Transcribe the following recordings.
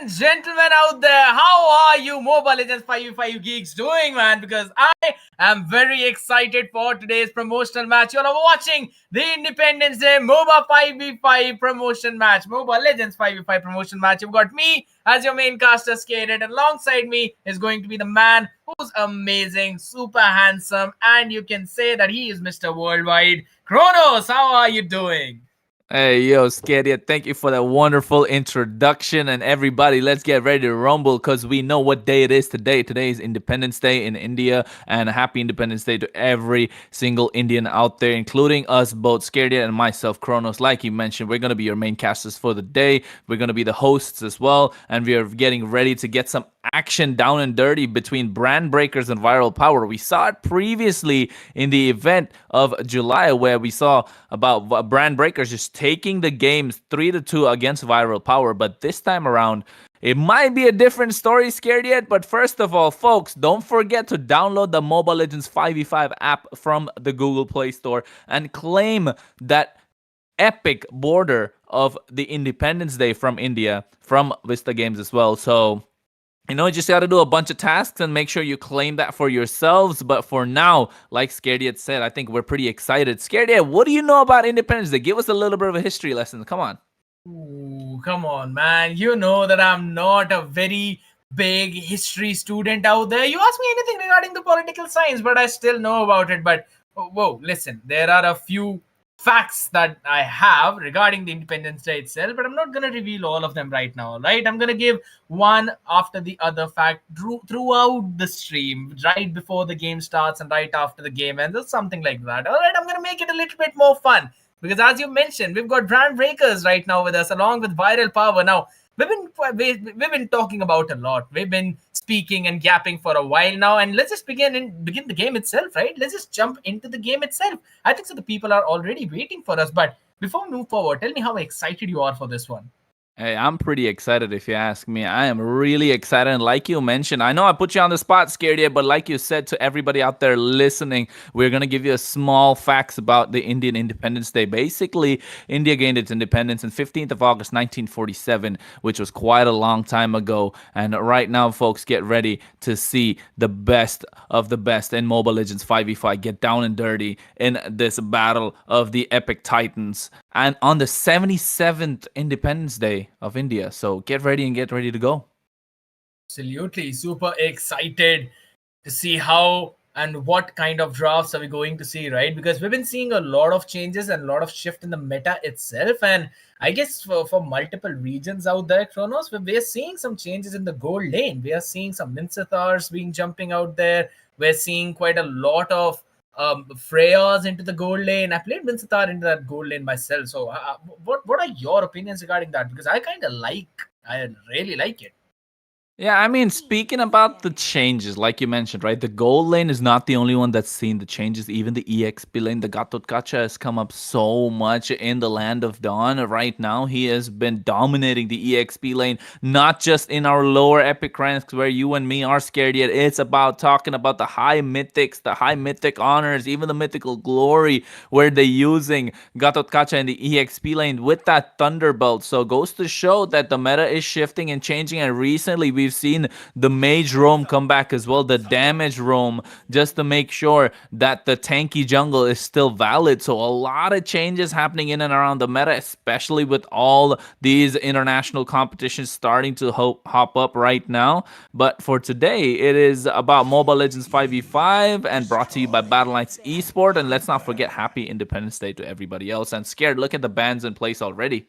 and gentlemen out there, how are you Mobile Legends 5v5 geeks doing, man? Because I am very excited for today's promotional match. You're watching the Independence Day Moba 5v5 promotion match, Mobile Legends 5v5 promotion match. You've got me as your main caster, Skated, and alongside me is going to be the man who's amazing, super handsome, and you can say that he is Mr. Worldwide. Kronos, how are you doing? Hey, yo, Scadia, thank you for that wonderful introduction. And everybody, let's get ready to rumble because we know what day it is today. Today is Independence Day in India, and happy Independence Day to every single Indian out there, including us both, Scadia and myself, Kronos. Like you mentioned, we're going to be your main casters for the day. We're going to be the hosts as well, and we are getting ready to get some action down and dirty between brand breakers and viral power. We saw it previously in the event of July where we saw about brand breakers just taking the games 3-2 against viral power, but this time around it might be a different story. Scared yet? But first of all, folks, don't forget to download the Mobile Legends 5v5 app from the Google Play Store and claim that epic border of the Independence Day from India from Vista Games as well. So you just got to do a bunch of tasks and make sure you claim that for yourselves. But for now, like Scarediet said, I think we're pretty excited. Scarediet, what do you know about Independence Day? Give us a little bit of a history lesson. Come on. Ooh, come on, man. You know that I'm not a very big history student out there. You ask me anything regarding the political science, but I still know about it. But whoa, listen, there are a few facts that I have regarding the Independence Day itself, but I'm not going to reveal all of them right now, right? I'm going to give one after the other fact throughout the stream, right before the game starts and right after the game ends, or something like that. All right, I'm going to make it a little bit more fun. Because as you mentioned, we've got brand breakers right now with us, along with viral power. Now, we've been talking about a lot. We've been speaking and gapping for a while now, and let's just begin the game itself, right? Let's just jump into the game itself. I think so. The people are already waiting for us. But before we move forward, tell me how excited you are for this one. Hey, I'm pretty excited if you ask me. I am really excited. And like you mentioned, I know I put you on the spot, Scared, but like you said to everybody out there listening, we're going to give you a small facts about the Indian Independence Day. Basically, India gained its independence on 15th of August, 1947, which was quite a long time ago. And right now, folks, get ready to see the best of the best in Mobile Legends 5v5 get down and dirty in this battle of the epic titans. And on the 77th Independence Day of India. So get ready and get ready to go. Absolutely. Super excited to see how and what kind of drafts are we going to see, right? Because we've been seeing a lot of changes and a lot of shift in the meta itself. And I guess for multiple regions out there, Kronos, we're seeing some changes in the gold lane. We are seeing some Minsathars being jumping out there. We're seeing quite a lot of Freyas into the gold lane. I played Minsathar into that gold lane myself. So what are your opinions regarding that? Because I really like it. Yeah, I mean, speaking about the changes, like you mentioned, right? The gold lane is not the only one that's seen the changes. Even the EXP lane, the Gatot Kacha has come up so much in the Land of Dawn. Right now, he has been dominating the EXP lane, not just in our lower epic ranks where you and me are scared yet. It's about talking about the high mythics, the high mythic honors, even the mythical glory, where they're using Gatot Kacha in the EXP lane with that Thunderbolt. So, goes to show that the meta is shifting and changing. And recently, we've seen the mage roam come back as well, the damage roam, just to make sure that the tanky jungle is still valid. So a lot of changes happening in and around the meta, especially with all these international competitions starting to hop up right now. But for today, it is about Mobile Legends 5v5 and brought to you by Battle Knights Esport. And let's not forget Happy Independence Day to everybody else. And Scared, look at the bans in place already.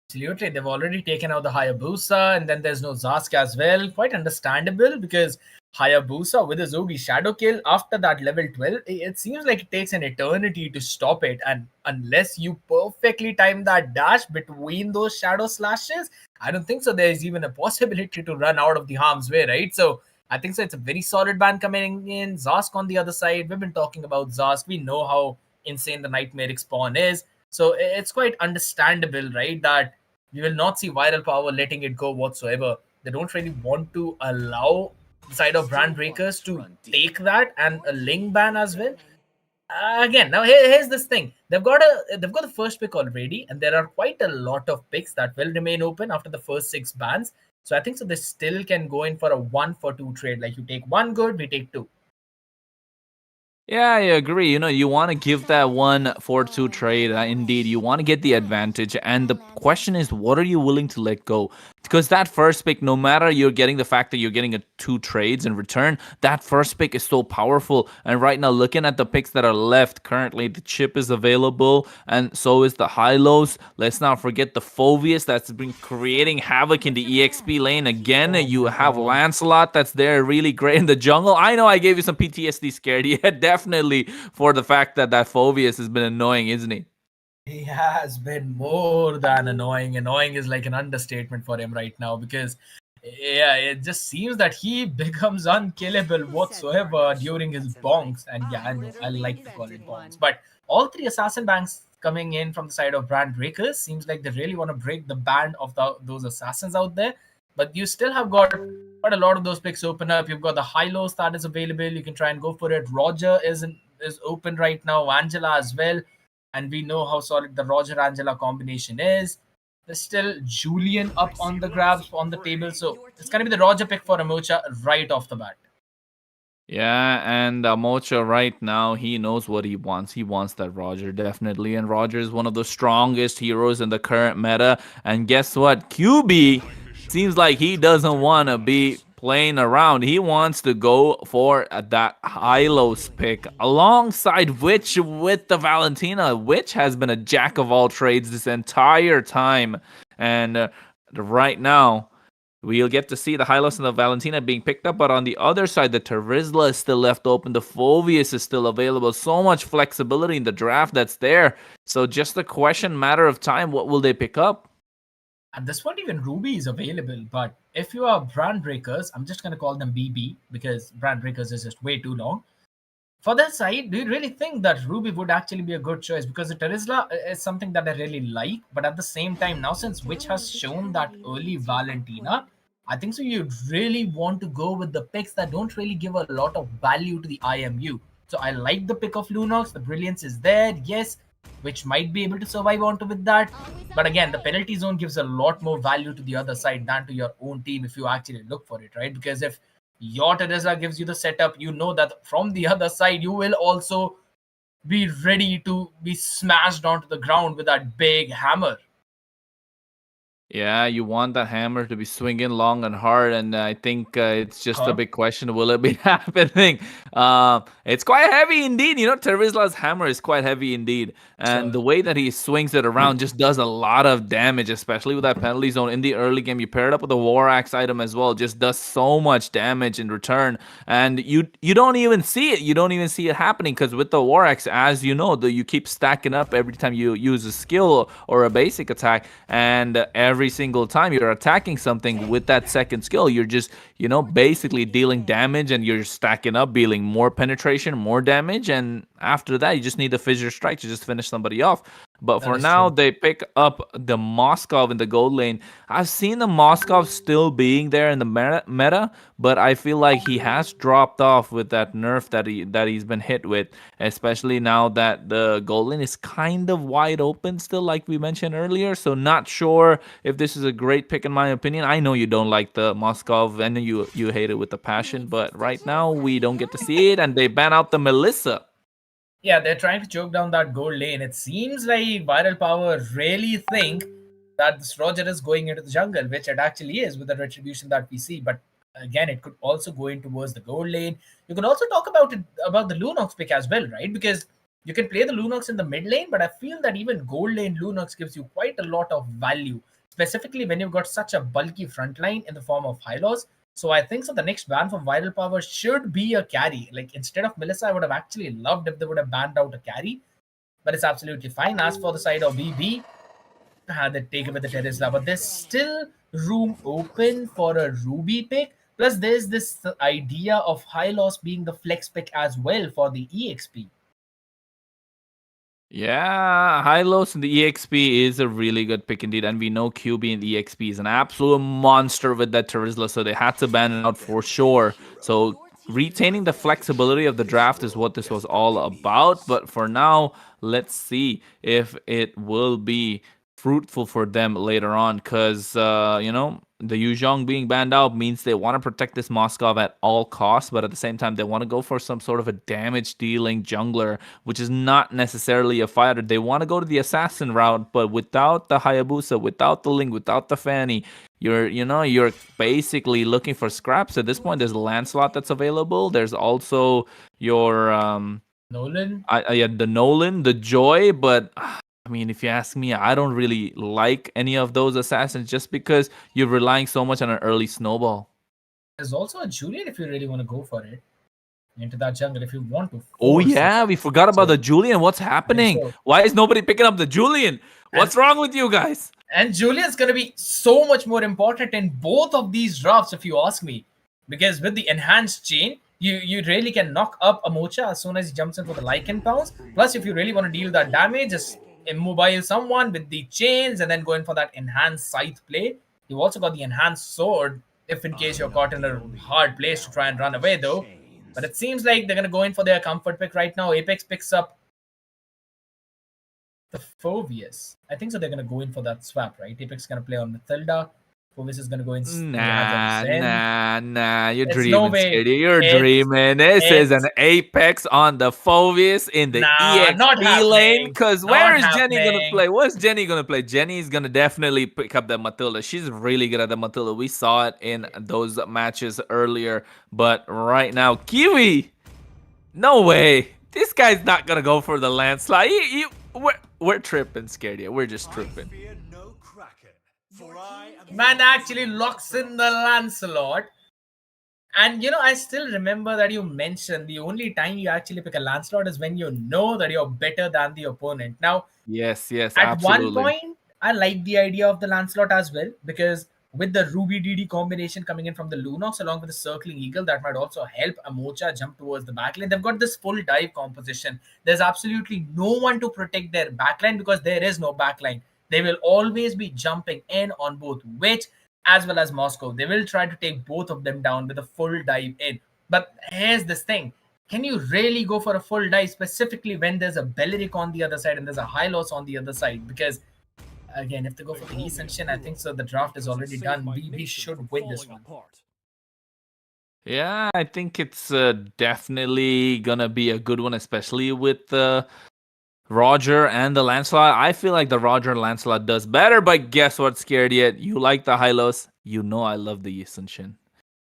Absolutely. They've already taken out the Hayabusa, and then there's no Zask as well. Quite understandable because Hayabusa with his Zogi Shadow Kill after that level 12, it seems like it takes an eternity to stop it. And unless you perfectly time that dash between those Shadow Slashes, I don't think so. There's even a possibility to run out of the harm's way, right? So I think so. It's a very solid ban coming in. Zask on the other side. We've been talking about Zask. We know how insane the Nightmaric Spawn is. So it's quite understandable, right, that we will not see viral power letting it go whatsoever. They don't really want to allow the side of brand breakers to take that and a link ban as well. Again, now here's this thing. They've got the first pick already, and there are quite a lot of picks that will remain open after the first six bans. So I think so they still can go in for a 1 for 2 trade. Like you take one good, we take two. Yeah, I agree. You want to give that 1 for 2 trade. Indeed, you want to get the advantage. And the question is, what are you willing to let go? Because that first pick, no matter you're getting the fact that you're getting a 2 trades in return, that first pick is so powerful. And right now, looking at the picks that are left currently, the chip is available, and so is the high lows. Let's not forget the Fovius that's been creating havoc in the EXP lane again. Oh You my have god. Lancelot that's there, really great in the jungle. I know I gave you some PTSD scared. Yeah, definitely for the fact that Fovius has been annoying, isn't he? He has been more than annoying. Annoying is like an understatement for him right now because, yeah, it just seems that he becomes unkillable whatsoever during his bonks. And yeah, I know, I like to call it bonks. But all three assassin banks coming in from the side of brand breakers seems like they really want to break the band of those assassins out there. But you still have got quite a lot of those picks open up. You've got the Hylos that is available. You can try and go for it. Roger is open right now. Angela as well, and we know how solid the Roger Angela combination is. There's still Julian up on the grabs on the table, so it's gonna be the Roger pick for Amocha right off the bat. Yeah, and Mocha right now, he knows what he wants. He wants that Roger, definitely. And Roger is one of the strongest heroes in the current meta. And guess what? QB seems like he doesn't want to be playing around. He wants to go for that Hylos pick alongside Witch with the Valentina. Witch has been a jack of all trades this entire time. And right now, we'll get to see the Hylos and the Valentina being picked up, but on the other side, the Terizla is still left open. The Fovius is still available. So much flexibility in the draft that's there. So just a question, matter of time. What will they pick up? At this point, even Ruby is available, but if you are brand breakers, I'm just gonna call them BB because brand breakers is just way too long. For that side, do you really think that Ruby would actually be a good choice? Because the Terizla is something that I really like, but at the same time, now since Witch has shown that early Valentina, I think so you'd really want to go with the picks that don't really give a lot of value to the IMU. So I like the pick of Lunox, the brilliance is there, yes, which might be able to survive onto with that. But again, the penalty zone gives a lot more value to the other side than to your own team if you actually look for it, right? Because if your Teresa gives you the setup, you know that from the other side, you will also be ready to be smashed onto the ground with that big hammer. Yeah, you want that hammer to be swinging long and hard, and I think it's just a Huh? big question: will it be happening? It's quite heavy indeed. Terizla's hammer is quite heavy indeed, and Sure. the way that he swings it around just does a lot of damage, especially with that penalty zone in the early game. You pair it up with the War Axe item as well, just does so much damage in return, and you don't even see it. You don't even see it happening because with the War Axe, as you know, you keep stacking up every time you use a skill or a basic attack, and every single time you're attacking something with that second skill, you're just basically dealing damage, and you're stacking up, dealing more penetration, more damage, and after that you just need the fissure strike to just finish somebody off. But That for is now, true. they pick up the Moskov in the gold lane. I've seen the Moskov still being there in the meta, but I feel like he has dropped off with that nerf that he's been hit with, especially now that the gold lane is kind of wide open still, like we mentioned earlier. So not sure if this is a great pick in my opinion. I know you don't like the Moskov, and you hate it with a passion, but right now we don't get to see it, and they ban out the Melissa. Yeah, they're trying to choke down that gold lane. It seems like Viral Power really think that this Roger is going into the jungle, which it actually is with the retribution that we see. But again, it could also go in towards the gold lane. You can also talk about it about the Lunox pick as well, right? Because you can play the Lunox in the mid lane, but I feel that even gold lane Lunox gives you quite a lot of value, specifically when you've got such a bulky front line in the form of Hylos. So I think so the next ban for Viral Power should be a carry. Like instead of Melissa, I would have actually loved if they would have banned out a carry, but it's absolutely fine. As for the side of BB, they take it with the Terizla, but there's still room open for a Ruby pick. Plus, there's this idea of high loss being the flex pick as well for the EXP. Yeah, Hylos in the EXP is a really good pick indeed, and we know QB in the EXP is an absolute monster with that Terizla, so they had to ban it out for sure. So retaining the flexibility of the draft is what this was all about. But for now, let's see if it will be fruitful for them later on. Because, the Yuzhong being banned out means they want to protect this Moskov at all costs. But at the same time, they want to go for some sort of a damage dealing jungler, which is not necessarily a fighter. They want to go to the assassin route, but without the Hayabusa, without the Ling, without the Fanny, you're basically looking for scraps at this point. There's Lancelot that's available. There's also your Nolan. yeah, the Nolan, the Joy, but I mean, if you ask me, I don't really like any of those assassins just because you're relying so much on an early snowball. There's also a Julian if you really want to go for it into that jungle if you want to Oh force it. yeah, we forgot about the So Julian. What's I think happening? so. Why is nobody picking up the Julian? And What's wrong with you guys? and Julian's gonna be so much more important in both of these drafts, if you ask me. Because with the enhanced chain, you really can knock up a Mocha as soon as he jumps in for the Lycan pounce. Plus, if you really want to deal that damage, just immobile someone with the chains and then go in for that enhanced scythe play. You've also got the enhanced sword, if in case you're caught in a hard place to try and run away though. But it seems like they're gonna go in for their comfort pick right now. Apex picks up the Phoveus. I think so. They're gonna go in for that swap, right? Apex is gonna play on Matilda. Phoveus is gonna go in the hands of Nah, Zen. nah, nah. You're It's no dreaming, way. Skitty. You're It's dreaming. This is an it's Apex on the Phoveus in the nah, not EXP lane. happening. Because where Not is Jenny going to happening. play? What's Jenny going to play? Jenny's going to definitely pick up that Matilda. She's really good at the Matilda. We saw it in those matches earlier. But right now, Kiwi, no way. This guy's not going to go for the landslide. We're tripping, Scaredy. We're just tripping. Man actually locks in the Lancelot. And I still remember that you mentioned the only time you actually pick a Lancelot is when you know that you're better than the opponent. Now, Yes, yes, at one absolutely. point, I liked the idea of the Lancelot as well because with the Ruby DD combination coming in from the Lunox along with the Circling Eagle, that might also help Amocha jump towards the backline. They've got this full dive composition. There's absolutely no one to protect their backline because there is no backline. They will always be jumping in on both Witch as well as Moscow. They will try to take both of them down with a full dive in. But here's this thing. Can you really go for a full dive specifically when there's a Belleric on the other side and there's a Hylos on the other side? Because again, if they go for the East and Shin, I think so. The draft is already done. We should win this one. Yeah, I think it's definitely gonna be a good one, especially with Roger and the Lancelot. I feel like the Roger and Lancelot does better, but guess what, Scared Yet? You like the Hylos. You know I love the Yisun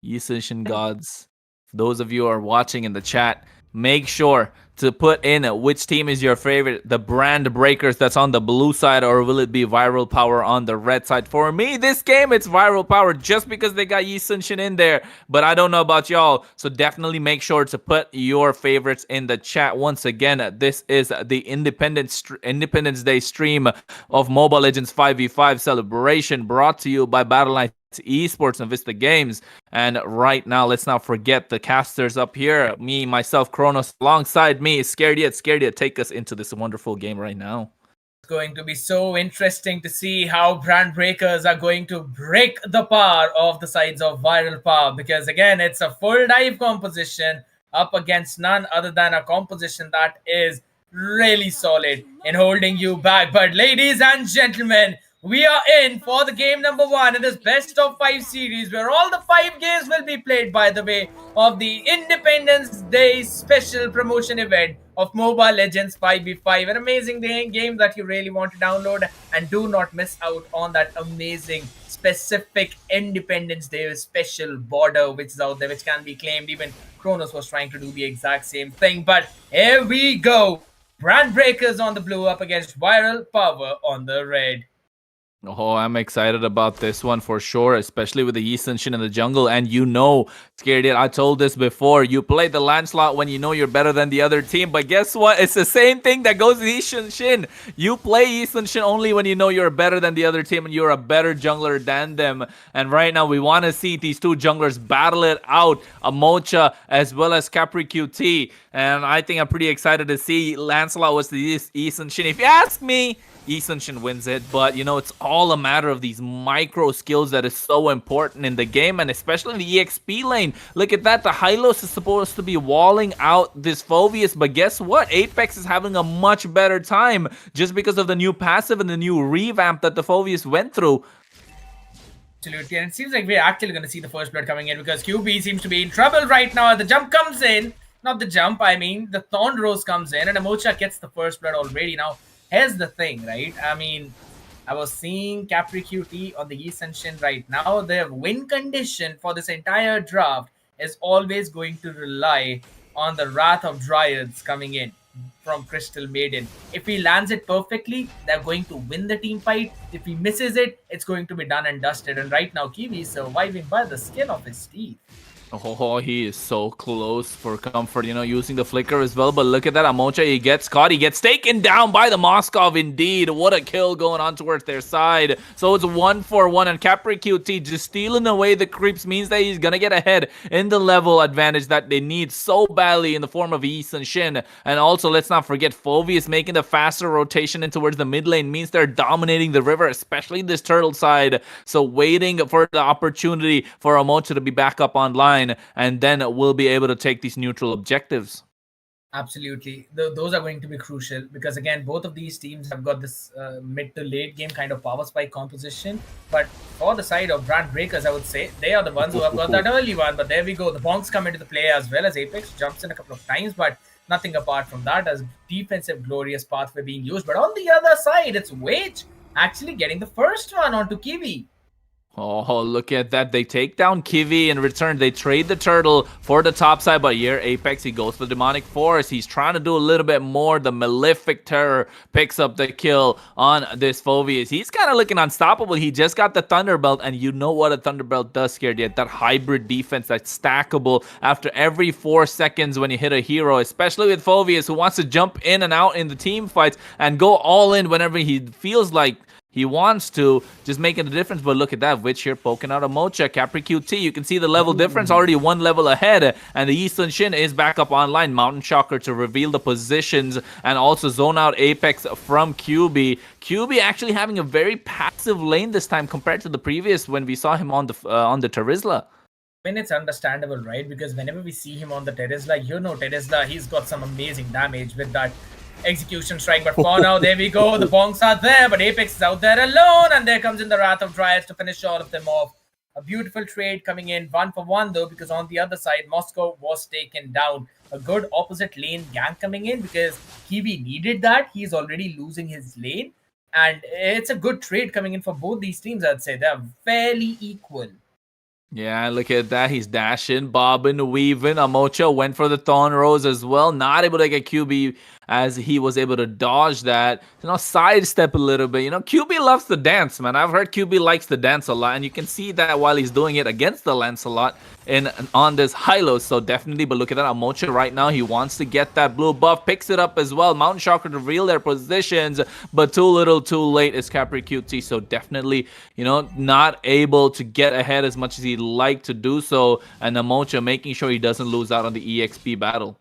Yisun gods. Those of you who are watching in the chat, make sure to put in which team is your favorite, the brand breakers that's on the blue side, or will it be viral power on the red side? For me, this game, it's viral power just because they got Yi Sun-shin in there, but I don't know about y'all, so definitely make sure to put your favorites in the chat. Once again, this is the Independence Day stream of Mobile Legends 5v5 celebration brought to you by Battle9 Esports and Vista Games. And right now, let's not forget the casters up here. Me, myself, Kronos, alongside me, Scared Yet. Take us into this wonderful game right now. It's going to be so interesting to see how brand breakers are going to break the power of the sides of viral power because again, it's a full dive composition up against none other than a composition that is really solid in holding you back. But ladies and gentlemen, we are in for the game number 1 in this best of 5 series where all the 5 games will be played by the way of the Independence Day special promotion event of Mobile Legends 5v5. An amazing game that you really want to download and do not miss out on that amazing specific Independence Day special border which is out there, which can be claimed. Even Kronos was trying to do the exact same thing. But here we go. Brand Breakers on the blue up against Viral Power on the red. Oh, I'm excited about this one for sure, especially with the Yi Sun-shin in the jungle. And you know, Scared Yet, I told this before, you play the Lancelot when you know you're better than the other team. But guess what? It's the same thing that goes with Yi Sun-shin. You play Yi Sun-shin only when you know you're better than the other team and you're a better jungler than them. And right now, we want to see these two junglers battle it out, Amocha as well as Capri QT. And I think I'm pretty excited to see Lancelot was the Yi Sun-shin. If you ask me, Easonshin wins it. But it's all a matter of these micro skills that is so important in the game, and especially in the EXP lane. Look at that. The Hylos is supposed to be walling out this Phoveus, but guess what? Apex is having a much better time just because of the new passive and the new revamp that the Phoveus went through. Absolutely, and it seems like we're actually going to see the first blood coming in because QB seems to be in trouble right now. The jump comes in, not the jump, I mean, the Thorn Rose comes in, and Amocha gets the first blood already. Now, here's the thing, right? I mean, I was seeing Capri QT on the Ascension right now. Their win condition for this entire draft is always going to rely on the Wrath of Dryads coming in from Crystal Maiden. If he lands it perfectly, they're going to win the team fight. If he misses it, it's going to be done and dusted. And right now, Kiwi is surviving by the skin of his teeth. Oh, he is so close for comfort, using the flicker as well. But look at that, Amocha, he gets caught. He gets taken down by the Moskov, indeed. What a kill going on towards their side. So it's 1-for-1, and Capri QT just stealing away the creeps means that he's going to get ahead in the level advantage that they need so badly in the form of East and Shin. And also, let's not forget, Phoveus making the faster rotation in towards the mid lane means they're dominating the river, especially this turtle side. So waiting for the opportunity for Amocha to be back up online, and then we'll be able to take these neutral objectives. Absolutely. Those are going to be crucial because, again, both of these teams have got this mid to late game kind of power spike composition. But for the side of Brand Breakers, I would say they are the ones who have got that early one. But there we go. The bonks come into the play as well as Apex jumps in a couple of times, but nothing apart from that as defensive glorious pathway being used. But on the other side, it's Wage actually getting the first one onto Kiwi. Oh, look at that. They take down Kiwi in return. They trade the turtle for the top side, but here Apex, he goes for the demonic force. He's trying to do a little bit more. The malefic terror picks up the kill on this Phoveus. He's kind of looking unstoppable. He just got the Thunderbelt, and you know what a Thunderbelt does, Scared Yet. That hybrid defense that's stackable after every 4 seconds when you hit a hero, especially with Phoveus, who wants to jump in and out in the team fights and go all in whenever he feels like he wants to, just making a difference. But look at that, Witch here poking out a Mocha. Capri QT, you can see the level difference, already 1 level ahead. And the Eastern Shin is back up online. Mountain Shocker to reveal the positions and also zone out Apex from QB. QB actually having a very passive lane this time compared to the previous when we saw him on the Terizla. When it's understandable, right? Because whenever we see him on the Terizla, Terizla, he's got some amazing damage with that execution strike. But for now, there we go. The bonks are there, but Apex is out there alone, and there comes in the Wrath of Dryads to finish all of them off. A beautiful trade coming in, 1-for-1 though, because on the other side, Moscow was taken down. A good opposite lane gank coming in because Kiwi needed that. He's already losing his lane, and it's a good trade coming in for both these teams. I'd say they're fairly equal. Yeah, look at that. He's dashing, bobbing, weaving. Amocha went for the Thorn Rose as well. Not able to get QB as he was able to dodge that. Sidestep a little bit. QB loves to dance, man. I've heard QB likes to dance a lot, and you can see that while he's doing it against the Lancelot on this Hylos. So definitely, but look at that. Amocha right now, he wants to get that blue buff. Picks it up as well. Mountain Shocker to reveal their positions, but too little, too late is Capri QT. So definitely, not able to get ahead as much as he'd like to do so. And Amocha making sure he doesn't lose out on the EXP battle.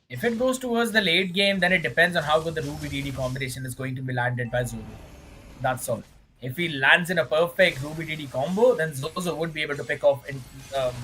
If it goes towards the late game, then it depends on how good the Ruby DD combination is going to be landed by Zulu. That's all. If he lands in a perfect Ruby DD combo, then Zozo would be able to pick off in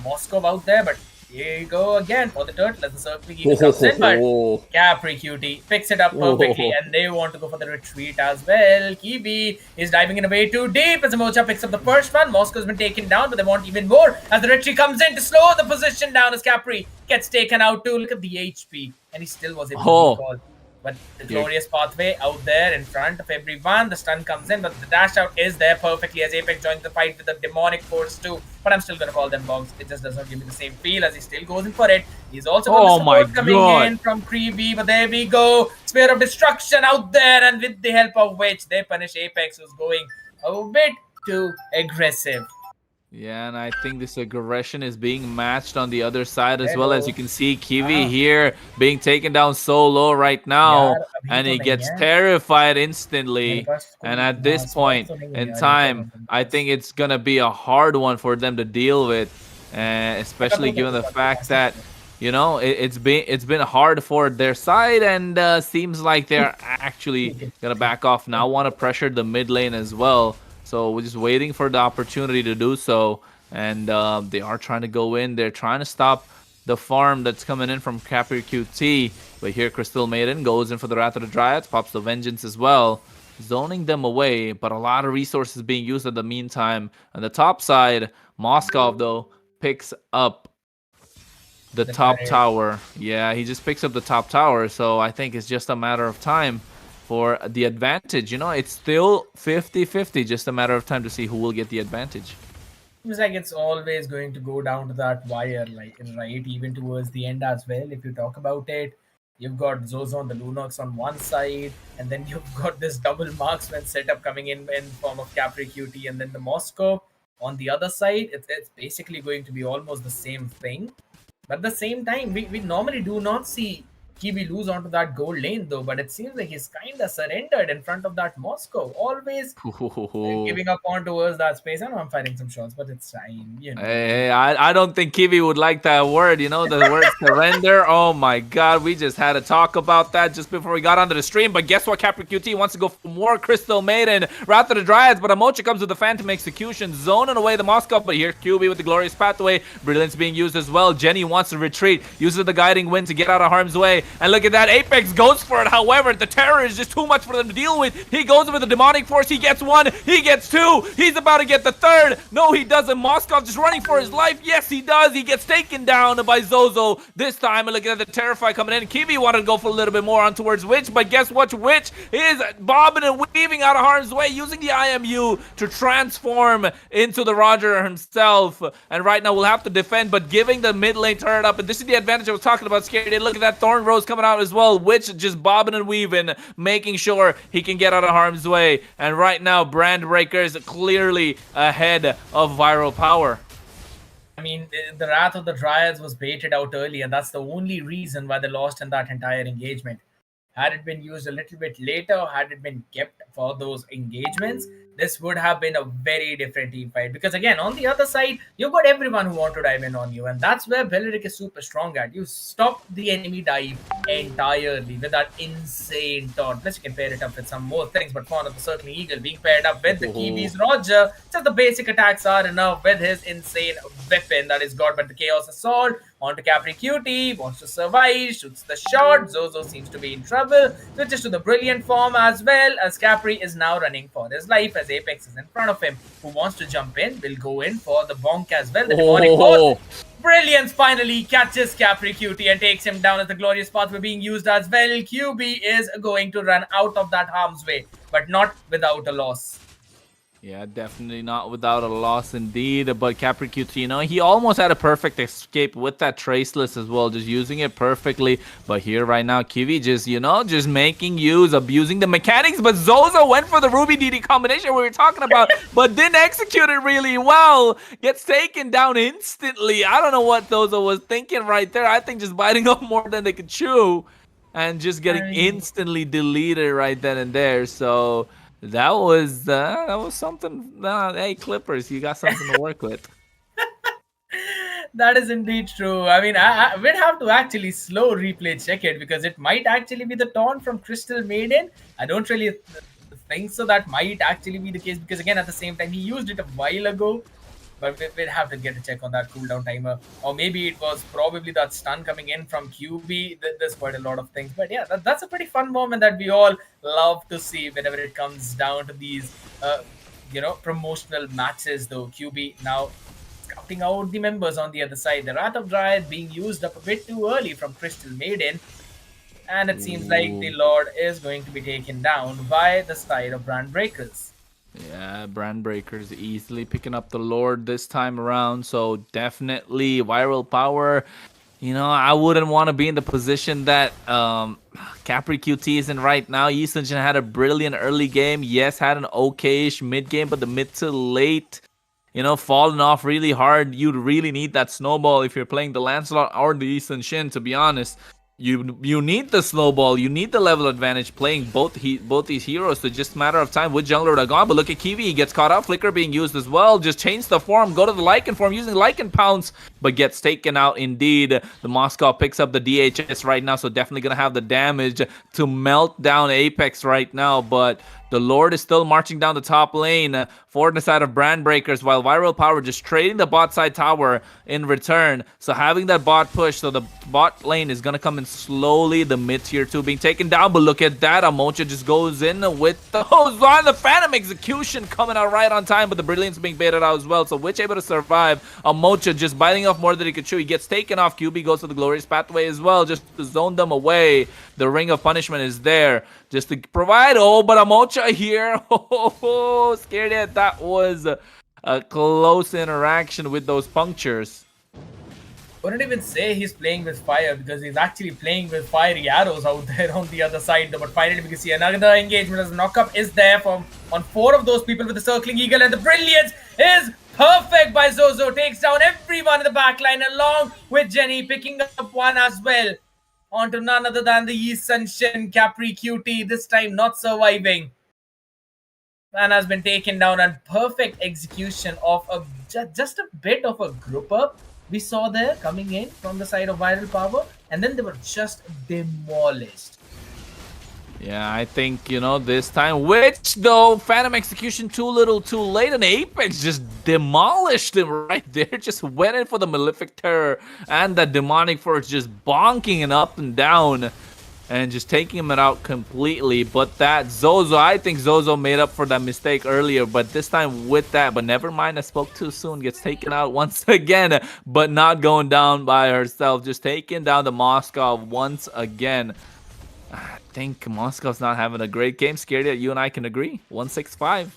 Moscow out there. But here you go again for the turtle as the circling eagle comes in. But Capri Cutie picks it up perfectly, and they want to go for the retreat as well. Kiwi is diving in a way too deep as Mocha picks up the first one. Moscow's been taken down, but they want even more as the retreat comes in to slow the position down as Capri gets taken out too. Look at the HP, and he still was able to recall. But the glorious pathway out there in front of everyone. The stun comes in, but the dash out is there perfectly as Apex joins the fight with the demonic force too. But I'm still going to call them bugs. It just does not give me the same feel as he still goes in for it. He's also got the support coming in from Creepy, but there we go. Spear of Destruction out there, and with the help of which they punish Apex, who's going a bit too aggressive. Yeah, and I think this aggression is being matched on the other side as well. As you can see, Kiwi here being taken down so low right now, and he gets terrified instantly. And at this point in time, I think it's going to be a hard one for them to deal with, especially given the fact that It's been hard for their side, and seems like they're actually gonna back off now. Want to pressure the mid lane as well, so we're just waiting for the opportunity to do so. And they are trying to go in. They're trying to stop the farm that's coming in from Capri QT. But here, Crystal Maiden goes in for the Wrath of the Dryads, pops the Vengeance as well, zoning them away. But a lot of resources being used at the meantime. On the top side, Moskov though picks up the The top turret. tower. Yeah, he just picks up the top tower. So I think it's just a matter of time for the advantage. It's still 50-50, just a matter of time to see who will get the advantage. Seems like it's always going to go down to that wire, like right, even towards the end as well. If you talk about it, you've got Zozo and the Lunox on one side, and then you've got this double marksman setup coming in form of Capri QT, and then the Moscow on the other side. It's basically going to be almost the same thing. But at the same time, we normally do not see Kiwi lose onto that gold lane though, but it seems like he's kind of surrendered in front of that Moscow. Always giving up on towards that space. I know I'm firing some shots, but it's fine, Hey, I don't think Kiwi would like that word. The word surrender. Oh my God, we just had a talk about that just before we got onto the stream. But guess what? Capri QT wants to go for more Crystal Maiden, Wrath of the Dryads. But Amocha comes with the Phantom Execution, zoning away the Moscow. But here, QB with the Glorious Pathway. Brilliance being used as well. Jenny wants to retreat, uses the Guiding Wind to get out of harm's way. And look at that, Apex goes for it. However, the terror is just too much for them to deal with. He goes with the Demonic Force. He gets one. He gets two. He's about to get the third. No, he doesn't. Moskov just running for his life. Yes, he does. He gets taken down by Zozo this time. And look at the Terrify coming in. Kiwi wanted to go for a little bit more on towards Witch, but guess what? Witch is bobbing and weaving out of harm's way, using the IMU to transform into the Roger himself. And right now we'll have to defend, but giving the mid lane turret up. And this is the advantage I was talking about, Scary. Look at that Thorn Rose coming out as well. Witch just bobbing and weaving, making sure he can get out of harm's way. And right now, Brand Breaker is clearly ahead of Viral Power. I mean, the Wrath of the Dryads was baited out early, and that's the only reason why they lost in that entire engagement. Had it been used a little bit later, had it been kept for those engagements, this would have been a very different team fight. Because again, on the other side, you've got everyone who want to dive in on you, and that's where Beleric is super strong at. You stop the enemy dive entirely with that insane taunt. Plus, you can pair it up with some more things, but Fawn of the Circling Eagle being paired up with the Kiwis Roger. Just the basic attacks are enough with his insane weapon that is got, but the Chaos Assault onto Capri Cutie, wants to survive, shoots the shot. Zozo seems to be in trouble, switches to the Brilliant form as well, as Capri is now running for his life as Apex is in front of him. Who wants to jump in will go in for the bonk as well. The demonic force. Brilliance finally catches Capri Cutie and takes him down as the Glorious Pathway being used as well. QB is going to run out of that harm's way, but not without a loss. Yeah, definitely not without a loss indeed. But Capri QT, he almost had a perfect escape with that Traceless as well, just using it perfectly. But here right now, Kiwi just making use, abusing the mechanics. But Zozo went for the Ruby DD combination we were talking about, but didn't execute it really well. Gets taken down instantly. I don't know what Zozo was thinking right there. I think just biting off more than they could chew and just getting instantly deleted right then and there. So that was something. Hey, Clippers, you got something to work with. That is indeed true. I mean, we'd have to actually slow replay check it because it might actually be the taunt from Crystal Maiden. I don't really think so. That might actually be the case because, again, at the same time, he used it a while ago. But we'd have to get a check on that cooldown timer. Or maybe it was probably that stun coming in from QB. There's quite a lot of things. But yeah, that's a pretty fun moment that we all love to see whenever it comes down to these, promotional matches, though. QB now scouting out the members on the other side. The Wrath of Dryad being used up a bit too early from Crystal Maiden. And it seems like the Lord is going to be taken down by the side of Brand Breakers. Yeah, Brand Breakers easily picking up the Lord this time around. So definitely Viral Power. I wouldn't want to be in the position that Capri QT is in right now. Yisunjin had a brilliant early game. Yes, had an okay-ish mid game, but the mid to late, falling off really hard. You'd really need that snowball if you're playing the Lancelot or the Yisunjin, to be honest. You need the snowball. You need the level advantage playing both these heroes. So just a matter of time with Jungler Dagon. But look at Kiwi. He gets caught up. Flicker being used as well. Just change the form. Go to the Lycan form using Lycan Pounce. but gets taken out indeed. The Moscow picks up the DHS right now, so definitely going to have the damage to melt down Apex right now, but the Lord is still marching down the top lane for the side of Brand Breakers, while Viral Power just trading the bot side tower in return. So having that bot push, so the bot lane is going to come in slowly. The mid tier 2 being taken down, but look at that. Amocha just goes in with the on the Phantom Execution coming out right on time, but the Brilliance being baited out as well. So Witch able to survive. Amocha just biting off more than he could chew. He gets taken off. QB goes to the Glorious Pathway as well, just to zone them away. The Ring of Punishment is there just to provide. Oh, but Amocha here. Oh, scared it. That was a close interaction with those punctures. Wouldn't even say he's playing with fire because he's actually playing with fiery arrows out there on the other side. But finally, we can see another engagement as knockup is there from on 4 of those people with the circling eagle, and the brilliance is perfect by Zozo. Takes down everyone in the backline along with Jenny, picking up one as well. Onto none other than the East Sunshine Capri Cutie, this time not surviving. Man has been taken down, and perfect execution of just a bit of a group up we saw there coming in from the side of Viral Power, and then they were just demolished. Yeah, I think, this time, which though, Phantom Execution too little too late, and Apex just demolished him right there, just went in for the Malefic Terror, and that Demonic Force just bonking it up and down, and just taking him out completely. But that Zozo, I think Zozo made up for that mistake earlier, but this time with that, but never mind, I spoke too soon, gets taken out once again, but not going down by herself, just taking down the Moscow once again. I think Moscow's not having a great game. Scared that you and I can agree. 165.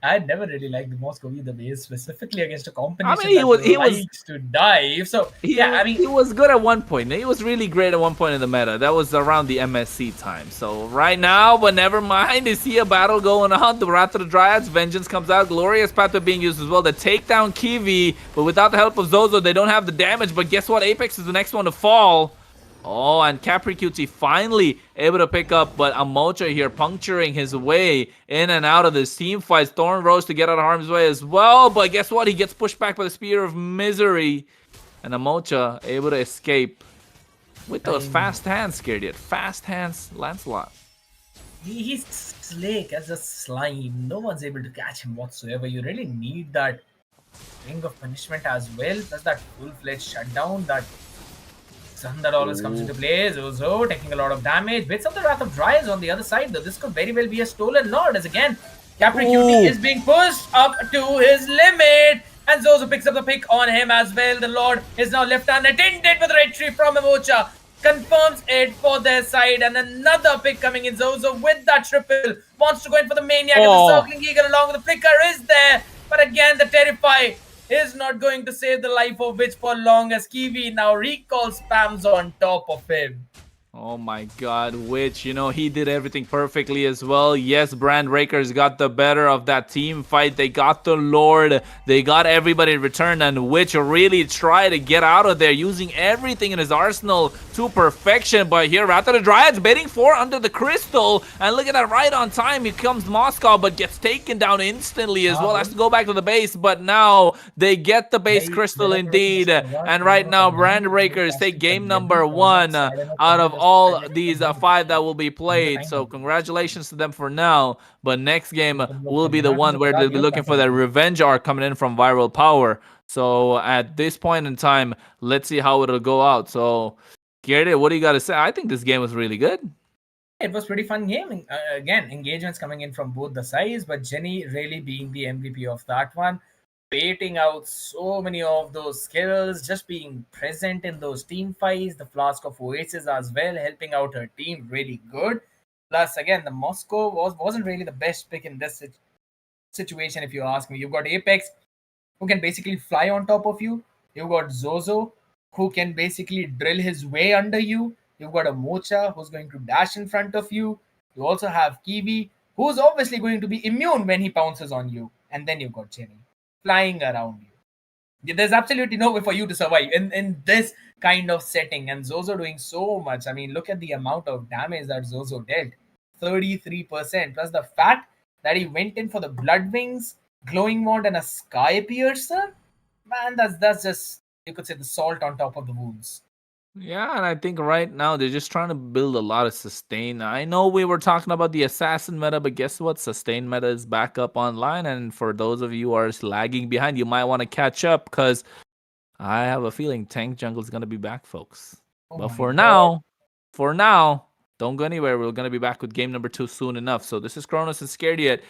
I never really liked the Moscow either base, specifically against a I combination mean, that likes to dive. So yeah, I mean, he was good at one point. He was really great at one point in the meta. That was around the MSC time. So right now, but never mind. You see a battle going on. The Wrath of the Dryads, Vengeance comes out. Glorious Pathway being used as well. The takedown Kiwi, but without the help of Zozo, they don't have the damage. But guess what? Apex is the next one to fall. Oh, and Capri Cutie finally able to pick up, but Amocha here puncturing his way in and out of this team fight. Thorn Rose to get out of harm's way as well, but guess what? He gets pushed back by the Spear of Misery, and Amocha able to escape with those fast hands, scared yet. Fast hands, Lancelot. He's slick as a slime. No one's able to catch him whatsoever. You really need that Ring of Punishment as well. That's that full-fledged shutdown that that always comes into play. Zozo taking a lot of damage. Bits of the Wrath of Dryas on the other side, though. This could very well be a stolen Lord, as again, Capri Cutie is being pushed up to his limit. And Zozo picks up the pick on him as well. The Lord is now left unattended with retry from Amocha. Confirms it for their side. And another pick coming in. Zozo with that triple. Wants to go in for the Maniac. And the Circling Eagle along with the Flicker is there. But again, the Terrify is not going to save the life of Witch for long, as Kiwi now recall spams on top of him. Oh my god, Witch, he did everything perfectly as well. Yes, Brand Breakers got the better of that team fight. They got the Lord. They got everybody in return, and Witch really tried to get out of there using everything in his arsenal to perfection. But here, Wrath of the Dryads betting for under the crystal. And look at that, right on time. Here comes Moscow, but gets taken down instantly as well. Has to go back to the base, but now they get the base crystal indeed. And right now, Brand Breakers take game number 1 out of all these 5 that will be played. So congratulations to them for now. But next game will be the one where they'll be looking for that revenge arc coming in from Viral Power. So at this point in time, let's see how it'll go out. So Gary, what do you got to say? I think this game was really good. It was pretty fun game. Again, engagements coming in from both the sides, but Jenny really being the MVP of that one, baiting out so many of those skills, just being present in those team fights, the Flask of Oasis as well, helping out her team really good. Plus, again, the Moscow wasn't really the best pick in this situation, if you ask me. You've got Apex, who can basically fly on top of you. You've got Zozo, who can basically drill his way under you. You've got a Mocha, who's going to dash in front of you. You also have Kiwi, who's obviously going to be immune when he pounces on you. And then you've got Jenny flying around you. There's absolutely no way for you to survive in this kind of setting. And Zozo doing so much. I mean, look at the amount of damage that Zozo dealt. 33%. Plus the fact that he went in for the Blood Wings, Glowing Wand, and a Sky Piercer. man, that's just, you could say, the salt on top of the wounds. Yeah, and I think right now they're just trying to build a lot of sustain. I know we were talking about the assassin meta, but guess what? Sustain meta is back up online, and for those of you who are lagging behind, you might want to catch up because I have a feeling tank jungle is gonna be back, folks. Oh But my god. for now, don't go anywhere. We're gonna be back with game number 2 soon enough. So this is Cronus and Scared Yet.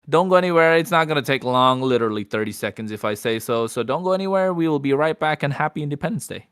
Don't go anywhere. It's not gonna take long, literally 30 seconds if I say so. So don't go anywhere. We will be right back, and happy Independence Day.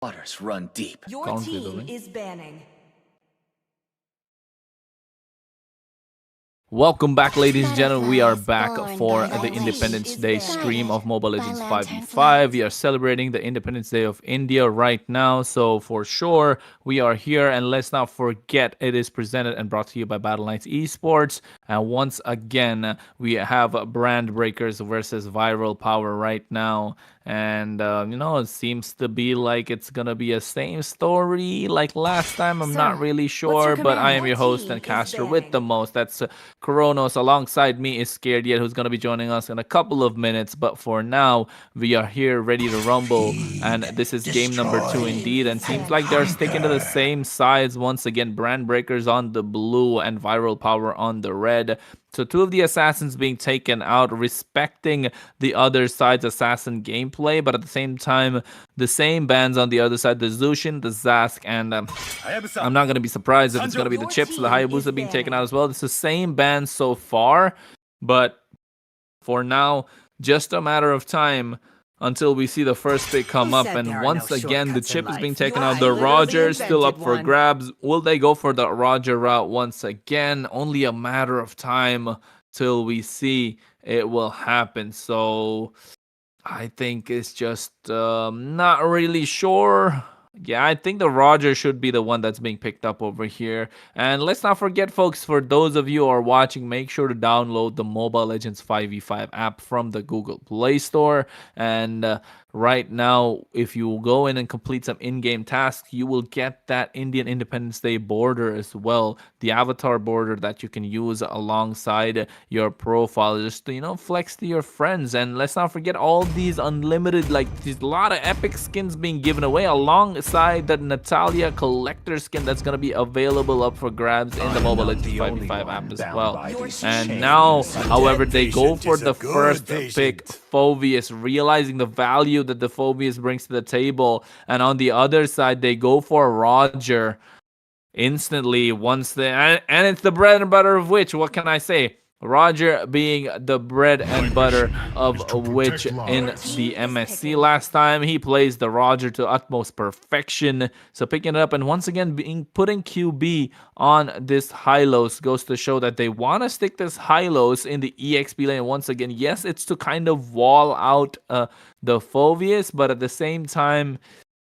Waters run deep. Your Count with team me. is banning. Welcome back, ladies and gentlemen. We are Butterflies back born for by the lightning. Independence Day Guided stream of Mobile Legends by 5v5. lanterns We are celebrating the Independence Day of India right now. So, for sure, we are here. And let's not forget, it is presented and brought to you by Battle Knights Esports. And once again, we have Brand Breakers versus Viral Power right now. And, it seems to be like it's going to be a same story like last time. I'm not really sure, but I am your host and caster with the most. That's Coronos. Alongside me is Scared Yet, who's going to be joining us in a couple of minutes. But for now, we are here ready to rumble. And this is game number 2 indeed. And seems like they're sticking to the same sides once again. Brand Breakers on the blue and Viral Power on the red. So 2 of the assassins being taken out, respecting the other side's assassin gameplay, but at the same time, the same bans on the other side, the Zushin, the Zask, and I'm not going to be surprised if it's going to be the Chips, the Hayabusa being taken out as well. It's the same ban so far, but for now, just a matter of time until we see the first pick come up. And once again, the Chip is being taken out. The Roger is still up for grabs. Will they go for the Roger route once again? Only a matter of time till we see it will happen. So I think it's just not really sure. Yeah, I think the Roger should be the one that's being picked up over here. And let's not forget, folks, for those of you who are watching, make sure to download the Mobile Legends 5v5 app from the Google Play Store. And right now, if you go in and complete some in-game tasks, you will get that Indian Independence Day border as well. The avatar border that you can use alongside your profile just to, flex to your friends. And let's not forget all these unlimited, there's a lot of epic skins being given away alongside the Natalia collector skin that's going to be available up for grabs in the Mobile Legends 5v5 app as well. And now, however, they go for the first pick, Phoveus, realizing the value that the Phoveus brings to the table. And on the other side, they go for Roger instantly once and it's the bread and butter of which, what can I say? Roger being the bread and butter of which in the MSC last time. He plays the Roger to utmost perfection. So picking it up and once again putting QB on this Hylos goes to show that they want to stick this Hylos in the EXP lane once again. Yes, it's to kind of wall out the Phoveus, but at the same time,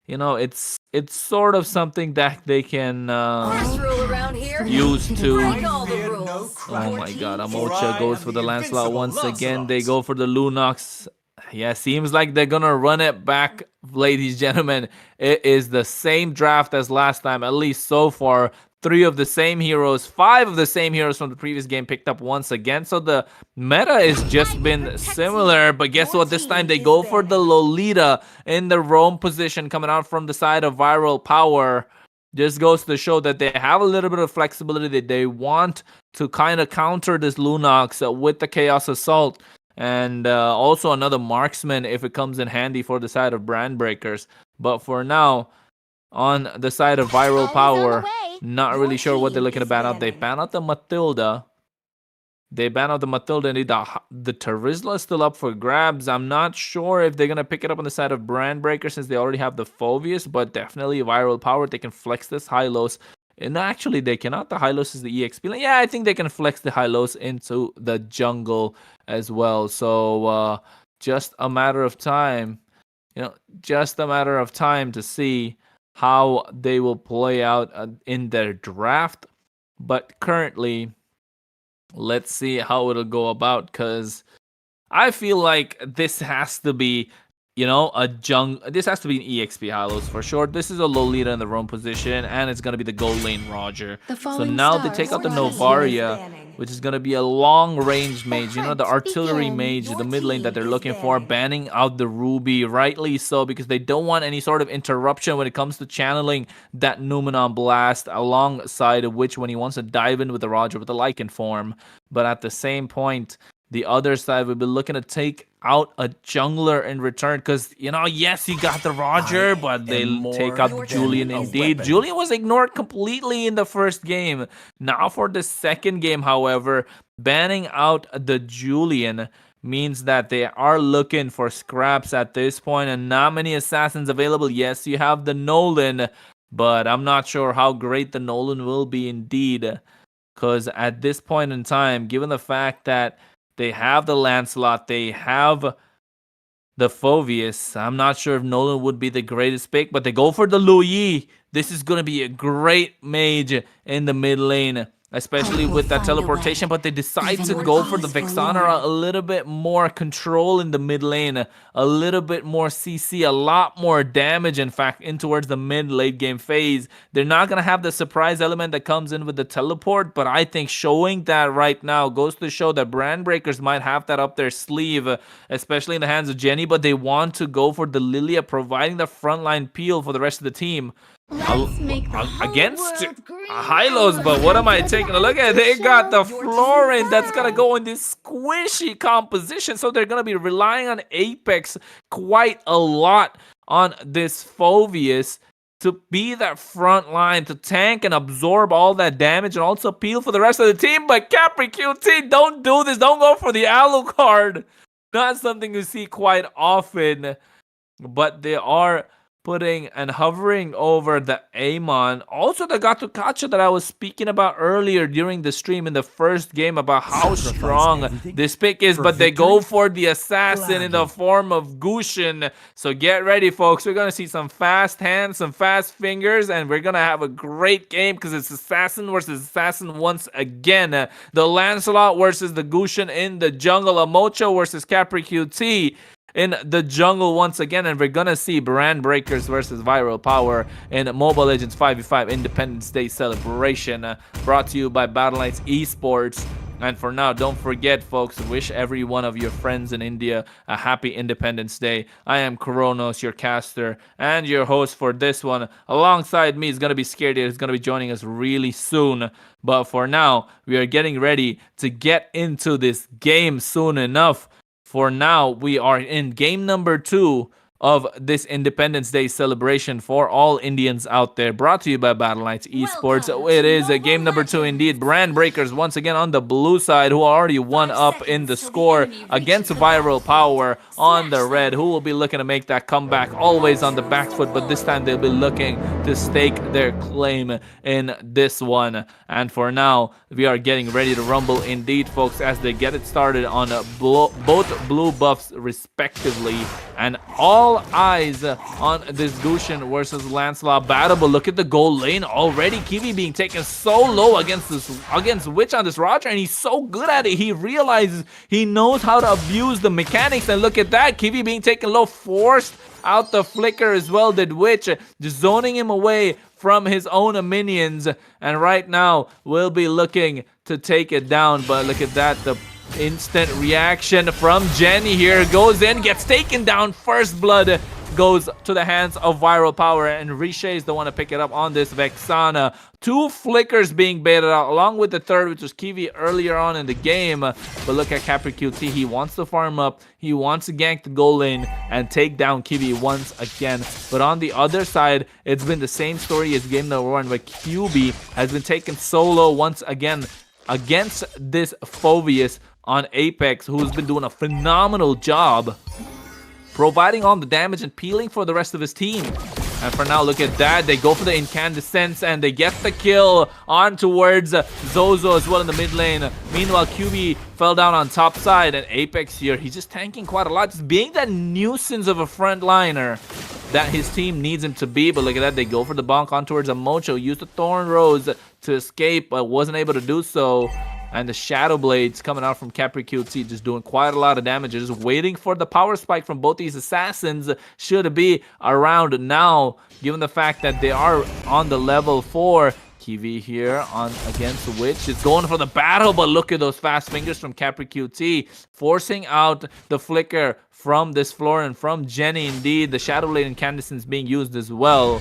it's sort of something that they can use to. Oh my god, Amocha goes for the Lancelot once again. They go for the Lunox. Yeah, seems like they're gonna run it back, ladies and gentlemen. It is the same draft as last time, at least so far. 3 of the same heroes, 5 of the same heroes from the previous game picked up once again. So the meta has just been similar. But guess what? This time they go for the Lolita in the roam position coming out from the side of Viral Power. Just goes to show that they have a little bit of flexibility. That they want to kind of counter this Lunox with the Chaos Assault. And also another marksman if it comes in handy for the side of Brand Breakers. But for now, on the side of Viral Power, not really sure what they're looking to ban out. They ban out the Matilda. And the Terizla is still up for grabs. I'm not sure if they're going to pick it up on the side of Brand Breaker since they already have the Phoveus, but definitely Viral Power. They can flex this Hylos. And actually, they cannot. The Hylos is the EXP lane. Yeah, I think they can flex the Hylos into the jungle as well. So just a matter of time. Just a matter of time to see how they will play out in their draft. But currently, let's see how it'll go about, because I feel like this has to be, this has to be an EXP Hylos for sure. This is a Lolita in the roam position, and it's going to be the gold lane Roger. So now they take out the Novaria, which is going to be a long-range mage. The artillery mage, the mid lane that they're looking for, banning out the Ruby, rightly so, because they don't want any sort of interruption when it comes to channeling that Numenon Blast, alongside of which when he wants to dive in with the Roger with the Lycan form. But at the same point, the other side will be looking to take out a jungler in return, because, yes, you got the Roger, but they take out Julian indeed. Julian was ignored completely in the first game. Now for the second game, however, banning out the Julian means that they are looking for scraps at this point, and not many assassins available. Yes, you have the Nolan, but I'm not sure how great the Nolan will be indeed. Because at this point in time, given the fact that they have the Lancelot, they have the Phoveus, I'm not sure if Nolan would be the greatest pick, but they go for the Luyi. This is going to be a great mage in the mid lane, especially with that teleportation, but they decide to go for the Vexana, a little bit more control in the mid lane, a little bit more CC, a lot more damage, in fact, in towards the mid-late game phase. They're not going to have the surprise element that comes in with the teleport, but I think showing that right now goes to show that Brand Breakers might have that up their sleeve, especially in the hands of Jenny, but they want to go for the Lilia, providing the frontline peel for the rest of the team. Against Hylos, but what am I taking a look at? They got the Florin that's gonna go in this squishy composition, so they're gonna be relying on Apex quite a lot on this Phoveus to be that front line, to tank and absorb all that damage and also peel for the rest of the team. But Capri QT, don't do this. Don't go for the Alucard. Not something you see quite often, but they are putting and hovering over the Amon. Also the Gatukacha that I was speaking about earlier during the stream in the first game about how strong this pick is, but they go for the assassin in the form of Gushin. So get ready, folks. We're going to see some fast hands, some fast fingers, and we're going to have a great game because it's assassin versus assassin once again. The Lancelot versus the Gushin in the jungle. Amocho versus Capri QT in the jungle once again, and we're gonna see Brand Breakers versus Viral Power in Mobile Legends 5v5 Independence Day celebration, brought to you by Battle Knights Esports. And for now, don't forget, folks, wish every one of your friends in India a happy Independence Day. I am Kronos, your caster and your host for this one. Alongside me is going to be Scared. He's going to be joining us really soon. But for now, we are getting ready to get into this game soon enough. For now, we are in game number 2 of this Independence Day celebration for all Indians out there, brought to you by Battle Knights Esports. It is a game number 2 indeed. Brand Breakers once again on the blue side, who already won up in the score against Viral Power on the red, who will be looking to make that comeback, always on the back foot, but this time they'll be looking to stake their claim in this one. And for now, we are getting ready to rumble indeed, folks, as they get it started on both blue buffs respectively, and all eyes on this Gushin versus Lancelot battle. But look at the goal lane already. Kiwi being taken so low against Witch on this Roger, and he's so good at it. He realizes he knows how to abuse the mechanics, and look at that. Kiwi being taken low, forced out the flicker as well did Witch, just zoning him away from his own minions, and right now we'll be looking to take it down. But look at that, the instant reaction from Jenny here, goes in, gets taken down. First blood goes to the hands of Viral Power, and Riche is the one to pick it up on this Vexana. 2 flickers being baited out, along with the third, which was Kiwi earlier on in the game. But look at Capri QT. He wants to farm up. He wants to gank the goal lane and take down Kiwi once again. But on the other side, it's been the same story as game number 1, where QB has been taken solo once again against this Phoveus on Apex, who's been doing a phenomenal job providing all the damage and peeling for the rest of his team. And for now, look at that. They go for the incandescence and they get the kill on towards Zozo as well in the mid lane. Meanwhile, QB fell down on top side, and Apex here, he's just tanking quite a lot, just being that nuisance of a frontliner that his team needs him to be. But look at that. They go for the bonk on towards Amocho. Used the Thorn Rose to escape, but wasn't able to do so. And the Shadow Blades coming out from Capri QT, just doing quite a lot of damage. Just waiting for the power spike from both these assassins. Should be around now, given the fact that they are on the level 4. Kiwi here on against Witch is going for the battle, but look at those fast fingers from Capri QT, forcing out the flicker from this floor and from Jenny. Indeed, the Shadow Blade incandescence being used as well.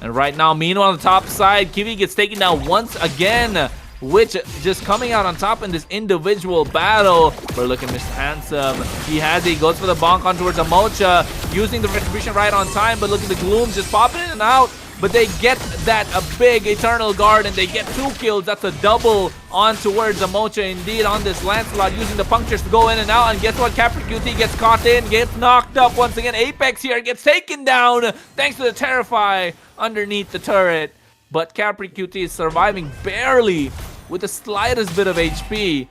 And right now, meanwhile, on the top side, Kiwi gets taken down once again. Which just coming out on top in this individual battle. But look at Mr. Handsome. He goes for the bonk on towards Amocha, using the retribution right on time. But look at the Gloom just popping in and out but they get that a big Eternal Guard and they get 2 kills. That's a double on towards Amocha indeed on this Lancelot, using the punctures to go in and out. And guess what? Capri QT gets caught in, gets knocked up once again. Apex here gets taken down thanks to the Terrify underneath the turret. But Capri QT is surviving barely with the slightest bit of HP.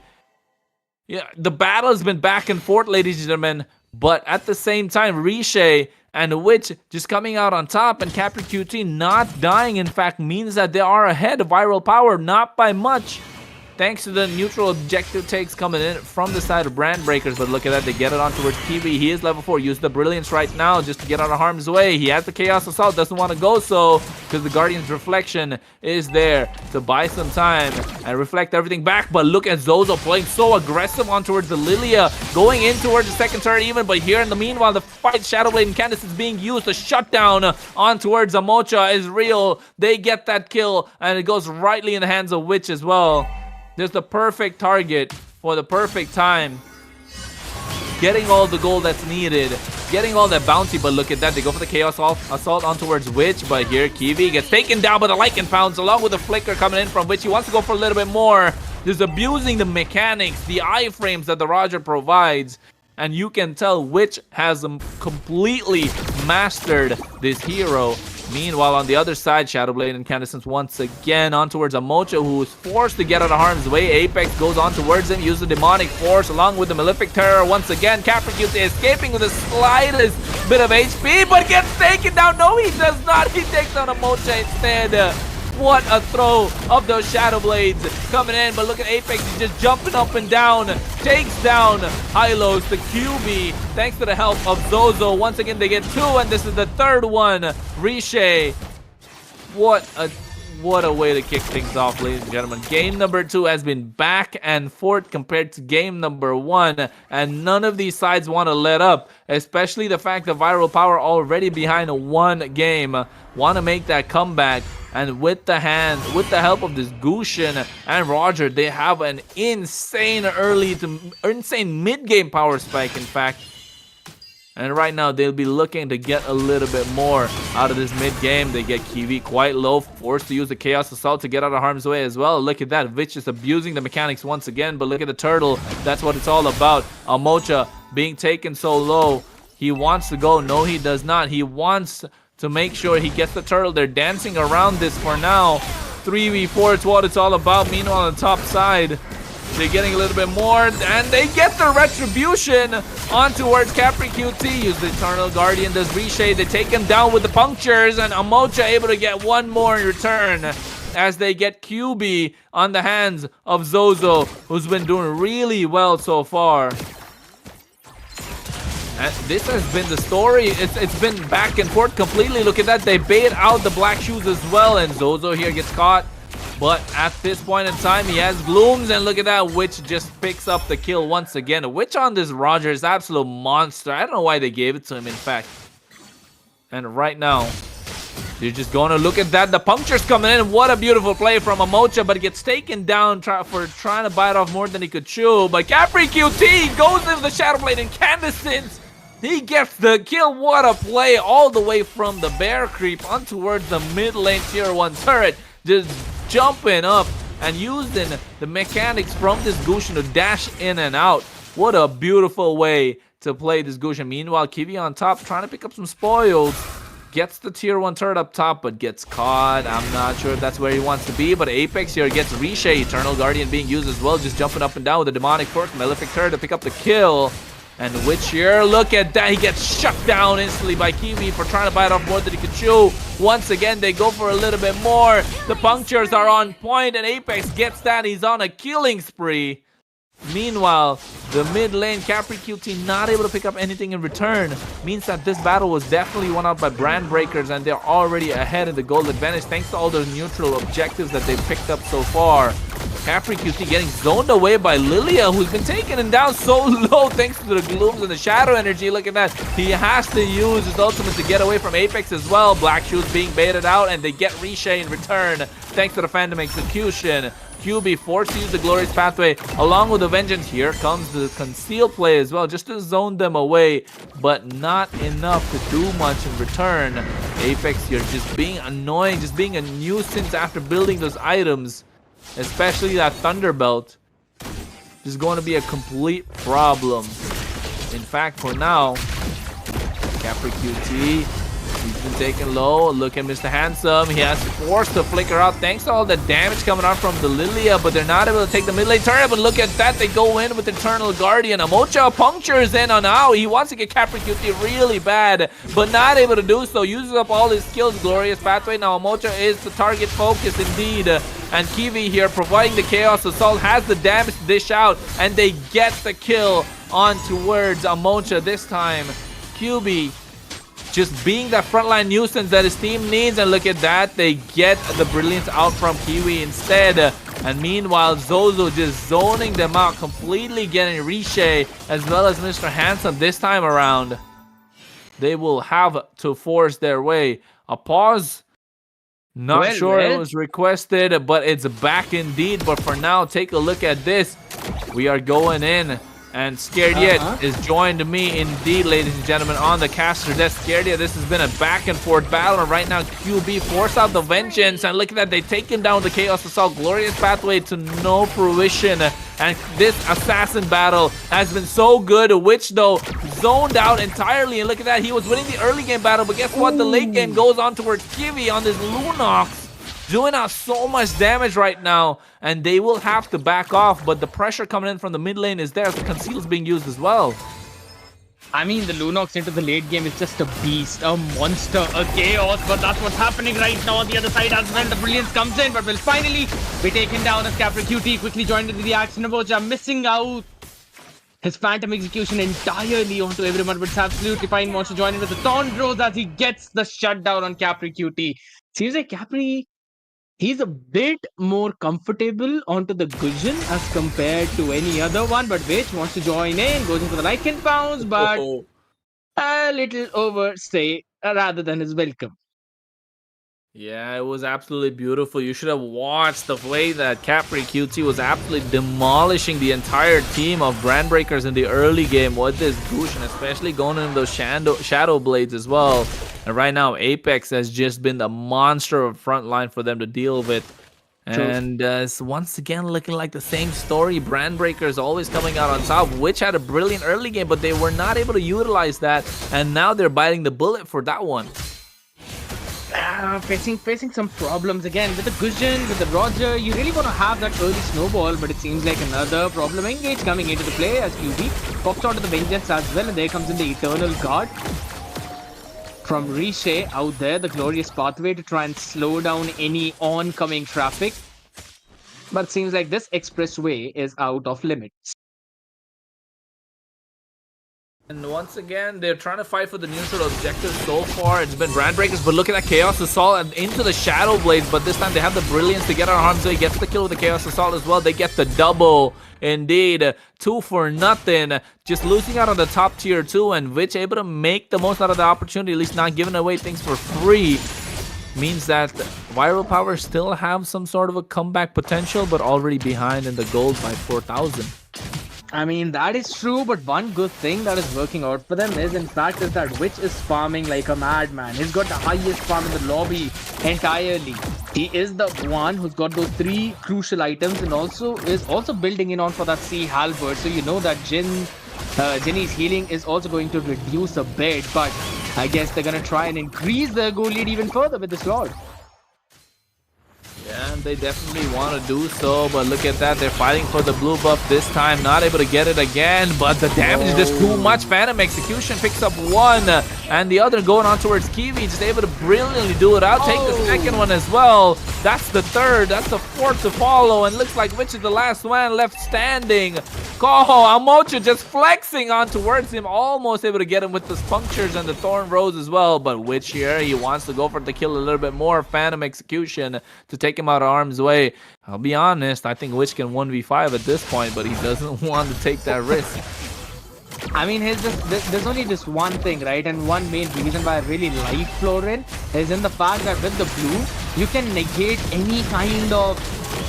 Yeah, the battle has been back and forth, ladies and gentlemen. But at the same time, Riche and Witch just coming out on top, and Capri QT not dying, in fact, means that they are ahead of Viral Power, not by much. Thanks to the neutral objective takes coming in from the side of Brand Breakers. But look at that, they get it on towards Kiwi. He is level 4. Use the Brilliance right now just to get out of harm's way. He has the Chaos Assault, doesn't want to go so, because the Guardian's Reflection is there to buy some time and reflect everything back. But look at Zozo playing so aggressive on towards the Lilia, going in towards the second turret even. But here in the meanwhile, the fight Shadowblade and Candace is being used. The shutdown on towards Amocha is real. They get that kill, and it goes rightly in the hands of Witch as well. There's the perfect target for the perfect time. Getting all the gold that's needed. Getting all that bounty, but look at that. They go for the Chaos Assault on towards Witch, but here Kiwi gets taken down by the Lycan Pounds along with the Flicker coming in from Witch. He wants to go for a little bit more. Just abusing the mechanics, the iframes that the Roger provides. And you can tell Witch has completely mastered this hero. Meanwhile, on the other side, Shadowblade and Incandescence once again on towards Amocha, who is forced to get out of harm's way. Apex goes on towards him, uses the Demonic Force along with the Malefic Terror. Once again, Capricute escaping with the slightest bit of HP, but gets taken down. No, he does not. He takes down Amocha instead. What a throw of those Shadow Blades coming in. But look at Apex, he's just jumping up and down. Takes down Hylos, the QB, thanks to the help of Zozo. Once again, they get 2, and this is the 3rd one. Riche, what a way to kick things off, ladies and gentlemen. Game number 2 has been back and forth compared to game number 1, and none of these sides want to let up, especially the fact that Viral Power already behind 1 game want to make that comeback. And with the help of this Gushin and Roger, they have an insane mid-game power spike, in fact. And right now, they'll be looking to get a little bit more out of this mid-game. They get Kiwi quite low, forced to use the Chaos Assault to get out of harm's way as well. Look at that, Vich is abusing the mechanics once again. But look at the Turtle, that's what it's all about. Amocha being taken so low. He wants to go, no he does not. He wants to make sure he gets the Turtle. They're dancing around this for now. 3v4, it's what it's all about. Meanwhile, on the top side, they're getting a little bit more, and they get the Retribution on towards Capri QT. Use the Eternal Guardian, does Riche. They take him down with the punctures, and Amocha able to get 1 more in return as they get QB on the hands of Zozo, who's been doing really well so far. And this has been the story. It's been back and forth completely. Look at that. They bait out the Black Shoes as well. And Zozo here gets caught. But at this point in time, he has Glooms. And look at that. Witch just picks up the kill once again. Witch on this Roger is absolute monster. I don't know why they gave it to him, in fact. And right now, you're just going to look at that. The puncture's coming in. What a beautiful play from Amocha. But it gets taken down for trying to bite off more than he could chew. But Capri QT goes into the Shadowblade Incandescence. He gets the kill. What a play all the way from the bear creep on towards the mid lane tier 1 turret. Just jumping up and using the mechanics from this Gushin to dash in and out. What a beautiful way to play this Gushin. Meanwhile, Kiwi on top trying to pick up some spoils. Gets the tier 1 turret up top, but gets caught. I'm not sure if that's where he wants to be, but Apex here gets Riche. Eternal Guardian being used as well, just jumping up and down with the Demonic Force. Malefic turret to pick up the kill. And Witch here, look at that. He gets shut down instantly by Kiwi for trying to bite off more than he could chew. Once again, they go for a little bit more. The punctures are on point, and Apex gets that. He's on a killing spree. Meanwhile, the mid lane, Capri QT not able to pick up anything in return. Means that this battle was definitely won out by Brand Breakers, and they're already ahead in the gold advantage thanks to all those neutral objectives that they've picked up so far. Capri QT getting zoned away by Lilia, who's been taken and down so low thanks to the Glooms and the Shadow Energy. Look at that. He has to use his ultimate to get away from Apex as well. Black Shoes being baited out, and they get Riche in return thanks to the Phantom Execution. QB forced to use the Glorious Pathway along with the Vengeance. Here comes the Conceal play as well, just to zone them away, but not enough to do much in return. Apex, you're just being annoying, just being a nuisance after building those items, especially that Thunderbelt. Just going to be a complete problem. In fact, for now, Capri QT, he's been taken low. Look at Mr. Handsome. He has forced to flicker out thanks to all the damage coming out from the Lilia, but they're not able to take the mid lane turret. But look at that. They go in with Eternal Guardian. Amocha punctures in on how he wants to get Capri QT really bad, but not able to do so. Uses up all his skills. Glorious Pathway. Now Amocha is the target focus indeed. And Kiwi here providing the Chaos Assault has the damage to dish out, and they get the kill on towards Amocha this time. QB just being that frontline nuisance that his team needs, and look at that, they get the Brilliance out from Kiwi instead. And meanwhile, Zozo just zoning them out, completely getting Riche as well as Mr. Handsome this time around. They will have to force their way. A pause. Not sure it was requested, but it's back indeed. But for now, take a look at this. We are going in. And Scared Yet is joined me indeed, ladies and gentlemen, on the caster desk. Scared Yet, this has been a back and forth battle. And right now, QB force out the Vengeance. And look at that, they take him down with the Chaos Assault. Glorious Pathway to no fruition. And this assassin battle has been so good. Witch, though, zoned out entirely. And look at that, he was winning the early game battle. But guess what? The late game goes on towards Kiwi on this Lunox. Doing out so much damage right now, and they will have to back off, but the pressure coming in from the mid lane is there. The conceal's being used as well. I mean, the Lunox into the late game is just a beast, a monster, a chaos, but that's what's happening right now on the other side as well. The Brilliance comes in, but will finally be taken down as Capri QT quickly joined into the action. Aboja missing out his Phantom Execution entirely onto everyone, but it's absolutely fine. Wants to join in with the Thornbros as he gets the shutdown on Capri QT. Seems like Capri, he's a bit more comfortable onto the Gujin as compared to any other one, but Witch wants to join in, goes into the Lycan Pounce, but a little overstay rather than his welcome. Yeah, it was absolutely beautiful. You should have watched the way that Capri QT was absolutely demolishing the entire team of Brand Breakers in the early game with this Gush, and especially going into those Shadow Blades as well. And right now, Apex has just been the monster of front line for them to deal with. And it's once again looking like the same story. Brand Breakers always coming out on top, which had a brilliant early game, but they were not able to utilize that. And now they're biting the bullet for that one. Facing some problems again with the Gujin, with the Roger. You really want to have that early snowball, but it seems like another problem engage coming into the play as QB pops out of the Vengeance as well, and there comes in the Eternal Guard from Riche out there, the Glorious Pathway to try and slow down any oncoming traffic. But it seems like this expressway is out of limits. And once again, they're trying to fight for the neutral objective so far. It's been Brand Breakers, but look at that Chaos Assault and into the Shadow Blades. But this time they have the Brilliance to get on harm's way. Gets the kill with the Chaos Assault as well. They get the double. Indeed, 2 for nothing. Just losing out on the top tier 2, and Witch able to make the most out of the opportunity, at least not giving away things for free. Means that Viral Power still have some sort of a comeback potential, but already behind in the gold by 4,000. I mean, that is true, but one good thing that is working out for them is, in fact, is that Witch is farming like a madman. He's got the highest farm in the lobby entirely. He is the one who's got those 3 crucial items, and also is building in on for that Sea Halberd. So you know that Jinny's healing is also going to reduce a bit, but I guess they're going to try and increase their goal lead even further with this Lord. Yeah, and they definitely want to do so, but look at that. They're fighting for the blue buff this time. Not able to get it again, but the damage is just too much. Phantom Execution picks up 1, and the other going on towards Kiwi. Just able to brilliantly do it. I'll take the second one as well. That's the third. That's the 4th to follow, and looks like Witch is the last one left standing. Amocha just flexing on towards him. Almost able to get him with the punctures and the Thorn Rose as well, but Witch here, he wants to go for the kill a little bit more. Phantom Execution to take him out of harm's way. I'll be honest, I think Witch can 1v5 at this point, but he doesn't want to take that risk. I mean, there's only this one thing, right? And one main reason why I really like Florin is in the fact that with the blue, you can negate any kind of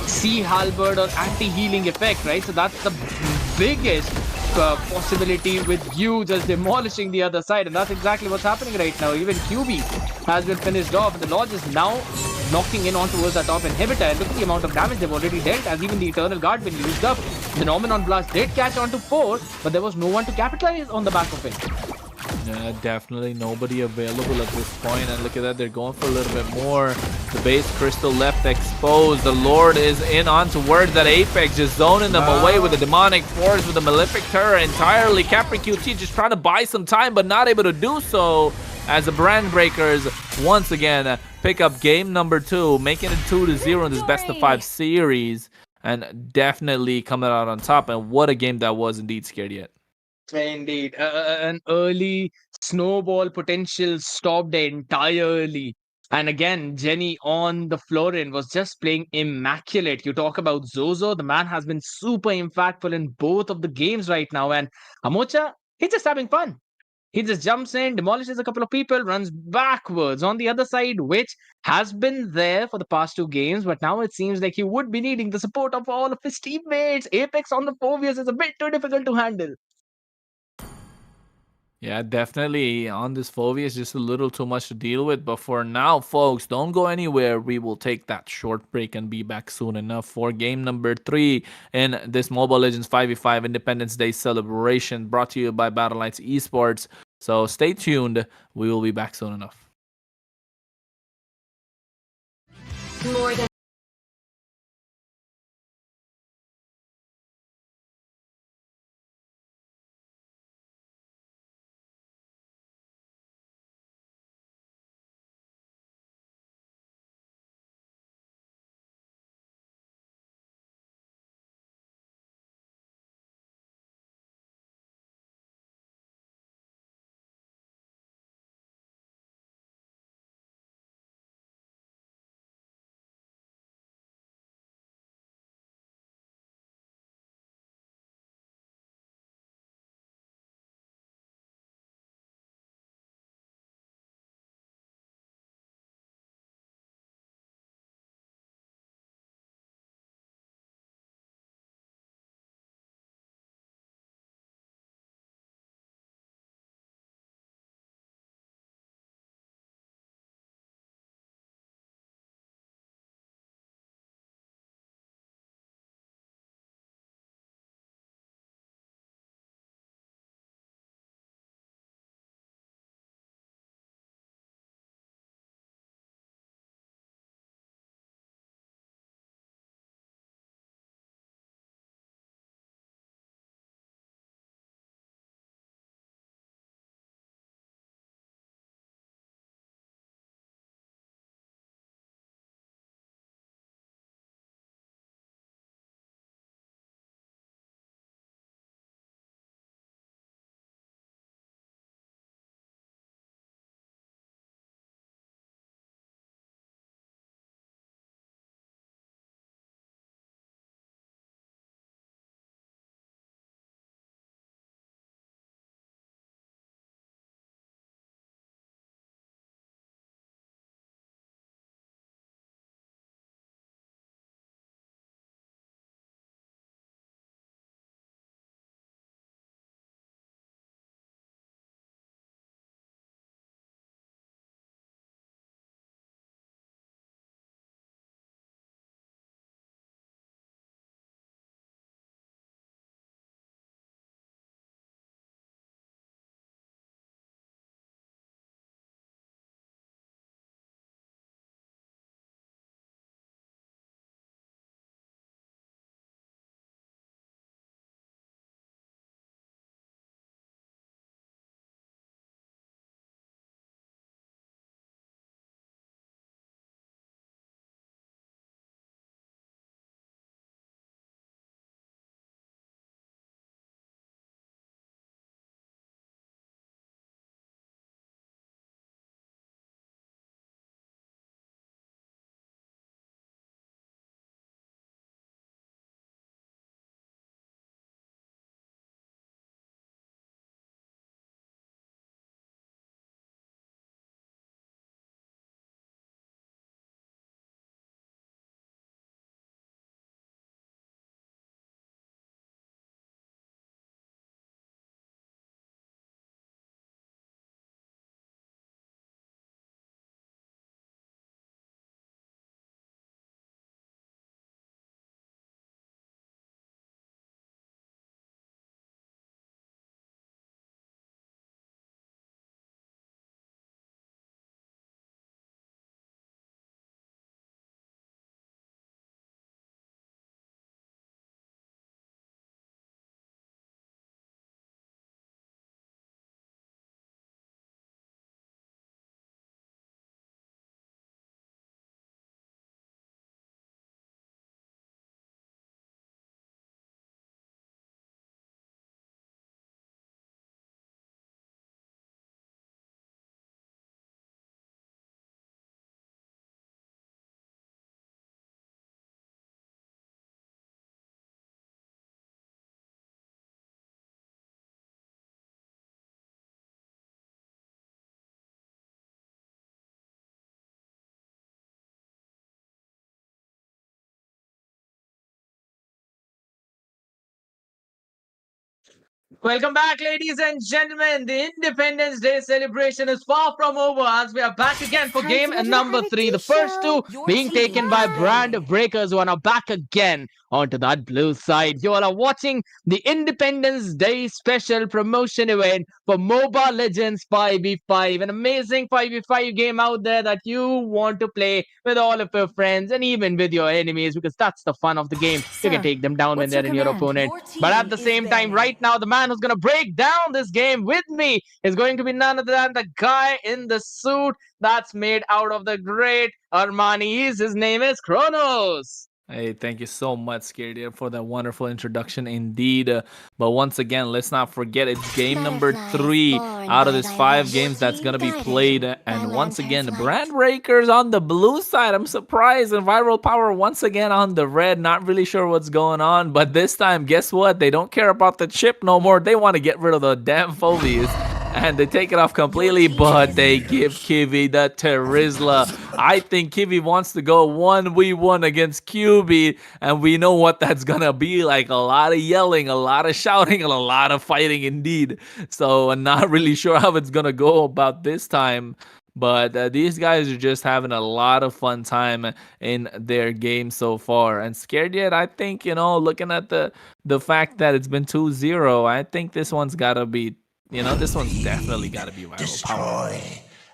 Sea Halberd or anti-healing effect, right? So that's the biggest possibility with you just demolishing the other side, and that's exactly what's happening right now. Even QB has been finished off, and the Lodge is now knocking in on towards the top inhibitor. And look at the amount of damage they've already dealt, as even the Eternal Guard been used up. The Norman on Blast did catch on to 4, but there was no one to capitalize on the back of it. Yeah, definitely nobody available at this point. And look at that, they're going for a little bit more. The base crystal left exposed. The Lord is in on towards that Apex, just zoning them away with the demonic force, with the malefic terror entirely. Capri QT just trying to buy some time, but not able to do so, as the Brand Breakers once again pick up game number 2, making it 2-0 in this best of 5 series, and definitely coming out on top. And what a game that was indeed, Scared Yet. Indeed, an early snowball potential stopped entirely. And again, Jenny on the floor end was just playing immaculate. You talk about Zozo, the man has been super impactful in both of the games right now. And Amocha, he's just having fun. He just jumps in, demolishes a couple of people, runs backwards on the other side, which has been there for the past 2 games. But now it seems like he would be needing the support of all of his teammates. Apex on the Phobias is a bit too difficult to handle. Yeah, definitely on this Fovey is just a little too much to deal with. But for now, folks, don't go anywhere. We will take that short break and be back soon enough for game number 3 in this Mobile Legends 5v5 Independence Day celebration, brought to you by Battle Lights Esports. So stay tuned. We will be back soon enough. More than Welcome back, ladies and gentlemen. The Independence Day celebration is far from over as we are back again for game number 3. The first two being taken by Brand Breakers, who are now back again onto that blue side. You all are watching the Independence Day special promotion event for Moba Legends 5v5. An amazing 5v5 game out there that you want to play with all of your friends and even with your enemies, because that's the fun of the game. You can take them down when they're in your opponent. But at the same time, right now, the man who's going to break down this game with me is going to be none other than the guy in the suit that's made out of the great Armani's. His name is Kronos. Hey, thank you so much, Scaredy, for that wonderful introduction indeed. But once again, let's not forget it's game number 3 out of this 5 games that's going to be played. And once again, the Brand Breakers on the blue side. I'm surprised. And Viral Power once again on the red. Not really sure what's going on. But this time, guess what? They don't care about the chip no more. They want to get rid of the damn phobias. And they take it off completely, but they give Kiwi the Terizla. I think Kiwi wants to go 1v1 against QB, and we know what that's gonna be like. A lot of yelling, a lot of shouting, and a lot of fighting indeed. So I'm not really sure how it's gonna go about this time. But these guys are just having a lot of fun time in their game so far. And Scared Yet, I think, looking at the fact that it's been 2-0, I think this one's gotta be this one's definitely got to be Viral Power.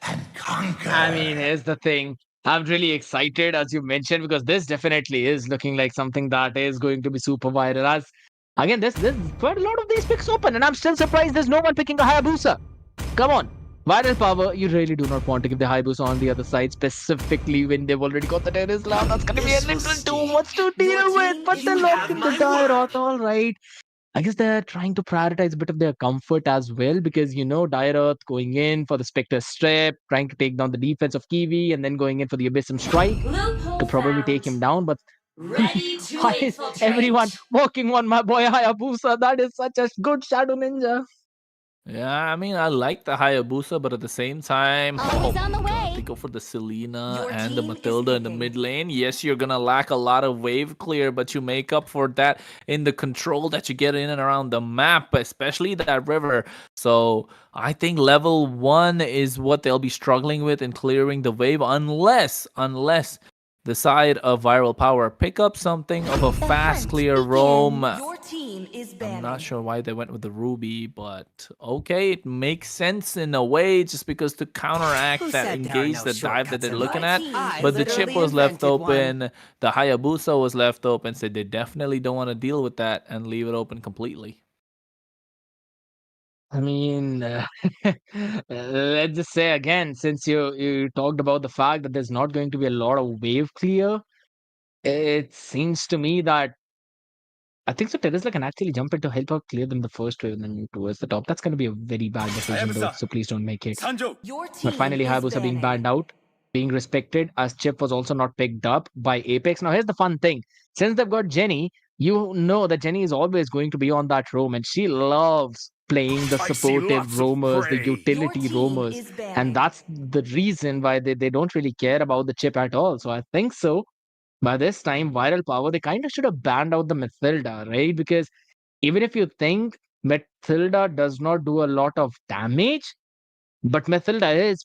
And conquer. I mean, here's the thing. I'm really excited, as you mentioned, because this definitely is looking like something that is going to be super viral. As again, there's quite a lot of these picks open, and I'm still surprised there's no one picking a Hayabusa. Come on. Viral Power, you really do not want to give the Hayabusa on the other side, specifically when they've already got the Terizla. That's going to be a little too much to deal with, but they're locked in the Dairoth, all right. I guess they're trying to prioritize a bit of their comfort as well, because Dairoth going in for the Spectre Strip, trying to take down the defense of Kiwi, and then going in for the Abyssum Strike to probably take him down. But why is everyone walking on my boy Hayabusa? That is such a good Shadow Ninja. Yeah, I mean, I like the Hayabusa, but at the same time, Always on the way. they go for the Selena Your and the team is Matilda in the leaving. mid lane. Yes, you're gonna lack a lot of wave clear, but you make up for that in the control that you get in and around the map, especially that river. So I think level 1 is what they'll be struggling with in clearing the wave, unless the side of Viral Power pick up something of a fast clear roam. Your team is I'm banning. not sure why they went with the Ruby, but okay, it makes sense in a way, just because to counteract Who that said there are engage no the dive that shortcuts they're in looking life? at. I But the chip literally was left invented one. open, the Hayabusa was left open, so they definitely don't want to deal with that and leave it open completely. I mean, let's just say again, since you talked about the fact that there's not going to be a lot of wave clear, it seems to me that I think so Terizla can actually jump in to help out clear them the first wave and then move towards the top. That's going to be a very bad decision, though, so please don't make it. Your team But finally, is Hayabusa being banning. banned out, being respected, as Chip was also not picked up by Apex. Now, here's the fun thing. Since they've got Jenny, you know that Jenny is always going to be on that roam, and she loves playing the supportive roamers, the utility Your team roamers. is banning. And that's the reason why they don't really care about the chip at all. So I think so. By this time, Viral Power, they kind of should have banned out the Mathilda, right? Because even if you think Mathilda does not do a lot of damage, but Mathilda is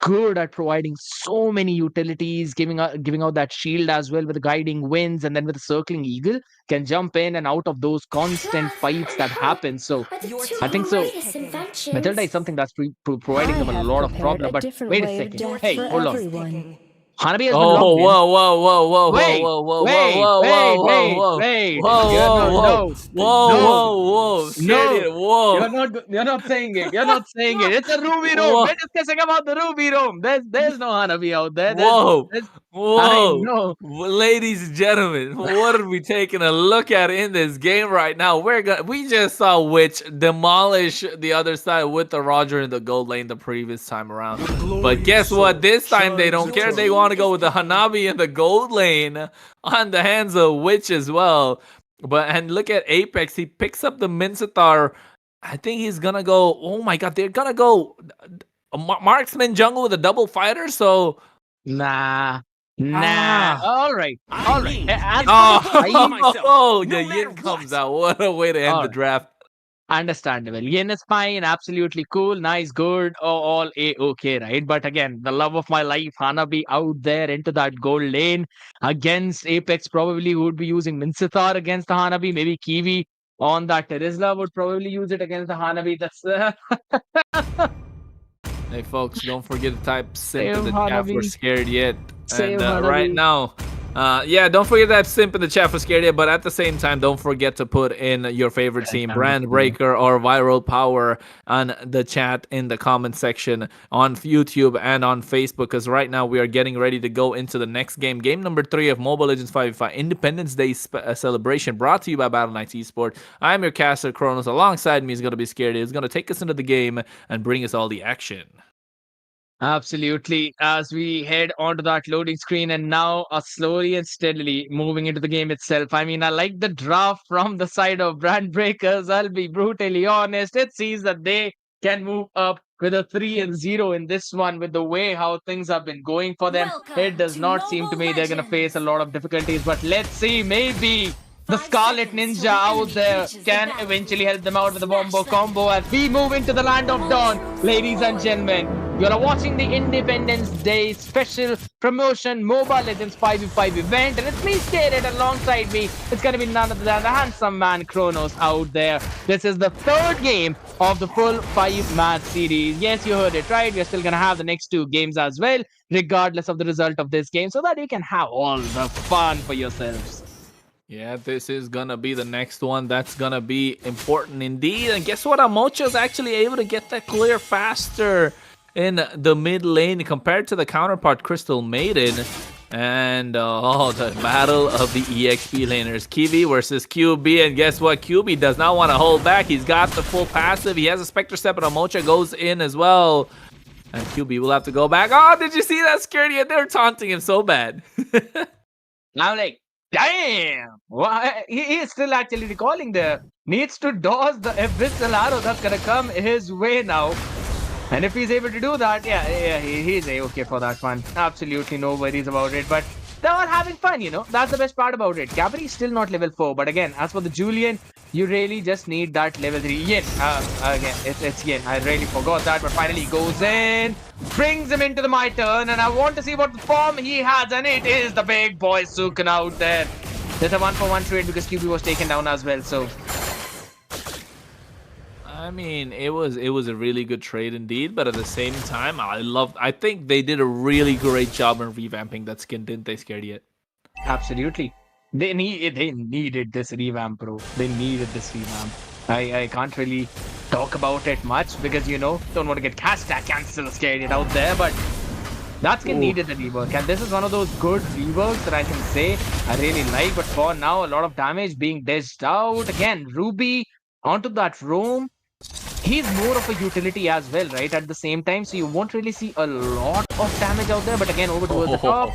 good at providing so many utilities, giving out that shield as well with the guiding winds, and then with the circling eagle, can jump in and out of those constant fights that happen. So Your I think so. team Matilda is something that's providing them a lot of problem. But wait a second. Hey, hold on. everyone. Hanabi has been Oh, locked in. whoa, whoa, whoa, whoa, Wait, whoa, whoa, wait, whoa, wait, whoa, wait, whoa, wait. whoa, You're not, whoa, no, whoa, no, whoa, whoa, Scared It, whoa, you're not saying it. You're not saying it. It's a Ruby room. whoa, We're discussing about the Ruby room. There's no Hanabi out there. whoa, I whoa. know. Ladies and gentlemen, what are we taking a look at in this game right now? We just saw Witch demolish the other side with the Roger in the gold lane the previous time around. But guess what? This time they don't care. They want to go with the Hanabi in the gold lane on the hands of Witch as well. And look at Apex. He picks up the Mincetar. I think he's gonna go. Oh my god, they're gonna go marksman jungle with a double fighter. So Nah. Ah. All right. All right. As oh, I- oh, the yin comes out. What a way to end the draft. Understandable. Yin is fine, absolutely cool, nice, good, all a-okay, right? But again, the love of my life, Hanabi out there into that gold lane against Apex, probably would be using Minsithar against the Hanabi. Maybe Kiwi on that Terizla would probably use it against the Hanabi. That's Hey folks, don't forget to type simp in same the chat for Hanabi, scared yet. same And right Hanabi. now, yeah, don't forget that simp in the chat for scared yet. But at the same time, don't forget to put in your favorite team, Brand Breaker or Viral Power, on the chat in the comment section on YouTube and on Facebook. Because right now we are getting ready to go into the next game, game number 3 of Mobile Legends 5v5 Independence Day celebration, brought to you by Battle Knights Esports. I'm your caster Kronos. Alongside me is going to be scared. He's going to take us into the game and bring us all the action. Absolutely. As we head onto that loading screen and now are slowly and steadily moving into the game itself. I mean, I like the draft from the side of Brand Breakers. I'll be brutally honest. It seems that they can move up with a 3-0 in this one with the way how things have been going for them. It Welcome does to not seem to Mobile me they're going to face a Legends. lot of difficulties, but let's see. Maybe the 5 Scarlet seconds Ninja till the out enemy there reaches the can battlefield. eventually help them out with the Smash Bombo them. combo as we move into the land of dawn, ladies and gentlemen. You are watching the Independence Day special promotion Moba Legends 5v5 event, and it's me, Scared, alongside me. It's going to be none other than the handsome man Kronos out there. This is the 3rd game of the full 5-match series. Yes, you heard it right. We're still going to have the next 2 games as well, regardless of the result of this game, so that you can have all the fun for yourselves. Yeah, this is gonna be the next one. That's gonna be important indeed. And guess what? Amocho's actually able to get that clear faster in the mid lane compared to the counterpart Crystal Maiden. And the battle of the EXP laners. Kiwi versus QB. And guess what? QB does not want to hold back. He's got the full passive. He has a Spectre Step, and Amocho goes in as well. And QB will have to go back. Oh, did you see that, Scaredy? They're taunting him so bad. I'm like, damn! Why he is still actually recalling there. Needs to dodge the abyssal arrow that's gonna come his way now. And if he's able to do that, he's okay for that one. Absolutely no worries about it. But they're all having fun, you know. That's the best part about it. Gabri is still not level 4. But again, as for the Julian, you really just need that level 3. Yin. Again, it's Yin. I really forgot that. But finally he goes in. Brings him into the my turn. And I want to see what form he has. And it is the big boy Sukan out there. There's a 1-for-1 trade because QB was taken down as well. So I mean, it was a really good trade indeed, but at the same time, I think they did a really great job in revamping that skin, didn't they, Scared yet? absolutely. They needed this revamp, bro. They needed this revamp. I can't really talk about it much because, you know, don't want to get hashtag cancel scared it out there, but that skin needed the rework. And this is one of those good reworks that I can say I really like, but for now, a lot of damage being dished out. Again, Ruby onto that roam. He's more of a utility as well, right? At the same time, so you won't really see a lot of damage out there. But again, over towards the top,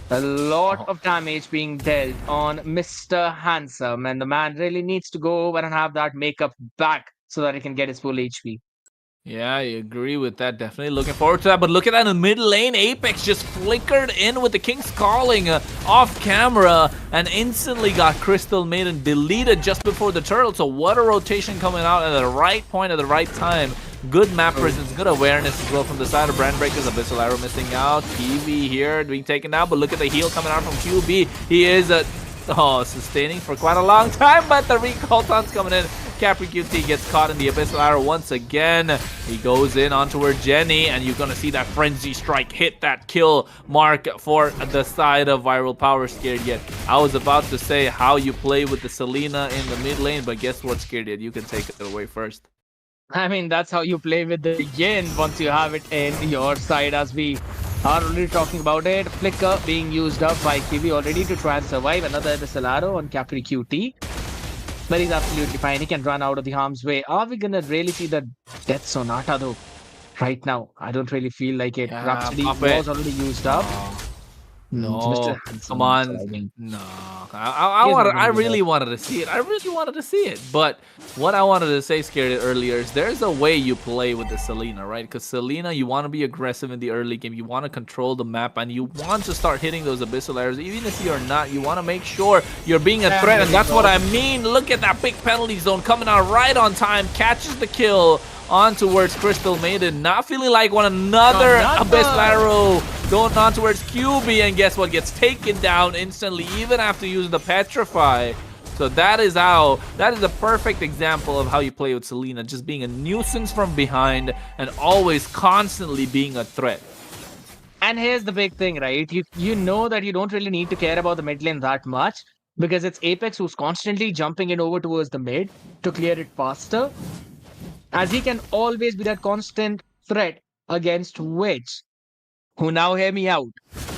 a lot of damage being dealt on Mr. Handsome, and the man really needs to go over and have that makeup back so that he can get his full HP. Yeah, I agree with that. Definitely looking forward to that. But look at that in the mid lane. Apex just flickered in with the King's Calling off camera and instantly got Crystal Maiden deleted just before the turtle. So what a rotation coming out at the right point at the right time. Good map presence, good awareness as well from the side of Brand Breakers. Abyssal Arrow missing out. Kiwi here being taken out. But look at the heal coming out from QB. He is sustaining for quite a long time, but the recall taunts coming in. Capri QT gets caught in the Abyssal Arrow once again. He goes in onto her Jenny, and you're going to see that Frenzy Strike hit that kill mark for the side of Viral Power. Scared yet. I was about to say how you play with the Selena in the mid lane, but guess what, Scared yet? You can take it away first. I mean, that's how you play with the Yin once you have it in your side, as we are already talking about it. Flicker being used up by Kiwi already to try and survive. Another Abyssal Arrow on Capri QT. But he's absolutely fine. He can run out of the harm's way. Are we going to really see the Death Sonata, though? Right now, I don't really feel like it. Yeah, Rhapsody Puppet. was already used up. No, Mr. come Handsome on. surviving. No, He is not I gonna give really up. wanted to see it. I really wanted to see it. But what I wanted to say, Scared earlier, is there's a way you play with the Selena, right? Because Selena, you want to be aggressive in the early game. You want to control the map, and you want to start hitting those abyssal arrows. Even if you're not, you want to make sure you're being a threat, and that's what I mean. Look at that big penalty zone coming out right on time, catches the kill on towards Crystal Maiden, not feeling like another abyssal arrow going on towards QB, and guess what? Gets taken down instantly, even after using the Petrify. So that is the perfect example of how you play with Selena, just being a nuisance from behind and always constantly being a threat. And here's the big thing, right? You know that you don't really need to care about the mid lane that much because it's Apex who's constantly jumping in over towards the mid to clear it faster, as he can always be that constant threat against Witch, who now hear me out.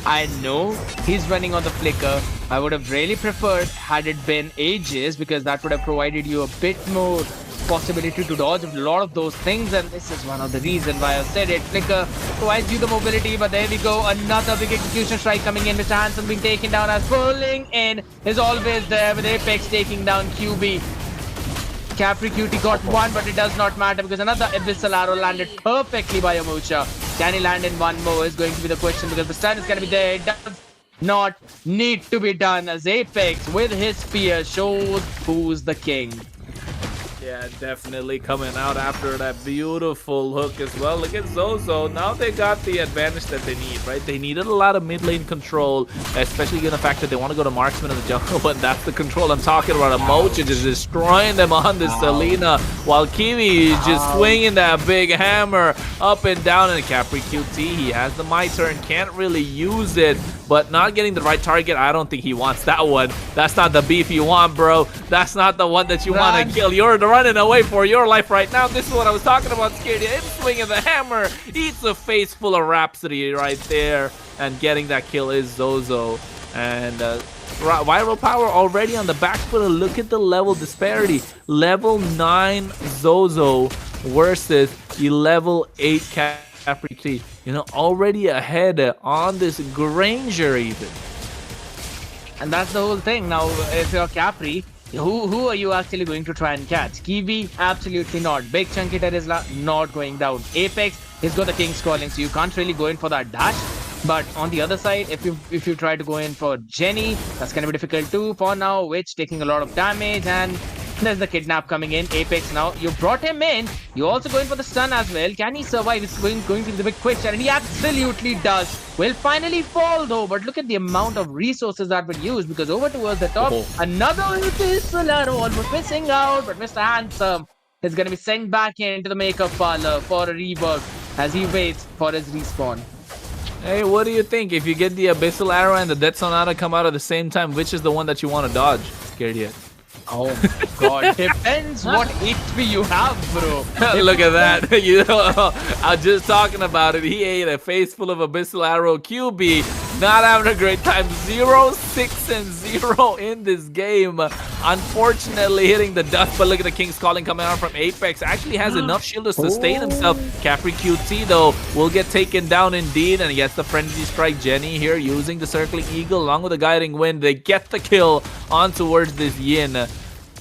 I know he's running on the flicker. I would have really preferred had it been Aegis because that would have provided you a bit more possibility to dodge a lot of those things, and this is one of the reasons why I said it. Flicker provides you the mobility, but there we go. Another big execution strike coming in. Mr. Hanson being taken down as pulling in is always there with Apex taking down QB. Capri Cutie got one, but it does not matter because another Abyssal Arrow landed perfectly by Amucha. Can he land in one more is going to be the question because the stun is going to be there. It does not need to be done as Apex with his spear shows who's the king. Yeah, definitely coming out after that beautiful hook as well. Look at Zozo. Now they got the advantage that they need, right? They needed a lot of mid lane control, especially given the fact that they want to go to marksman in the jungle, but that's the control I'm talking about. Emoji just destroying them on this Selena, while Kiwi is just swinging that big hammer up and down. And Capri QT, he has the My Turn, can't really use it, but not getting the right target. I don't think he wants that one. That's not the beef you want, bro. That's not the one that you want to kill. You're running away for your life right now. This is what I was talking about, Scaredy. Him swinging the hammer eats a face full of Rhapsody right there, and getting that kill is Zozo. And viral power already on the back foot. Look at the level disparity. Level 9 Zozo versus the level 8 Capri T. You know, already ahead on this Granger even. And that's the whole thing. Now, if you're Capri, who are you actually going to try and catch? Kiwi? Absolutely not. Big Chunky Tesla not going down. Apex, he's got the King's Calling, so you can't really go in for that dash. But on the other side, if you try to go in for Jenny, that's going to be difficult too. For now, Witch taking a lot of damage, and there's the kidnap coming in. Apex now, you brought him in. You're also going for the stun as well. Can he survive? It's going to be the big question, and he absolutely does. Will finally fall though, but look at the amount of resources that were used because over towards the top, another Abyssal Arrow almost missing out, but Mr. Handsome is going to be sent back into the makeup parlor for a rework as he waits for his respawn. Hey, what do you think? If you get the Abyssal Arrow and the Death Sonata come out at the same time, which is the one that you want to dodge? Scared yet? Oh my god. Depends what HP you have, bro. Look at that. You know, I was just talking about it. He ate a face full of Abyssal Arrow. QB not having a great time. 0, 6, and 0 in this game. Unfortunately, hitting the dust. But look at the King's Calling coming out from Apex. Actually has enough shield to sustain himself. Capri QT, though, will get taken down indeed. And he gets the Frenzy Strike. Jenny here using the Circling Eagle along with the Guiding Wind. They get the kill on towards this Yin.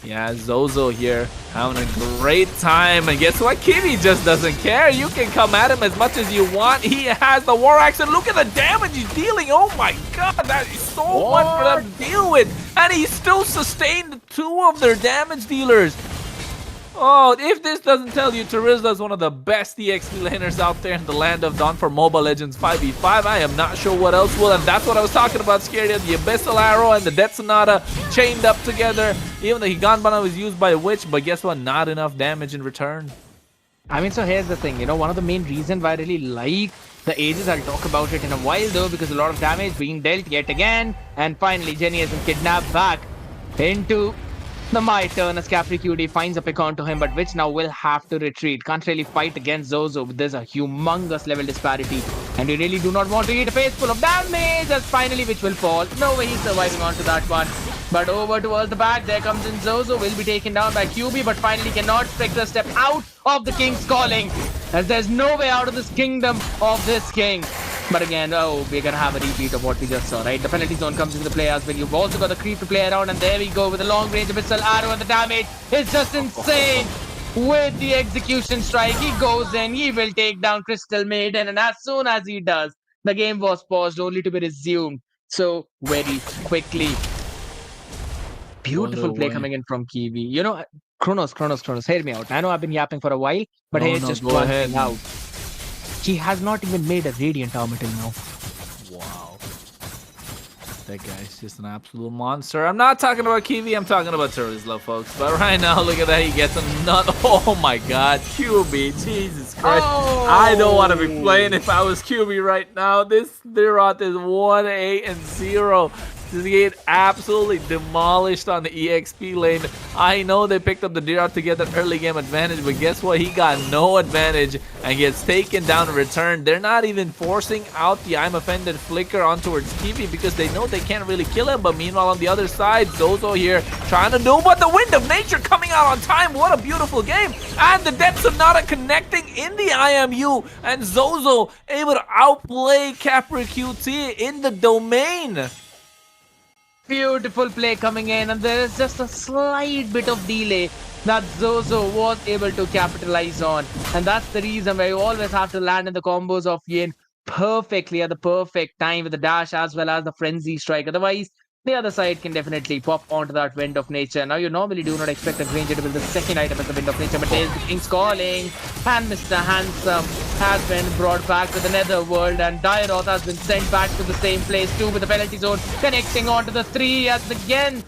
Yeah, Zozo here having a great time. And guess what? Kitty just doesn't care. You can come at him as much as you want. He has the War Axe, and look at the damage he's dealing. Oh my god, that is so much for them to deal with. And he still sustained 2 of their damage dealers. Oh, if this doesn't tell you Terizla is one of the best EXP laners out there in the land of Dawn for Moba Legends 5v5, I am not sure what else will. And that's what I was talking about, Scared. The Abyssal Arrow and the Death Sonata chained up together. Even the Higanbana was used by a Witch, but guess what? Not enough damage in return. I mean, so here's the thing. You know, one of the main reasons why I really like the Aegis, I'll talk about it in a while though, because a lot of damage being dealt yet again. And finally, Jenny has been kidnapped back into the My Turn as Capri QD finds a pick onto him, but Witch now will have to retreat. Can't really fight against Zozo. There's a humongous level disparity, and we really do not want to eat a face full of damage as finally Witch will fall. No way he's surviving onto that one. But over towards the back, there comes in Zozo, will be taken down by QB, but finally cannot Spectre step out of the King's Calling, as there's no way out of this kingdom of this king. But again, oh, we're gonna have a repeat of what we just saw, right? The penalty zone comes into the play as well. You've also got the creep to play around, and there we go with the long range abyssal arrow, and the damage is just insane. With the execution strike, he goes in, he will take down Crystal Maiden, and as soon as he does, the game was paused only to be resumed so very quickly. Beautiful play coming in from Kiwi. You know, Kronos, hear me out. I know I've been yapping for a while, but here's just go one ahead. thing out. He has not even made a Radiant armor till now. Wow. That guy's just an absolute monster. I'm not talking about Kiwi, I'm talking about Turisla, folks. But right now, look at that. He gets a nut. Oh my god. QB. Jesus Christ. Oh. I don't want to be playing if I was QB right now. This Thirot is 1-8-0. Just get absolutely demolished on the EXP lane. I know they picked up the Dirot to get that early game advantage, but guess what? He got no advantage and gets taken down in return. They're not even forcing out the I'm offended flicker on towards Kiwi because they know they can't really kill him. But meanwhile, on the other side, Zozo here trying to do, but the Wind of Nature coming out on time. What a beautiful game. And the Depths of Nada connecting in the IMU, and Zozo able to outplay Capra QT in the domain. Beautiful play coming in, and there is just a slight bit of delay that Zozo was able to capitalize on. And that's the reason why you always have to land in the combos of Yin perfectly at the perfect time with the dash as well as the frenzy strike. Otherwise, the other side can definitely pop onto that Wind of Nature. Now, you normally do not expect a Granger to build the second item as the Wind of Nature, but there's the King's Calling, and Mr. Handsome has been brought back to the Netherworld, and Dairoth has been sent back to the same place too with the penalty zone connecting onto the 3 as again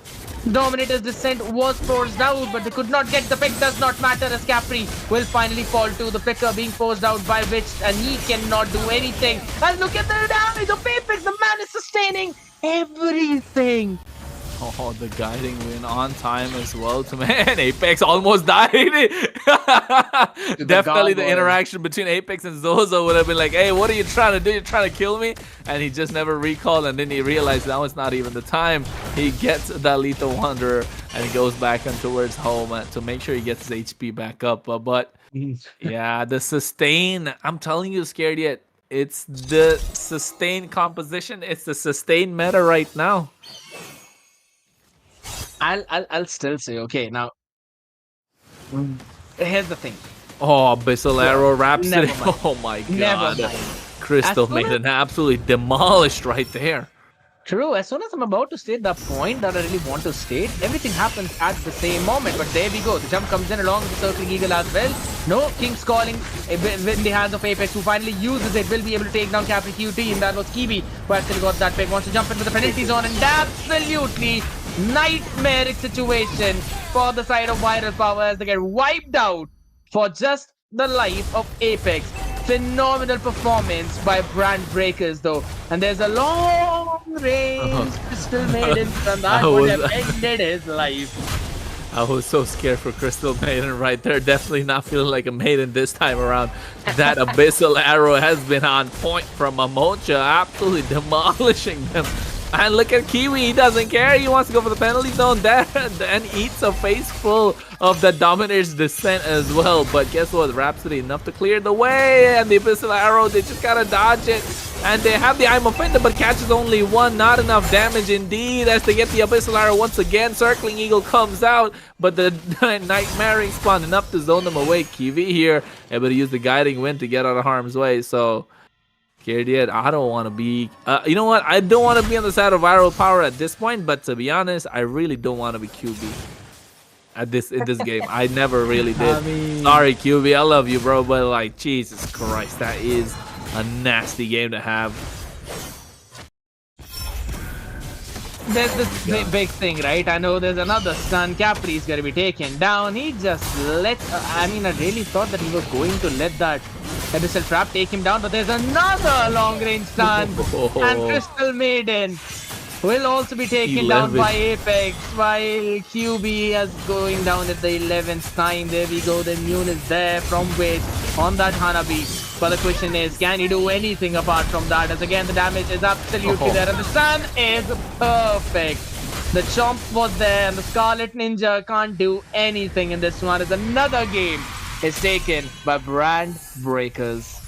Dominator's descent was forced out, but they could not get the pick. Does not matter as Capri will finally fall to the picker being forced out by Witch, and he cannot do anything. And look at the damage of Apex. The man is sustaining everything. Oh, the guiding win on time as well. To man, Apex almost died. Definitely the interaction between Apex and Zozo would have been like, hey, what are you trying to do? You're trying to kill me? And he just never recalled, and then he realized now it's not even the time. He gets that Lethal Wanderer, and he goes back and towards home to make sure he gets his HP back up. But yeah, the sustain, I'm telling you, Scared Yet, it's the sustain composition. It's the sustain meta right now. I'll still say, okay, now here's the thing. Oh, Abyssal Arrow Rhapsody. Never mind. Oh my Never god. mind. Crystal As soon Maiden absolutely demolished right there. True, as soon as I'm about to state the point that I really want to state, everything happens at the same moment. But there we go. The jump comes in along with the Circling Eagle as well. No, King's Calling in the hands of Apex, who finally uses it, will be able to take down Capri QT, and that was Kiwi, who actually got that pick. Wants to jump into the penalty zone, and absolutely nightmaric situation for the side of Viral Power as they get wiped out for just the life of Apex. Phenomenal performance by Brand Breakers though, and there's a long range Crystal Maiden from that would have ended his life. I was so scared for Crystal Maiden right there. Definitely not feeling like a maiden this time around. That Abyssal Arrow has been on point from Amocha, absolutely demolishing them. And look at Kiwi, he doesn't care. He wants to go for the penalty zone there and eats a face full of the Dominator's Descent as well. But guess what? Rhapsody enough to clear the way. And the Abyssal Arrow, they just gotta dodge it. And they have the I'm Offended, but catches only one. Not enough damage indeed as they get the Abyssal Arrow once again. Circling Eagle comes out, but the Nightmaring Spawn enough to zone them away. Kiwi here able to use the Guiding Wind to get out of harm's way. So Scared Yet, I don't want to be... you know what? I don't want to be on the side of Viral Power at this point, but to be honest, I really don't want to be QB in this game. I never really did. Sorry, QB. I love you, bro, but like, Jesus Christ, that is a nasty game to have. There's this big thing, right? I know there's another stun. Capri is going to be taken down. He just let... I mean, I really thought that he was going to let that Abyssal Trap take him down, but there's another long-range stun. And Crystal Maiden will also be taken down by Apex, while QB is going down at the 11th time. There we go. The immune is there from Witch on that Hanabi. But the question is, can he do anything apart from that? As again, the damage is absolutely there, and the stun is perfect. The Chomp was there, and the Scarlet Ninja can't do anything in this one. As another game is taken by Brand Breakers.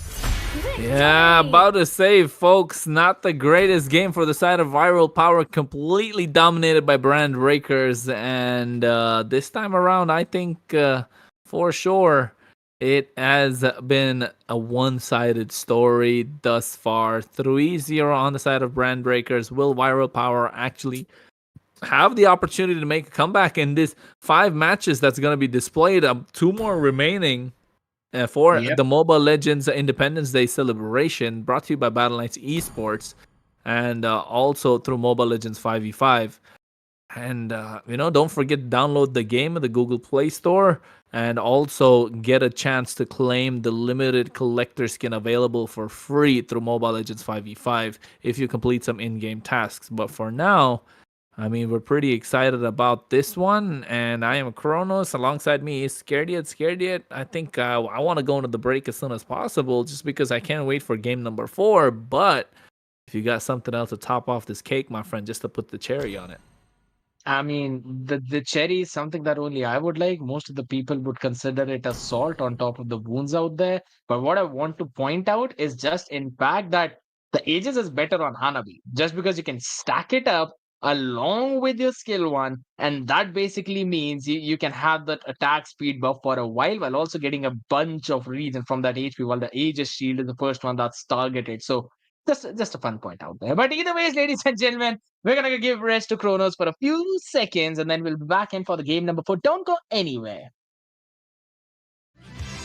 Yeah, about to say, folks, not the greatest game for the side of Viral Power, completely dominated by Brand Breakers. And this time around, I think for sure it has been a one sided story thus far. 3-0 on the side of Brand Breakers. Will Viral Power actually have the opportunity to make a comeback in this 5 matches that's going to be displayed? 2 more remaining for Yep. the Mobile Legends Independence Day celebration, brought to you by Battle Knights Esports, and also through Mobile Legends 5v5. And don't forget to download the game in the Google Play Store, and also get a chance to claim the limited collector skin available for free through Mobile Legends 5v5 if you complete some in-game tasks. But for now, I mean, we're pretty excited about this one, and I am Kronos. Alongside me is Scared Yet. Scared Yet, I think I want to go into the break as soon as possible, just because I can't wait for game number 4. But if you got something else to top off this cake, my friend, just to put the cherry on it. I mean, the cherry is something that only I would like. Most of the people would consider it a salt on top of the wounds out there. But what I want to point out is just in fact that the Aegis is better on Hanabi, just because you can stack it up along with your skill one, and that basically means you can have that attack speed buff for a while also getting a bunch of reason from that HP, while the Aegis shield is the first one that's targeted. So just a fun point out there. But either ways, ladies and gentlemen, we're gonna give rest to Kronos for a few seconds, and then we'll be back in for the game number 4. Don't go anywhere.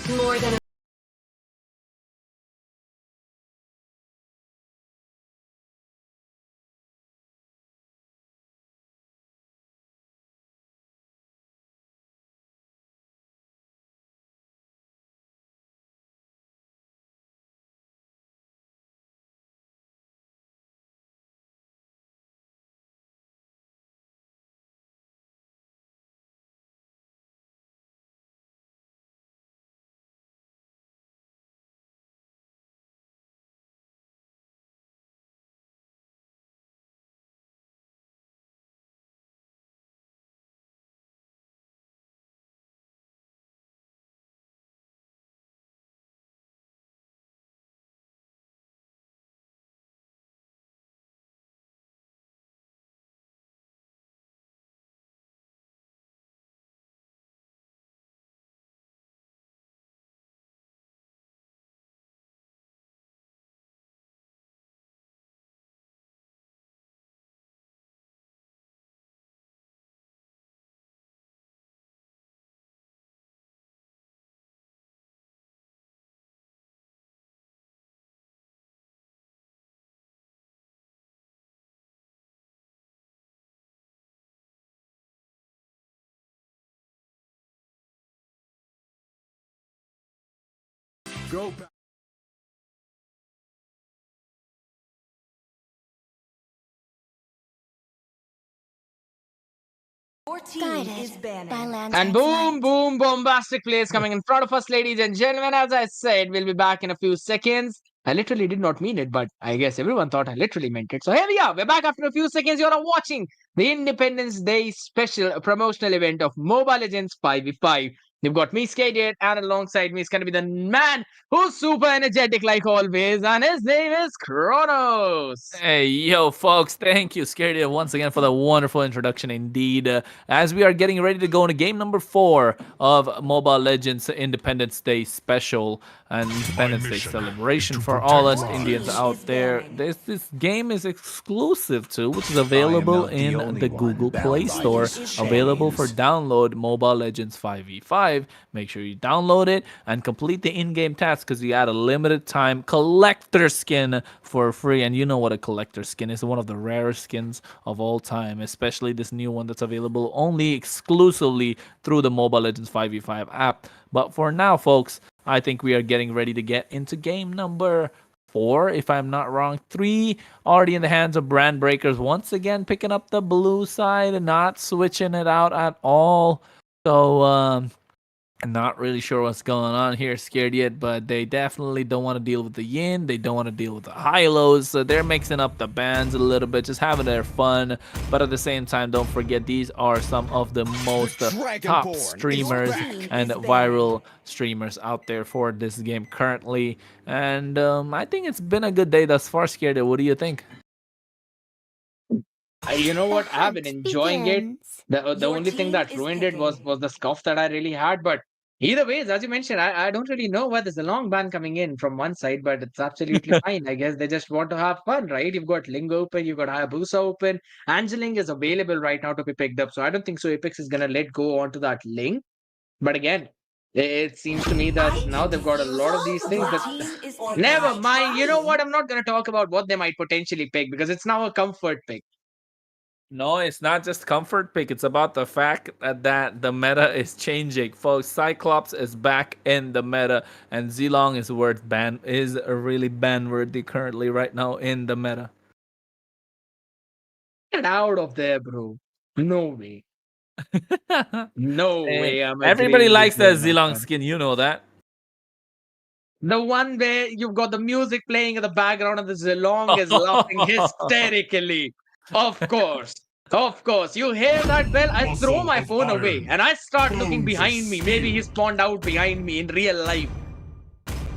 More than 14 is banning. And boom, boom, bombastic plays coming in front of us, ladies and gentlemen. As I said, we'll be back in a few seconds. I literally did not mean it, but I guess everyone thought I literally meant it. So here we are. We're back after a few seconds. You're watching the Independence Day special promotional event of Mobile Legends 5v5. You've got me, Skadiet, and alongside me is going to be the man who's super energetic like always, and his name is Kronos. Hey, yo, folks, thank you, Scared once again for the wonderful introduction indeed. As we are getting ready to go into game number 4 of Mobile Legends Independence Day Special and Independence Day celebration for all us Indians out there. This game is exclusive to, which is available in the Google Play Store, available for download, Mobile Legends 5v5. Make sure you download it and complete the in-game tasks, because you add a limited time collector skin for free. And you know what a collector skin is, one of the rarest skins of all time, especially this new one that's available only exclusively through the Mobile Legends 5v5 app. But for now, folks, I think we are getting ready to get into game number 4, if I'm not wrong. 3 already in the hands of Brand Breakers, once again picking up the blue side and not switching it out at all. So Not really sure what's going on here, scared yet, but they definitely don't want to deal with the yin. They don't want to deal with the high lows, so they're mixing up the bands a little bit, just having their fun. But at the same time, don't forget these are some of the most top streamers and viral streamers out there for this game currently. And I think it's been a good day thus far, scared. What do you think? You know The what? I've been hunt enjoying it. begins. The Your only thing team that is ruined it was picking. the scuff that I really had. But either ways, as you mentioned, I don't really know why there's a long ban coming in from one side, but it's absolutely fine. I guess they just want to have fun, right? You've got Ling open, you've got Hayabusa open. Angeling is available right now to be picked up, so I don't think so. Apex is gonna let go onto that Ling. But again, it seems to me that I now can they've got a defuse lot of all. these things Your that team is picking. never mind. You know what? I'm not gonna talk about what they might potentially pick because it's now a comfort pick. No, it's not just comfort pick. It's about the fact that the meta is changing, folks. Cyclops is back in the meta, and Zilong is really ban worthy currently right now in the meta. Get out of there, bro. No way. No And way I'm everybody agreeing with likes you that on that Zilong one. skin. You know that. The one where you've got the music playing in the background and the Zilong is laughing hysterically. Of course. Of course. You hear that bell? I throw Muscle my of phone away iron, and I start looking bones of behind me. Maybe he steel. spawned out behind me in real life.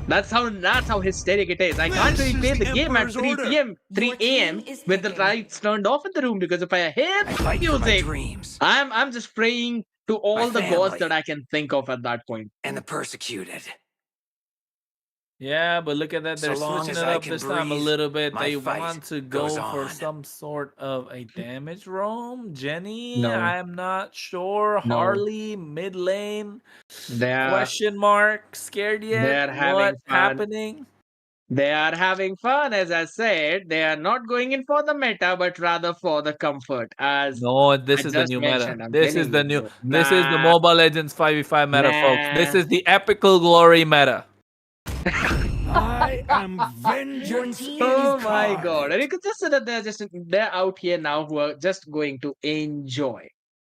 That's how hysteric it is. I can't This really is play the the game at Emperor's 3 order. p.m., Your 3 team a.m. is with the picking. lights turned off in the room because if I hear I fight for my music, dreams, I'm just praying to my all the gods that family, I can think of at that point. and the persecuted. Yeah, but look at that. So They're long switching as it I up can this time a breathe, little bit. my They fight want to goes go for on. some sort of a damage roam. Jenny, No, I'm not sure. no. Harley, mid lane, They're question mark. Scared yet? they're having What fun. happening? They are having fun, as I said. They are not going in for the meta, but rather for the comfort. As No, I this is the just new meta. mentioned, I'm This is telling the you, new. bro. This is the Nah, Mobile Legends 5v5 meta, folks. This nah. is the epical glory meta. I am Your vengeance team is Oh my god. And incarnate. you could just say that they're out here now who are just going to enjoy.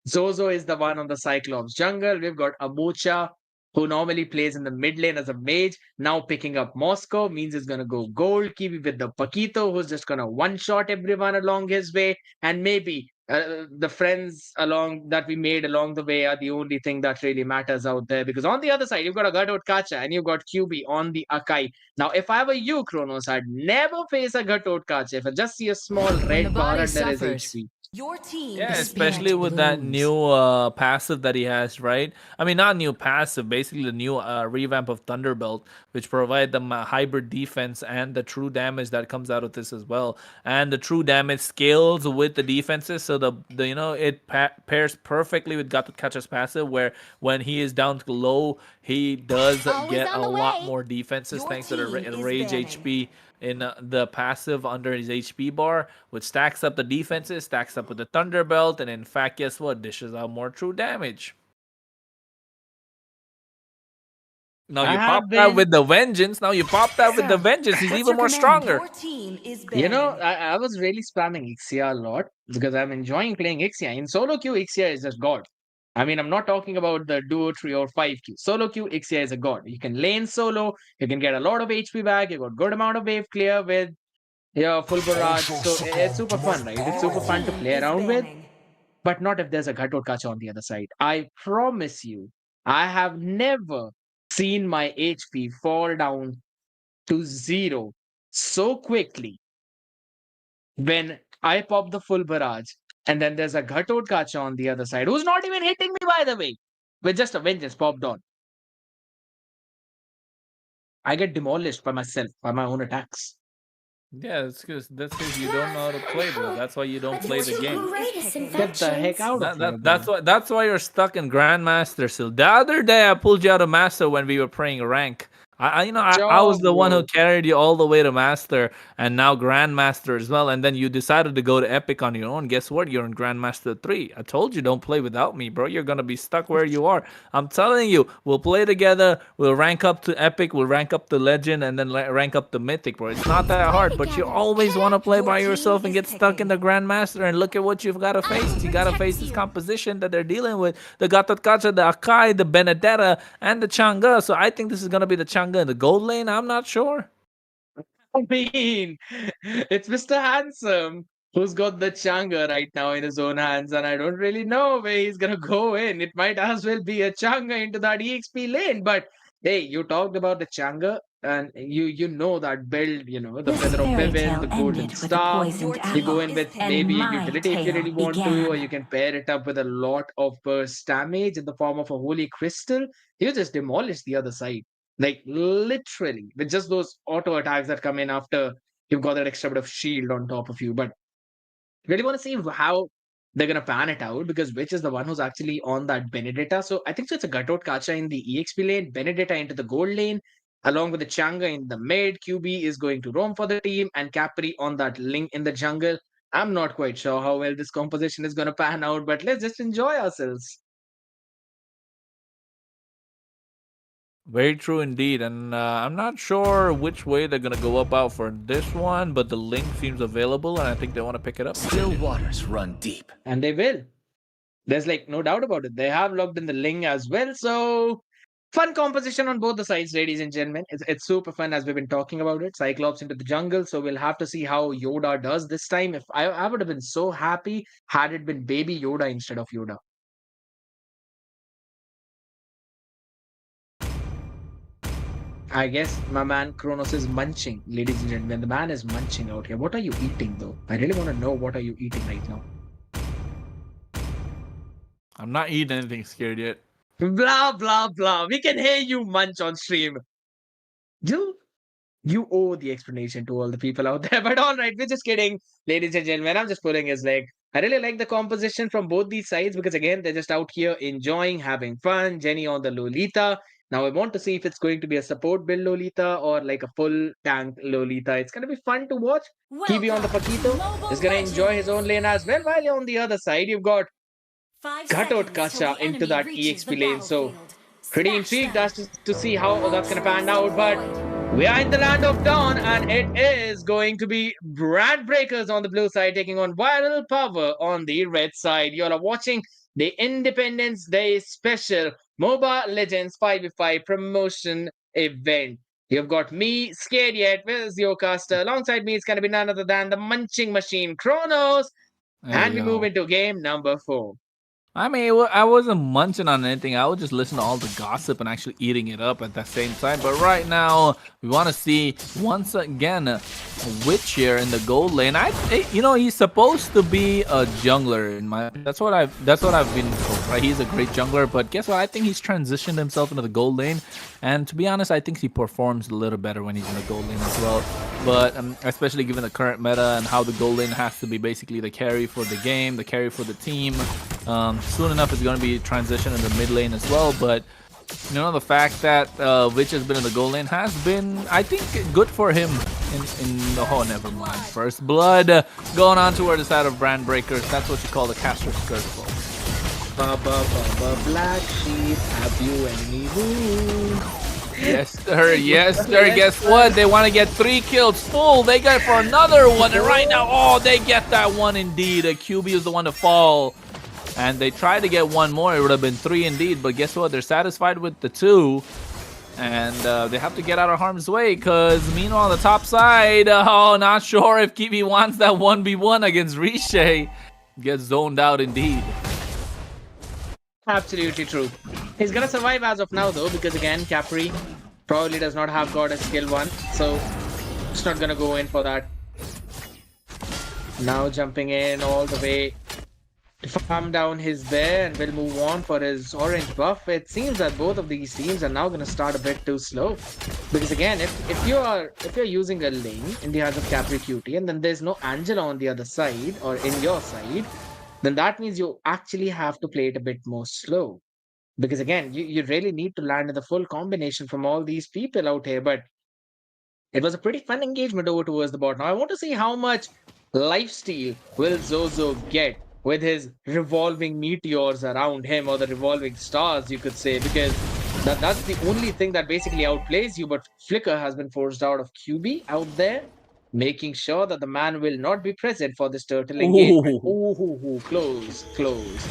Zozo is the one on the Cyclops jungle. We've got Amucha, who normally plays in the mid lane as a mage. Now picking up Moscow means he's gonna go gold. Kiwi with the Paquito, who's just gonna one shot everyone along his way. And maybe the friends along that we made along the way are the only thing that really matters out there. Because on the other side, you've got a Gatot Kacha and you've got QB on the Akai. Now, if I were you, Kronos, I'd never face a Gatot Kacha. If I just see a small When the red bar body under his suffers, HP. Your team Yeah, the is especially spirit picking. with that blooms. new passive that he has, right? I mean, not new passive, basically the new revamp of Thunderbolt, which provide them a hybrid defense and the true damage that comes out of this as well. And the true damage scales with the defenses, so the it pairs perfectly with Gato Catcher's passive, where when he is down to low, he does Always get on a the lot way. more defenses Your thanks to the team is rage banning. HP in the passive under his HP bar, which stacks up the defenses, stacks up with the Thunderbelt, and in fact, guess what? Dishes out more true damage. Now I you have pop that been with the Vengeance. Now you pop that with the Vengeance. He's What's even your more command? stronger. Your team is You know, banning. I was really spamming Ixia a lot because I'm enjoying playing Ixia. In solo queue, Ixia is just God. I mean, I'm not talking about the duo, three, or five queue. Solo queue, Ixia is a god. You can lane solo, you can get a lot of HP back, you got good amount of wave clear with your full barrage. Also So it's succumbed super to my fun, right? It's Your super power. fun to team play is around with, banning. but not if there's a Ghatot Kacha on the other side. I promise you, I have never seen my HP fall down to zero so quickly when I pop the full barrage, and then there's a Ghatot Kacha on the other side, who's not even hitting me, by the way, with just a vengeance popped on. I get demolished by myself, by my own attacks. Yeah, that's because you don't know how to play, bro. That's why you don't play Your the team game. is picking. Get the heck out of here, bro. That's why you're stuck in Grandmaster still. The other day I pulled you out of Master when we were playing rank. I was Job, the one who bro. carried you all the way to master, and now grandmaster as well. And then you decided to go to epic on your own. Guess what? You're in grandmaster 3. I told you don't play without me, bro. You're gonna be stuck where you are. I'm telling you, we'll play together. We'll rank up to epic. We'll rank up to legend, and then rank up to mythic, bro. It's not that hard, but you always want to play Your by team yourself and is get stuck in picking. the grandmaster. And look at what you've got to face. You got to face this composition that they're dealing with: the Gatotkacha, the Akai, the Benedetta, and the Chang'e. So I think this is gonna be the Chang'e in the gold lane. I'm not sure. I mean, it's Mr. Handsome who's got the Changa right now in his own hands, and I don't really know where he's gonna go in. It might as well be a Changa into that EXP lane. But hey, you talked about the Changa, and you know that build, the This Feather of fairy Heaven, tale the Golden ended with a Star. poisoned Your You team go apple, in is with picking. and maybe a my utility if you tale really want to, or began. you can pair it up with a lot of burst damage in the form of a Holy Crystal. You just demolish the other side. Like literally, with just those auto attacks that come in after you've got that extra bit of shield on top of you. But really want to see how they're gonna pan it out because which is the one who's actually on that Benedetta. So I think so it's a Gatot Kacha in the EXP lane, Benedetta into the gold lane, along with the Changa in the mid. QB is going to roam for the team, and Capri on that Link in the jungle. I'm not quite sure how well this composition is gonna pan out, but let's just enjoy ourselves. Very true indeed, and I'm not sure which way they're gonna go about for this one, but the link seems available, and I think they want to pick it up. Still waters run deep. And they will. There's like no doubt about it. They have locked in the Ling as well. So fun composition on both the sides, ladies and gentlemen. It's super fun as we've been talking about it. Cyclops into the jungle. So we'll have to see how Yoda does this time. If I would have been so happy had it been baby Yoda instead of Yoda. I guess my man Kronos is munching, ladies and gentlemen. The man is munching out here. What are you eating though? I really want to know what are you eating right now. I'm not eating anything scared yet. Blah blah blah. We can hear you munch on stream. You you owe the explanation to all the people out there. But all right, we're just kidding, ladies and gentlemen. I'm just pulling his leg. I really like the composition from both these sides because again, they're just out here enjoying, having fun. Jenny on the Lolita. Now I want to see if it's going to be a support build Lolita or like a full tank Lolita. It's gonna be fun to watch. Kiwi on the Welcome to Paquito is Mobile gonna enjoy his own Legends. lane as well. While on the other side, you've got 5 Gatot seconds till Kacha the into enemy that reaches the EXP lane. So battlefield. pretty Smash intrigued them. as to see how that's gonna pan out. But Destroyed. we are in the land of dawn, and it is going to be Brand Breakers on the blue side taking on Viral Power on the red side. You all are watching the Independence Day special Moba Legends 5v5 promotion event. You've got me, Scared Yet, with your caster. Alongside me, it's going to be none other than the Munching Machine Kronos. Hey And we move yo. into game number 4. I mean, I wasn't munching on anything. I was just listening to all the gossip and actually eating it up at the same time. But right now, we want to see once again Witch here in the gold lane. He's supposed to be a jungler in my. That's what I've been told. Right, he's a great jungler. But guess what? I think he's transitioned himself into the gold lane. And to be honest, I think he performs a little better when he's in the gold lane as well. But especially given the current meta and how the gold lane has to be basically the carry for the game, the carry for the team. Soon enough, it's going to be transition in the mid lane as well. But the fact that Witch has been in the gold lane has been, I think, good for him. Oh, never mind. First blood going on toward the side of Brand Breakers. That's what you call the caster's curse, folks. Black sheep, have you any wounds? Yes, sir. Yes, sir. Guess what? They want to get 3 kills full. They got for another one. And right now, they get that one indeed. A QB is the one to fall. And they tried to get one more. It would have been 3 indeed. But guess what? They're satisfied with the 2. And they have to get out of harm's way. Because meanwhile, on the top side, not sure if Kiwi wants that 1v1 against Riche. Gets zoned out indeed. Absolutely true. He's gonna survive as of now though, because again, Capri probably does not have got a skill 1, so it's not gonna go in for that. Now jumping in all the way to farm down his bear and will move on for his orange buff. It seems that both of these teams are now gonna start a bit too slow. Because again, if you're using a lane in the hands of Capri Cutie and then there's no Angela on the other side or in your side, then that means you actually have to play it a bit more slow. Because again, you really need to land in the full combination from all these people out here. But it was a pretty fun engagement over towards the bot. Now I want to see how much lifesteal will Zozo get with his revolving meteors around him, or the revolving stars, you could say, because that's the only thing that basically outplays you. But Flicker has been forced out of QB out there, making sure that the man will not be present for this turtle engagement. Ooh. Ooh, close, close.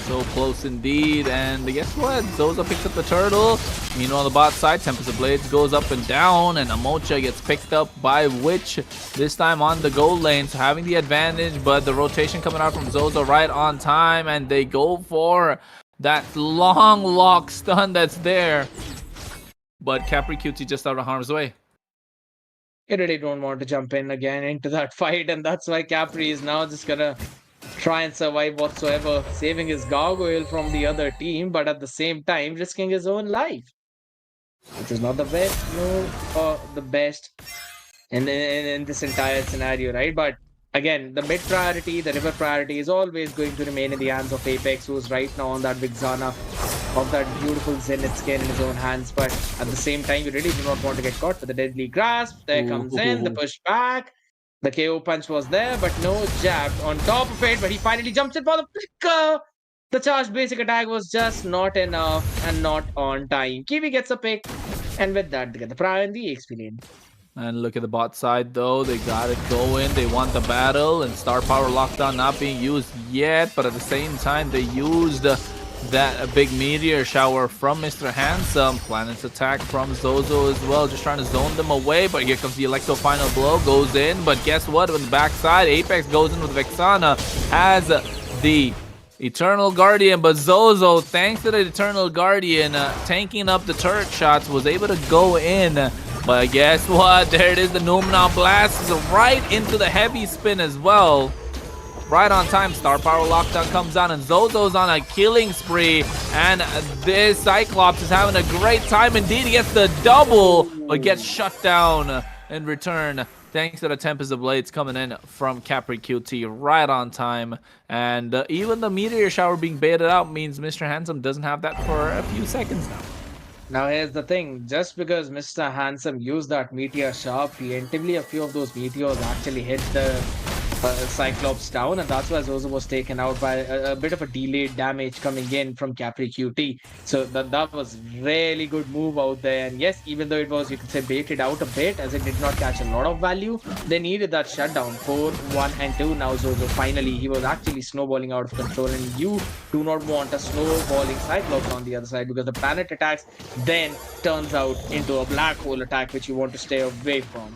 So close indeed. And guess what? Zozo picks up the turtle. Meanwhile, on the bot side, Tempest of Blades goes up and down, and Amocha gets picked up by Witch, this time on the gold lane, so having the advantage, but the rotation coming out from Zozo right on time, and they go for that long lock stun that's there. But Capri Cutie just out of harm's way. You really don't want to jump in again into that fight, and that's why Capri is now just gonna try and survive whatsoever, saving his gargoyle from the other team, but at the same time risking his own life, which is not the best move or the best in this entire scenario, right? But again, the mid priority, the river priority is always going to remain in the hands of Apex, who's right now on that Vixana of that beautiful Zenith skin in his own hands. But at the same time, you really do not want to get caught with the deadly grasp. There comes in the push back. The KO punch was there, but no jab on top of it. But he finally jumps in for the flicker. The charged basic attack was just not enough and not on time. Kiwi gets a pick, and with that, they get the prior in the XP lane. And look at the bot side though, they got it going, they want the battle, and star power lockdown not being used yet, but at the same time they used that big meteor shower from Mr. Handsome. Planet's attack from Zozo as well, just trying to zone them away, but here comes the Electro final blow, goes in, but guess what, on the backside, Apex goes in with Vexana, has the Eternal Guardian, but Zozo, thanks to the Eternal Guardian, tanking up the turret shots, was able to go in. But guess what? There it is, the Numenon Blast is right into the heavy spin as well. Right on time, Star Power Lockdown comes down, and Zozo's on a killing spree. And this Cyclops is having a great time indeed. He gets the double, but gets shut down in return. Thanks to the Tempest of Blades coming in from Capri QT right on time. And even the Meteor Shower being baited out means Mr. Handsome doesn't have that for a few seconds now. Now here's the thing, just because Mr. Handsome used that meteor shower, preemptively a few of those meteors actually hit the Cyclops down, and that's why Zozo was taken out by a bit of a delayed damage coming in from Capri QT. So that was really good move out there. And yes, even though it was, you could say, baited out a bit as it did not catch a lot of value, they needed that shutdown. 4, 1, and 2. Now Zozo finally, he was actually snowballing out of control, and you do not want a snowballing Cyclops on the other side, because the planet attacks then turns out into a black hole attack, which you want to stay away from.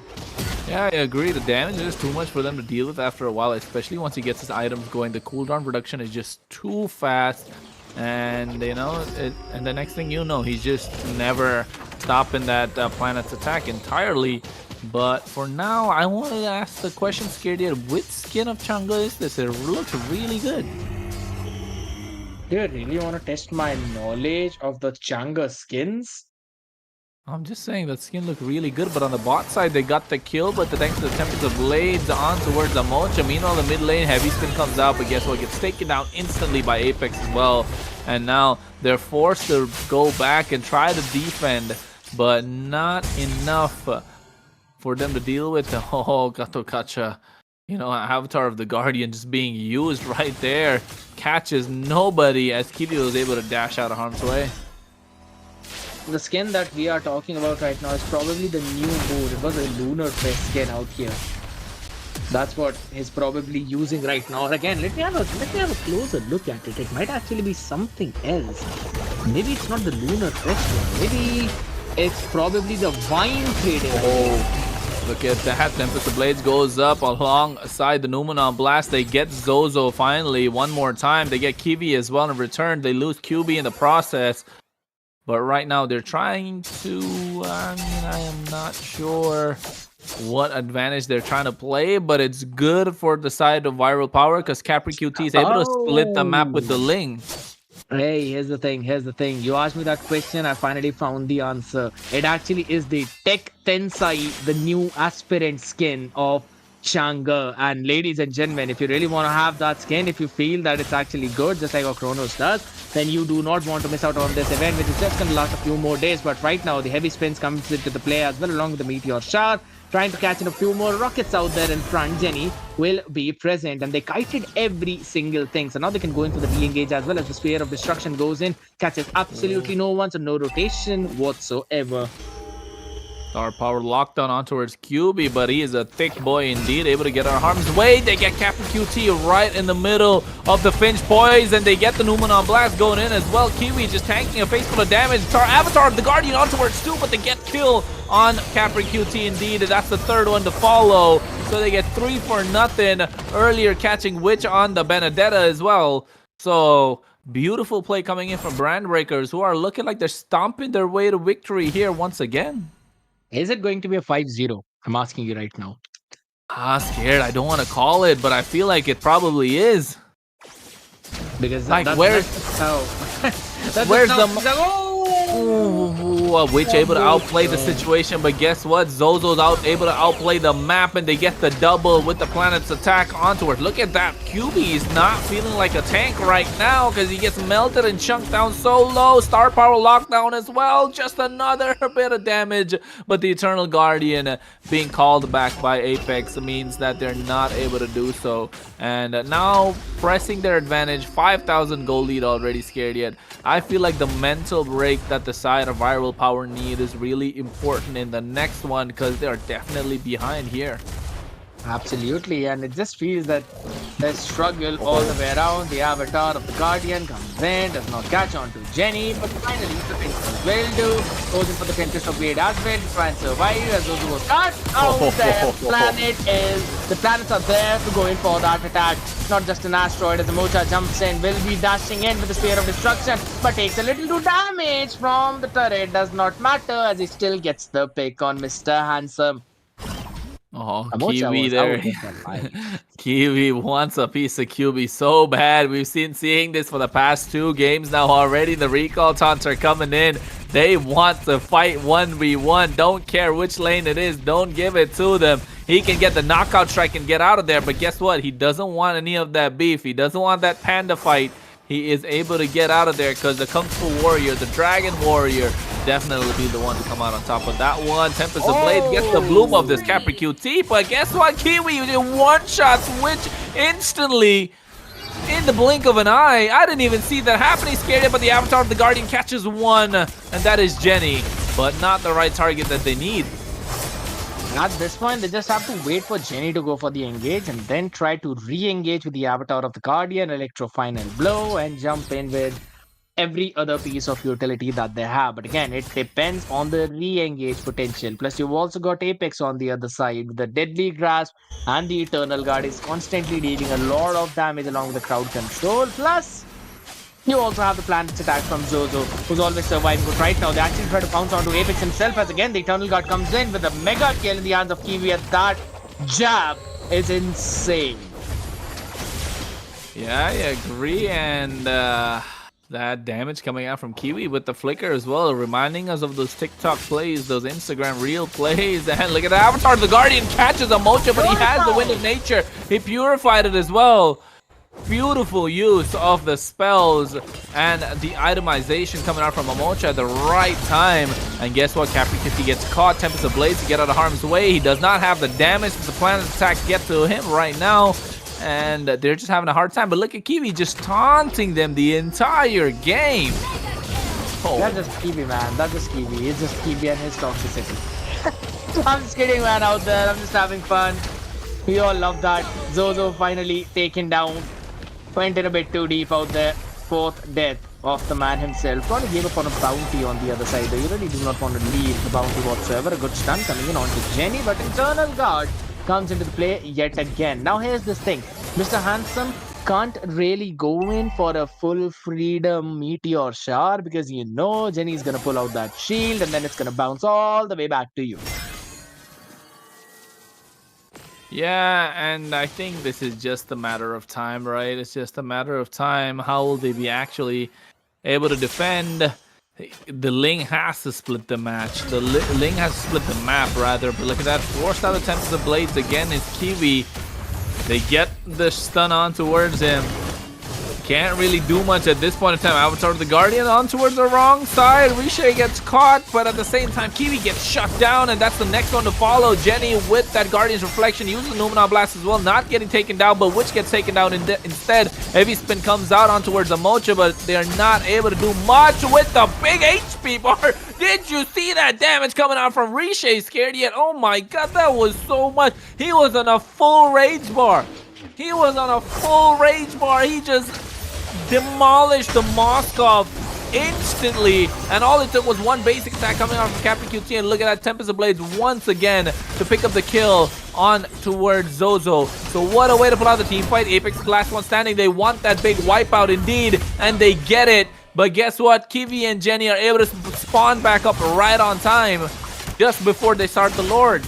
Yeah, I agree. The damage is too much for them to deal with after a while, especially once he gets his items going. The cooldown reduction is just too fast, and you know, and the next thing you know, he's just never stopping that planet's attack entirely. But for now, I wanted to ask the question, Scared Yet, which skin of Chang'e is this? It looks really good. Do you really want to test my knowledge of the Chang'e skins? I'm just saying that skin looked really good, but on the bot side they got the kill, but thanks to the Tempest of Blades on towards Amocha. Meanwhile, the mid lane heavy spin comes out, but guess what? Gets taken down instantly by Apex as well. And now they're forced to go back and try to defend, but not enough for them to deal with. Oh, Gato Kacha. You know, Avatar of the Guardian just being used right there. Catches nobody as Kibi was able to dash out of harm's way. The skin that we are talking about right now is probably the new mode. It was a Lunar Fest skin out here. That's what he's probably using right now. Again, let me have a closer look at it. It might actually be something else. Maybe it's not the Lunar Fest one. Maybe it's probably the Vine Trader. Oh, look at that. Tempest of Blades goes up alongside the Numenon Blast. They get Zozo finally one more time. They get Kiwi as well in return. They lose QB in the process. But right now they're trying to, I am not sure what advantage they're trying to play, but it's good for the side of Viral Power because Capri QT is able to split the map with the Ling. Hey, here's the thing. You asked me that question, I finally found the answer. It actually is the Tech Tensai, the new aspirant skin of Chang'e. And ladies and gentlemen, if you really want to have that skin, if you feel that it's actually good, just like how Kronos does, then you do not want to miss out on this event, which is just going to last a few more days. But right now, the heavy spins comes into the play as well, along with the meteor shower. Trying to catch in a few more rockets out there in front. Jenny will be present, and they kited every single thing. So now they can go in for the re-engage as well, as the sphere of destruction goes in, catches absolutely no one, so no rotation whatsoever. Star power lockdown on towards QB, but he is a thick boy indeed, able to get out of harm's way. They get Captain QT right in the middle of the Finch boys, and they get the Numenon Blast going in as well. Kiwi just tanking a face full of damage. Avatar of the Guardian on towards 2, but they get kill on Captain QT indeed. That's the third one to follow. So they get 3 for nothing. Earlier catching Witch on the Benedetta as well. So beautiful play coming in from Brandbreakers, who are looking like they're stomping their way to victory here once again. Is it going to be a 5-0? I'm asking you right now. Scared. I don't want to call it, but I feel like it probably is. Because Like, where's where's Witch able to outplay the situation, but guess what? Zozo's able to outplay the map, and they get the double with the planet's attack onto it. Look at that. QB is not feeling like a tank right now because he gets melted and chunked down so low. Star power lockdown as well. Just another bit of damage, but the Eternal Guardian being called back by Apex means that they're not able to do so. And now pressing their advantage, 5,000 gold lead already. Scared yet. I feel like the mental break that the side of Viral Power need is really important in the next one, because they are definitely behind here. Absolutely, and it just feels that they struggle all the way around. The Avatar of the Guardian comes in, does not catch on to Jenny, but finally the Princess will do. Goes in for the Tempest of Blade as well to try and survive as those who cut out there. The planets are there to go in for that attack. It's not just an asteroid as the Mocha jumps in, will be dashing in with the Sphere of Destruction, but takes a little too damage from the turret. Does not matter as he still gets the pick on Mr. Handsome. Oh, Amocha Kiwi was there. out of the line. Kiwi wants a piece of QB so bad. We've seeing this for the past 2 games now already. The recall taunts are coming in. They want to fight 1v1. Don't care which lane it is. Don't give it to them. He can get the knockout strike and get out of there. But guess what? He doesn't want any of that beef. He doesn't want that panda fight. He is able to get out of there because the Kung Fu Warrior, the Dragon Warrior, definitely be the one to come out on top of that one. Tempest of Blade gets the bloom of this Capri QT, but guess what? Kiwi one-shots Witch instantly in the blink of an eye. I didn't even see that happening. Scared, but the Avatar of the Guardian catches one, and that is Jenny, but not the right target that they need. At this point, they just have to wait for Jenny to go for the engage and then try to re-engage with the Avatar of the Guardian, Electro Final Blow, and jump in with every other piece of utility that they have. But again, it depends on the re-engage potential. Plus, you've also got Apex on the other side with the Deadly Grasp, and the Eternal Guard is constantly dealing a lot of damage along with the crowd control. Plus, you also have the planet's attack from Zozo, who's always surviving. But right now, they actually try to pounce onto Apex himself, as again, the Eternal Guard comes in with a mega kill in the hands of Kiwi, and that jab is insane. Yeah, I agree, and that damage coming out from Kiwi with the flicker as well, reminding us of those TikTok plays, those Instagram reel plays. And look at the Avatar. The Guardian catches a Mocha, but he has the Wind of Nature. He purified it as well. Beautiful use of the spells and the itemization coming out from Amocha at the right time. And guess what? Capri Kitty gets caught. Tempest of Blades to get out of harm's way. He does not have the damage that the planet's attack get to him right now. And they're just having a hard time. But look at Kiwi just taunting them the entire game. Oh. That's just Kiwi, man. That's just Kiwi. It's just Kiwi and his toxicity. I'm just kidding, man, out there. I'm just having fun. We all love that. Zozo finally taken down. Went in a bit too deep out there. 4th death of the man himself. Probably gave up on a bounty on the other side. You really do not want to leave the bounty whatsoever. A good stun coming in onto Jenny, but Eternal Guard comes into the play yet again. Now here's this thing. Mr. Handsome can't really go in for a full freedom meteor shower because you know Jenny's gonna pull out that shield and then it's gonna bounce all the way back to you. Yeah, and I think this is just a matter of time, right? It's just a matter of time. How will they be actually able to defend The Ling has to split the match. The Ling has to split the map, rather. But look at that. Forced out attempts of blades again is Kiwi. They get the stun on towards him. Can't really do much at this point in time. Avatar of the Guardian on towards the wrong side. Riche gets caught, but at the same time, Kiwi gets shut down, and that's the next one to follow. Jenny with that Guardian's Reflection uses Numina Blast as well, not getting taken down, but Witch gets taken down instead. Heavy Spin comes out on towards Amocha, but they are not able to do much with the big HP bar. Did you see that damage coming out from Riche? Scared yet? Oh my god, that was so much. He was on a full rage bar. He was on a full rage bar. He just demolished the Moskov instantly, and all it took was one basic attack coming out from Captain QT, and look at that, Tempest of Blades once again to pick up the kill on towards Zozo. So what a way to pull out the team fight. Apex is the last one standing. They want that big wipeout indeed, and they get it. But guess what? Kiwi and Jenny are able to spawn back up right on time just before they start the Lord.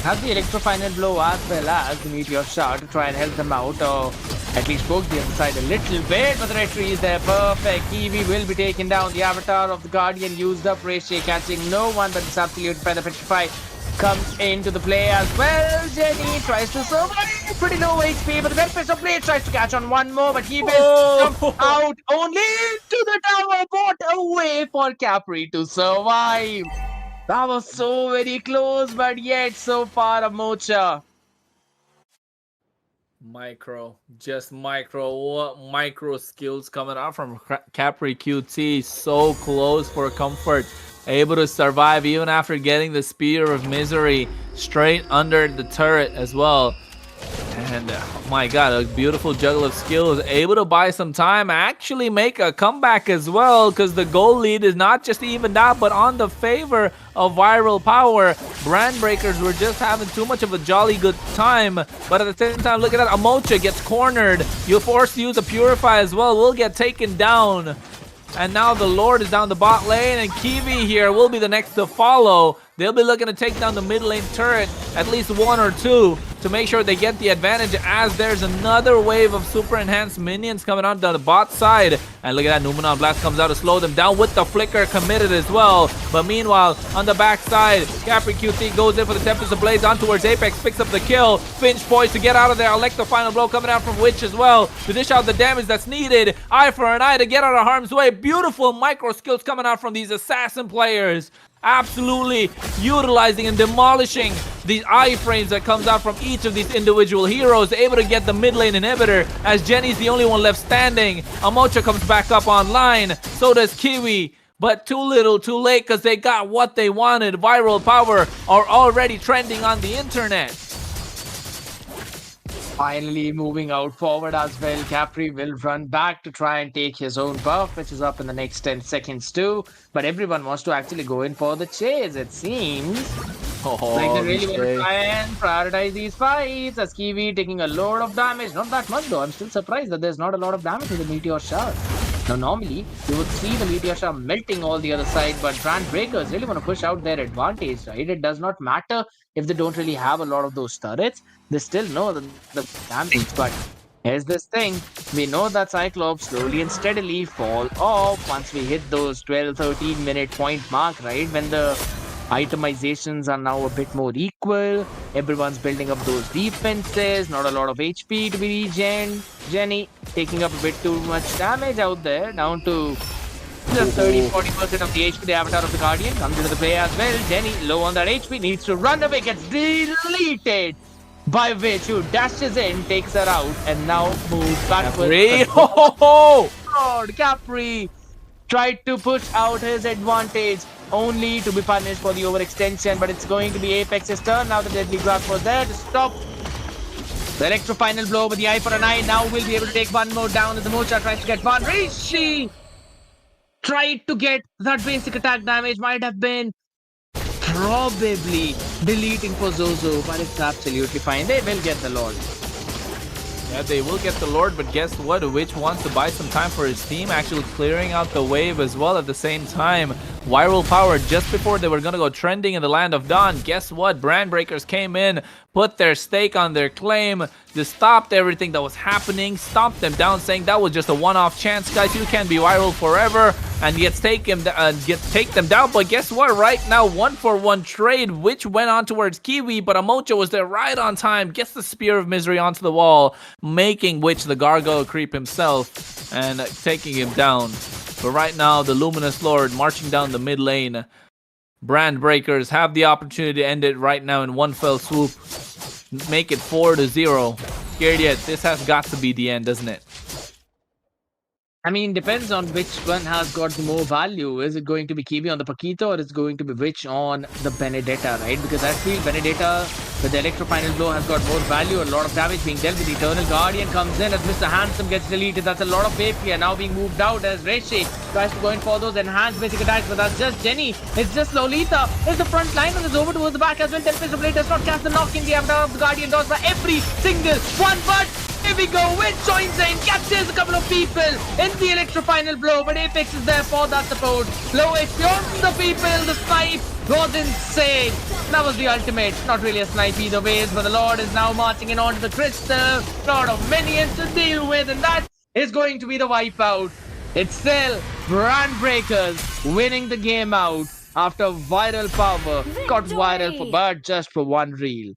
Have the Electro Final Blow as well as the Meteor Shot to try and help them out, or at least poke the other side a little bit, but the retry is there. Perfect. Kiwi will be taken down. The Avatar of the Guardian used up. Riche catching no one, but it's absolute Feather Petrify comes into the play as well. Jenny tries to survive. Pretty low HP, but the Tempest of Blade tries to catch on one more, but he will come out only to the tower, bot away for Capri to survive. That was so very close, but yet so far a Mocha. Micro, just micro. What micro skills coming out from Capri QT. So close for comfort. Able to survive even after getting the Spear of Misery straight under the turret as well. And oh my god, a beautiful juggle of skills. Able to buy some time, actually make a comeback as well, because the goal lead is not just evened out, but on the favor of Viral Power. Brand Breakers were just having too much of a jolly good time, but at the same time, look at that. Amocha gets cornered. You're forced to use a Purify as well. Will get taken down. And now the Lord is down the bot lane, and Kiwi here will be the next to follow. They'll be looking to take down the mid lane turret, at least one or two, to make sure they get the advantage, as there's another wave of super enhanced minions coming out down the bot side. And look at that, Numina Blast comes out to slow them down with the flicker committed as well. But meanwhile, on the back side, Capri QT goes in for the Tempest of Blades on towards Apex, picks up the kill. Finch poised to get out of there. Electro Final Blow coming out from Witch as well to dish out the damage that's needed. Eye for an eye to get out of harm's way. Beautiful micro skills coming out from these assassin players. Absolutely utilizing and demolishing these iframes that comes out from each of these individual heroes. Able to get the mid lane inhibitor, as Jenny's the only one left standing. Amocha comes back up online. So does Kiwi. But too little, too late, because they got what they wanted. Viral Power are already trending on the internet. Finally moving out forward as well. Capri will run back to try and take his own buff, which is up in the next 10 seconds too. But everyone wants to actually go in for the chase, it seems. Like they really want to try and prioritize these fights, as Kiwi taking a load of damage. Not that much though. I'm still surprised that there's not a lot of damage with the Meteor Shard. Now normally you would see the Meteor Shard melting all the other side, but Brand Breakers really want to push out their advantage, right? It does not matter if they don't really have a lot of those turrets. They still know the damage, but here's this thing. We know that Cyclops slowly and steadily fall off once we hit those 12-13 minute point mark, right? When the itemizations are now a bit more equal. Everyone's building up those defenses. Not a lot of HP to be regened. Jenny taking up a bit too much damage out there. Down to just 30-40% of the HP. The Avatar of the Guardian comes into the play as well. Jenny low on that HP. Needs to run away. Gets deleted. By which who dashes in, takes her out, and now moves backwards. Capri! Oh, God, Capri tried to push out his advantage, only to be punished for the overextension. But it's going to be Apex's turn. Now the Deadly Grasp was there to stop the Electro Final Blow with the eye for an eye. Now we'll be able to take one more down as the Mocha tries to get one. Rishi tried to get that basic attack damage. Might have been probably deleting for Zozo, but it's absolutely fine. They will get the Lord. yeah, they will get the Lord, but guess what? Witch wants to buy some time for his team, actually clearing out the wave as well at the same time. Viral Power, just before they were going to go trending in the Land of Dawn, guess what? Brand Breakers came in, put their stake on their claim, just stopped everything that was happening, stomped them down, saying that was just a one-off chance, guys. You can't be viral forever. and take them down. But guess what? Right now, 1-for-1 trade, which went on towards Kiwi, but Amocha was there right on time, gets the Spear of Misery onto the wall, making which the Gargoyle creep himself and taking him down. But right now, the Luminous Lord marching down the mid lane. Brand Breakers have the opportunity to end it right now in one fell swoop. Make it 4-0. Scared yet? This has got to be the end, doesn't it? I mean, depends on which one has got the more value. Is it going to be Kiwi on the Paquito or is it going to be Witch on the Benedetta, right? Because I feel Benedetta with the Electro Final Blow has got more value, a lot of damage being dealt with. Eternal Guardian comes in as Mr. Handsome gets deleted. That's a lot of AP now being moved out as Reshe tries to go in for those enhanced basic attacks, but that's just Jenny. It's just Lolita. It's the front line and it's over towards the back as well. Tempest Blade does not cast the knock in the avatar of the Guardian dodge by every single one, but here we go, Witch joins in, captures a couple of people in the Electro Final Blow, but Apex is there for that support. Low HP on the people, the snipe was insane. That was the ultimate, not really a snipe either ways, but the Lord is now marching in onto the Crystal. Lot of minions to deal with, and that is going to be the wipeout. It's still Brand Breakers winning the game out after viral power. Got viral for but just for one reel.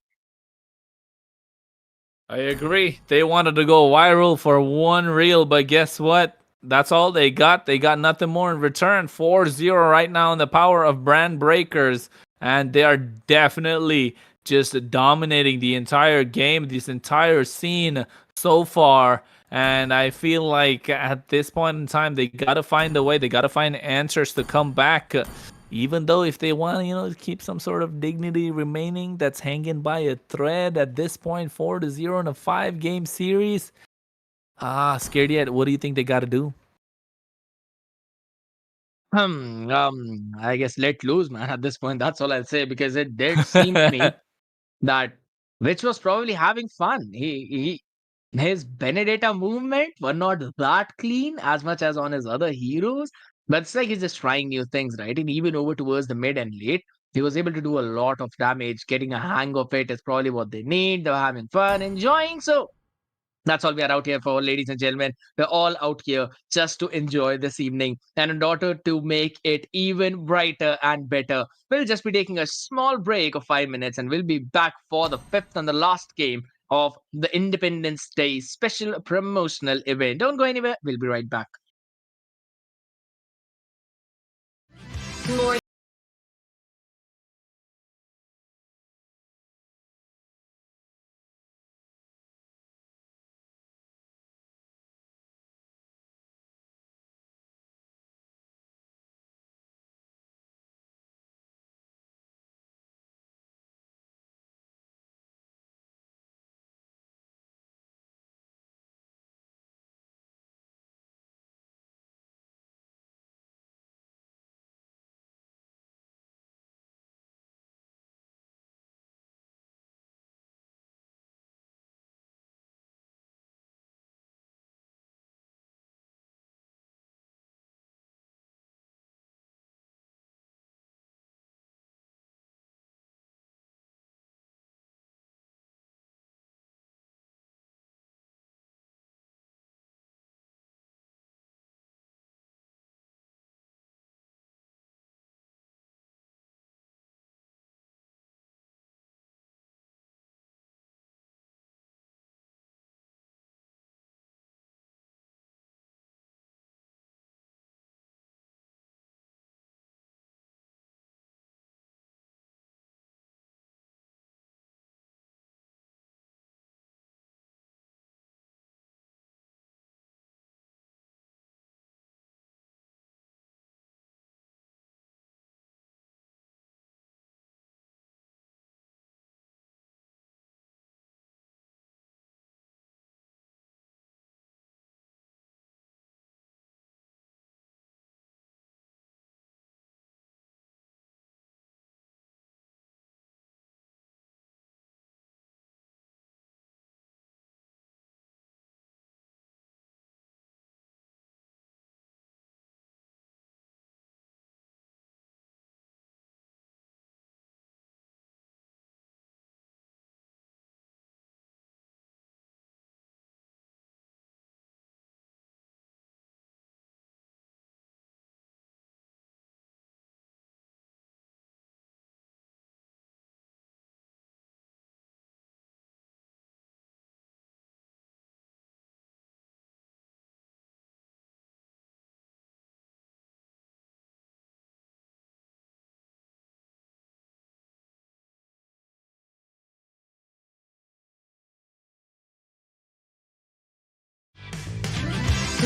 I agree. They wanted to go viral for one reel, but guess what? That's all they got. They got nothing more in return. 4-0 right now in the power of Brand Breakers. And they are definitely just dominating the entire game, this entire scene so far. And I feel like at this point in time, they got to find a way. They got to find answers to come back. Even though if they want to, keep some sort of dignity remaining that's hanging by a thread at this point, 4-0 in a 5-game series. Scared yet? What do you think they got to do? I guess let loose, man, at this point. That's all I'll say because it did seem to me that Witch was probably having fun. His Benedetta movement were not that clean as much as on his other heroes, but it's like he's just trying new things, right? And even over towards the mid and late, he was able to do a lot of damage. Getting a hang of it is probably what they need. They're having fun, enjoying. So that's all we are out here for, ladies and gentlemen. We're all out here just to enjoy this evening. And in order to make it even brighter and better, we'll just be taking a small break of 5 minutes and we'll be back for the fifth and the last game of the Independence Day special promotional event. Don't go anywhere. We'll be right back. More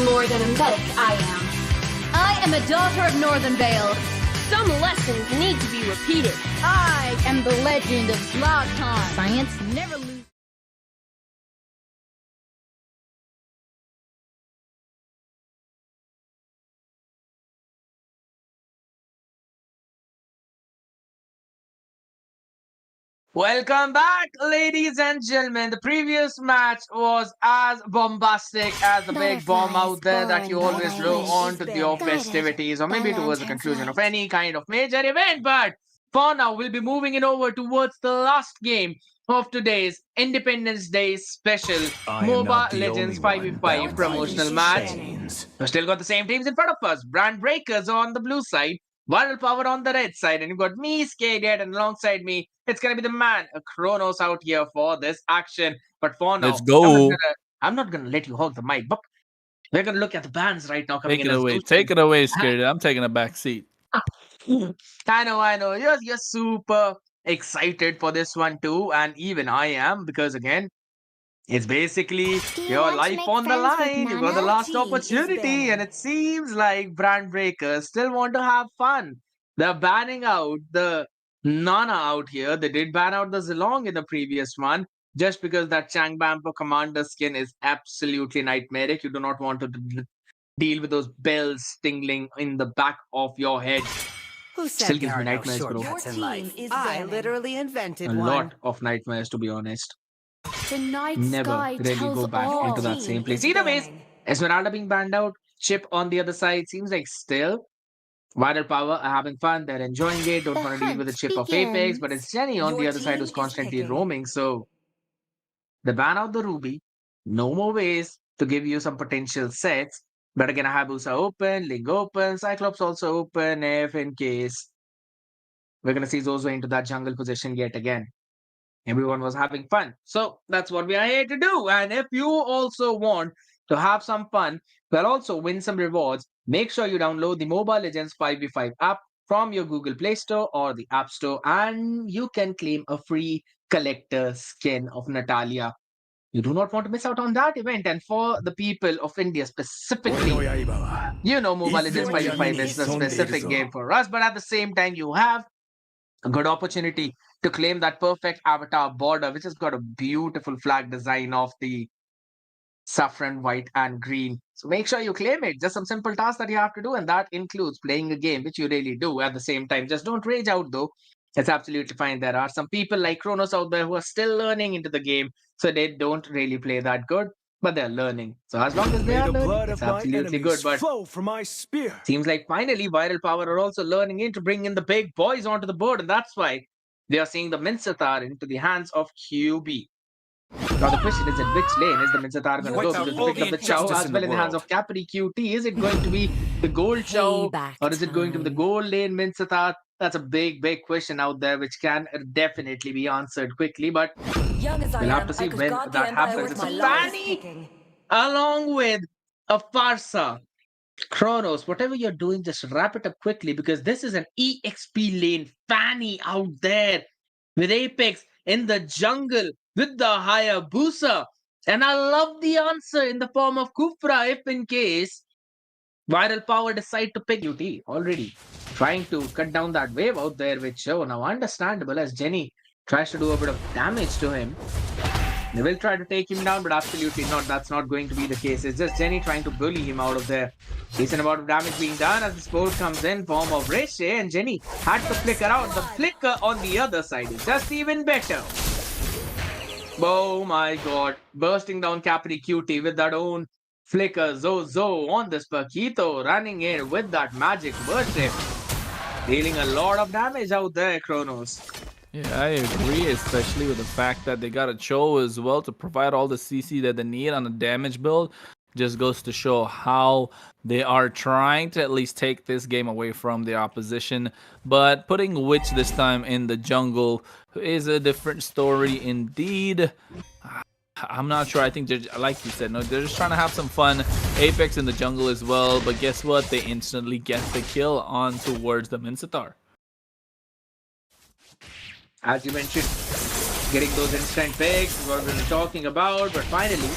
More than a medic, I am. I am a daughter of Northern Vale. Some lessons need to be repeated. I am the legend of Zlatan. Science never loses. Welcome back, ladies and gentlemen. The previous match was as bombastic as the big bomb out there that you always blow on to your festivities or maybe towards the conclusion of any kind of major event. But for now, we'll be moving it over towards the last game of today's Independence Day special Moba Legends 5v5 promotional match. We've still got the same teams in front of us. Brand Breakers on the blue side, Viral Power on the red side, and you've got me, Scared, and alongside me, it's gonna be the man, Kronos, out here for this action. But for now, Let's go. I'm not gonna let you hold the mic, but we're gonna look at the bands right now coming Take in. it away. Take it away, Scared. I'm taking a back seat. I know. You're super excited for this one too, and even I am because again, it's basically your life on the line. You got the last Team is opportunity, and it seems like Brand Breakers still want to have fun. They're banning out the Nana out here. They did ban out the Zilong in the previous one just because that Changbampo Commander skin is absolutely nightmaric. You do not want to deal with those bells tingling in the back of your head. Who Still said gives there me are no nightmares, bro. shortcuts in Your life? team is I banning. literally invented A one. lot of nightmares, to be honest. The night Never sky really tells go back all. into that Team same place. is Either ways, banning. Esmeralda being banned out, Chip on the other side seems like still Vital Power are having fun. They're enjoying it. Don't The want to deal with the hunt Chip of Apex, begins. but it's Jenny on the Your other side team who's is constantly picking. roaming. So they ban out the Ruby. No more ways to give you some potential sets. But again, Hayabusa open, Ling open, Cyclops also open if in case we're gonna see Zozo into that jungle position yet again. Everyone was having fun. So that's what we are here to do. And if you also want to have some fun, but also win some rewards, make sure you download the Mobile Legends 5v5 app from your Google Play Store or the App Store, and you can claim a free collector skin of Natalia. You do not want to miss out on that event. And for the people of India specifically, you know, Mobile Legends 5v5 is a specific game for us, but at the same time, you have a good opportunity to claim that perfect avatar border, which has got a beautiful flag design of the saffron, white, and green. So make sure you claim it. Just some simple tasks that you have to do, and that includes playing a game, which you really do at the same time. Just don't rage out though. It's absolutely fine. There are some people like Kronos out there who are still learning into the game, so they don't really play that good, but they're learning. So as long as they are learning, it's absolutely good. But flow from my spear. seems like finally Viral Power are also learning in to bring in the big boys onto the board, and that's why they are seeing the Minsatar into the hands of QB. Now the question is, in which lane is the Minsatar going to Your go? team Because they picked up the is Chow justice as in well the in the hands of world. Capri QT. Is it going to be the gold Chow Payback or is it going to be the time. gold lane Minsatar? That's a big question out there which can definitely be answered quickly, but Young as I we'll have am, to see I could when guard the that empire happens. with It's my a life. Fanny along with a Farsa. Kronos, whatever you're doing, just wrap it up quickly because this is an EXP lane Fanny out there with Apex in the jungle with the Hayabusa. And I love the answer in the form of Kufra if in case Viral Power decide to pick UT already. Trying to cut down that wave out there with Show. Now understandable as Jenny tries to do a bit of damage to him. They will try to take him down, but absolutely not. That's not going to be the case. It's just Jenny trying to bully him out of there. Decent amount of damage being done as the sport comes in form of Rishi, and Jenny had to flicker out. The flicker on the other side is just even better. Oh my god. Bursting down Capri Cutie with that own flicker. Zozo on this Paquito running in with that magic worship. Dealing a lot of damage out there, Kronos. Yeah, I agree, especially with the fact that they got a Cho as well to provide all the CC that they need on a damage build. Just goes to show how they are trying to at least take this game away from the opposition. But putting Witch this time in the jungle is a different story indeed. I'm not sure. I think they're, like you said, no, they're just trying to have some fun. Apex in the jungle as well. But guess what? They instantly get the kill on towards the Minsatar. As you mentioned, getting those instant picks is what we were talking about, but finally,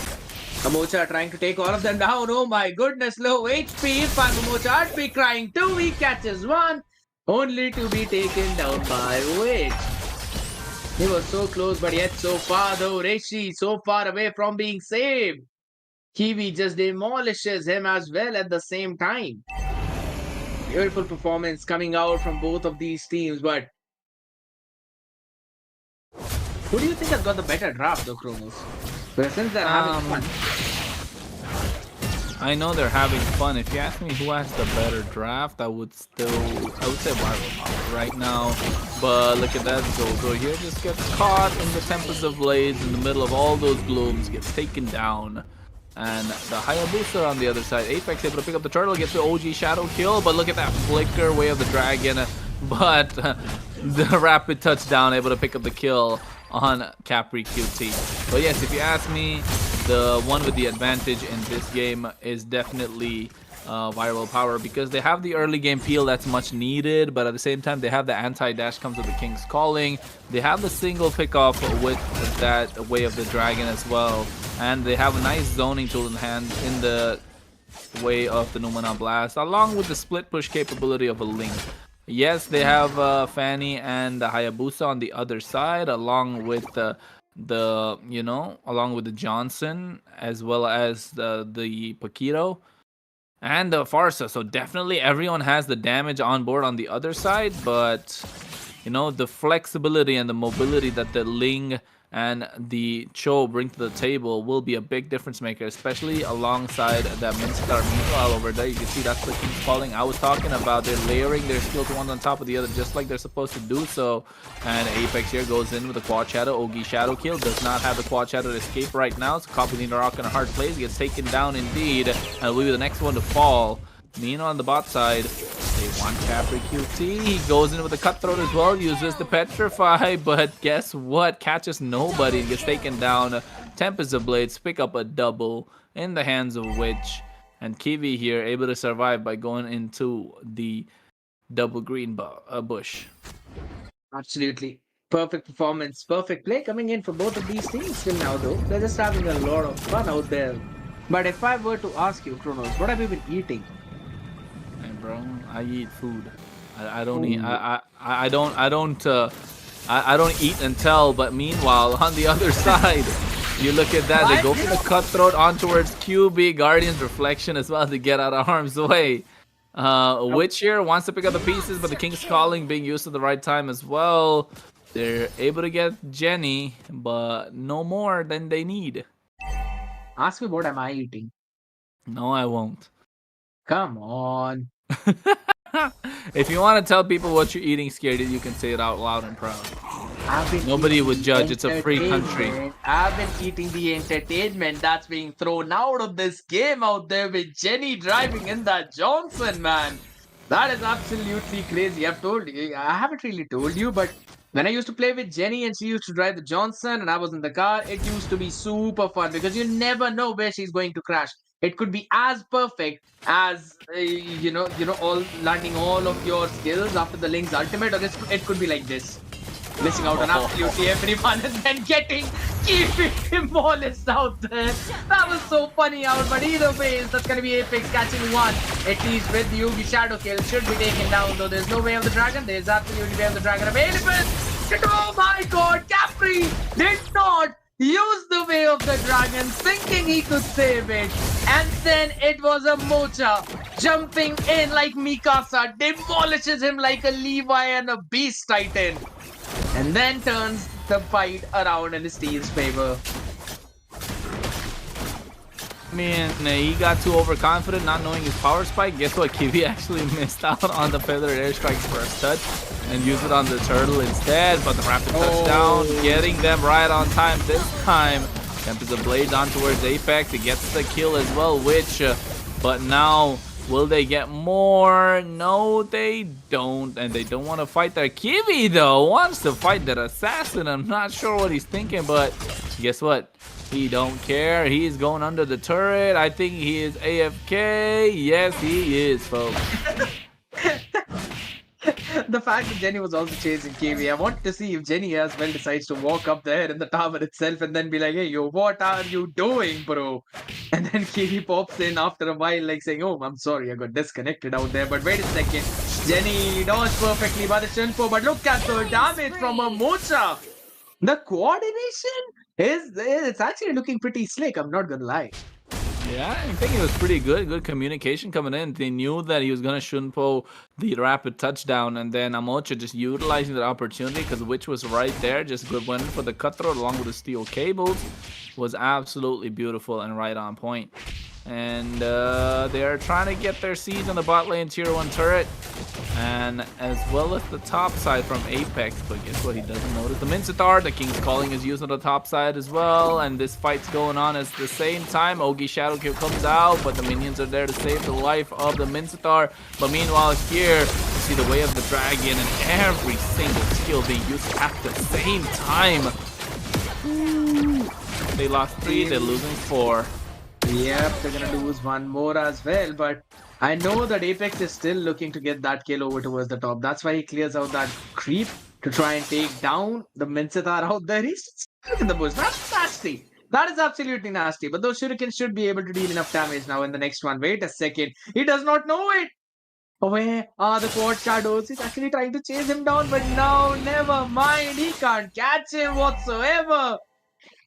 Mocha trying to take all of them down. Oh my goodness, low HP. Mocha be crying too. He catches one, only to be taken down by Witch. He was so close, but yet so far though. Rishi so far away from being saved. Kiwi just demolishes him as well at the same time. Beautiful performance coming out from both of these teams, but who do you think has got the better draft though, Kronos? Because since they're having fun. I know they're having fun. If you ask me who has the better draft, I would say Viral Power right now. But look at that, Zozo here just gets caught in the Tempest of Blades in the middle of all those glooms, gets taken down. And the Hayabusa on the other side, Apex able to pick up the turtle, gets the OG shadow kill, but look at that flicker, Way of the Dragon. But the rapid touchdown able to pick up the kill on Capri QT. But yes, if you ask me, the one with the advantage in this game is definitely Viral Power, because they have the early game peel that's much needed, but at the same time they have the anti-dash comes with the King's Calling. They have the single pick-off with that Way of the Dragon as well, and they have a nice zoning tool in hand in the way of the Numana Blast, along with the split push capability of a Link. Yes, they have Fanny and the Hayabusa on the other side, along with the Johnson, as well as the Paquito and the Farsa. So definitely everyone has the damage on board on the other side, but the flexibility and the mobility that the Ling and the Cho bring to the table will be a big difference maker, especially alongside that Minstar Meanwhile over there. You can see that's the King's Calling I was talking about. They're layering their skills one on top of the other, just like they're supposed to do so. And Apex here goes in with a Quad Shadow. Ogi Shadow kill, does not have the Quad Shadow to escape right now, so Copy the Rock in a hard place, gets taken down indeed, and will be the next one to fall. Nino on the bot side, they want Capri QT. He goes in with a Cutthroat as well, uses the Petrify, but guess what? Catches nobody and gets taken down. Tempest of Blades pick up a double in the hands of Witch. And Kiwi here able to survive by going into the double green bush. Absolutely. Perfect performance, perfect play coming in for both of these teams till now though. They're just having a lot of fun out there. But if I were to ask you, Kronos, what have you been eating? Hey bro, I eat food. I don't eat. I don't eat and tell. But meanwhile, on the other side, you look at that. They go for the Cutthroat on towards QB Guardian's Reflection as well to get out of harm's way. Witch here wants to pick up the pieces, but the King's Calling being used at the right time as well. They're able to get Jenny, but no more than they need. Ask me what am I eating? No, I won't. Come on. If you want to tell people what you're eating, Scared, you can say it out loud and proud. Nobody would judge. It's a free country. I've been eating the entertainment that's being thrown out of this game out there with Jenny driving in that Johnson, man. That is absolutely crazy. I've told you. I haven't really told you, but when I used to play with Jenny and she used to drive the Johnson and I was in the car, it used to be super fun because you never know where she's going to crash. It could be as perfect as all landing all of your skills after the Link's ultimate, or it could be like this, missing out on absolutely everyone and then getting demolished out there. That was so funny out, but either way, that's gonna be Apex catching one. At least with the Yugi Shadow kill, should be taken down, though there's no Way of the Dragon. There's absolutely Way of the Dragon available. Oh my god, Capri did not use the Way of the Dragon, thinking he could save it. And then it was a Mocha jumping in like Mikasa, demolishes him like a Levi and a Beast Titan. And then turns the fight around in his team's favor. Man, he got too overconfident, not knowing his power spike. Guess what? Kiwi actually missed out on the feathered airstrike's first touch and used it on the turtle instead. But the rapid touchdown, getting them right on time this time. Tempest of Blades on towards Apex. It gets the kill as well, but now will they get more? No, they don't. And they don't want to fight their Kiwi, though. Wants to fight that assassin. I'm not sure what he's thinking, but guess what? He don't care. He's going under the turret. I think he is AFK. Yes, he is, folks. The fact that Jenny was also chasing Kiwi, I want to see if Jenny as well decides to walk up there in the tower itself and then be like, hey, yo, what are you doing, bro? And then Kiwi pops in after a while, like saying, oh, I'm sorry, I got disconnected out there. But wait a second. Jenny dodged perfectly by the Shinpo, but look at the damage from a Mocha. The coordination it's actually looking pretty slick, I'm not gonna lie. Yeah, I think it was pretty good. Good communication coming in. They knew that he was going to Shunpo the rapid touchdown, and then Amocha just utilizing that opportunity because Witch was right there. Just good win for the cutthroat along with the steel cables. Was absolutely beautiful and right on point. And they're trying to get their siege on the bot lane tier 1 turret. And as well as the top side from Apex, but guess what? He doesn't notice the Mincitar. The King's Calling is used on the top side as well, and this fight's going on at the same time. Ogi Shadow Kill comes out, but the minions are there to save the life of the Mincitar. But meanwhile, here you see the Way of the Dragon and every single skill being used at the same time. Ooh. They lost 3, they're losing 4. Yep, they're gonna lose one more as well, but I know that Apex is still looking to get that kill over towards the top. That's why he clears out that creep to try and take down the Mincitar out there. He's just in the bush. That's nasty. That is absolutely nasty. But those shurikens should be able to deal enough damage now in the next one. Wait a second. He does not know it. Where are the quad shadows? He's actually trying to chase him down, but no, never mind. He can't catch him whatsoever.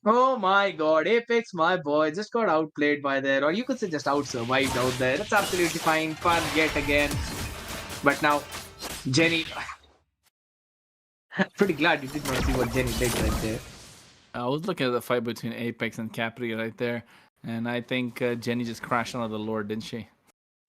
Oh my god, Apex, my boy, just got outplayed by there, or you could say just out-survived out there. That's absolutely fine, fun yet again. But now, Jenny... Pretty glad you did not see what Jenny did right there. I was looking at the fight between Apex and Capri right there, and I think Jenny just crashed onto the Lord, didn't she?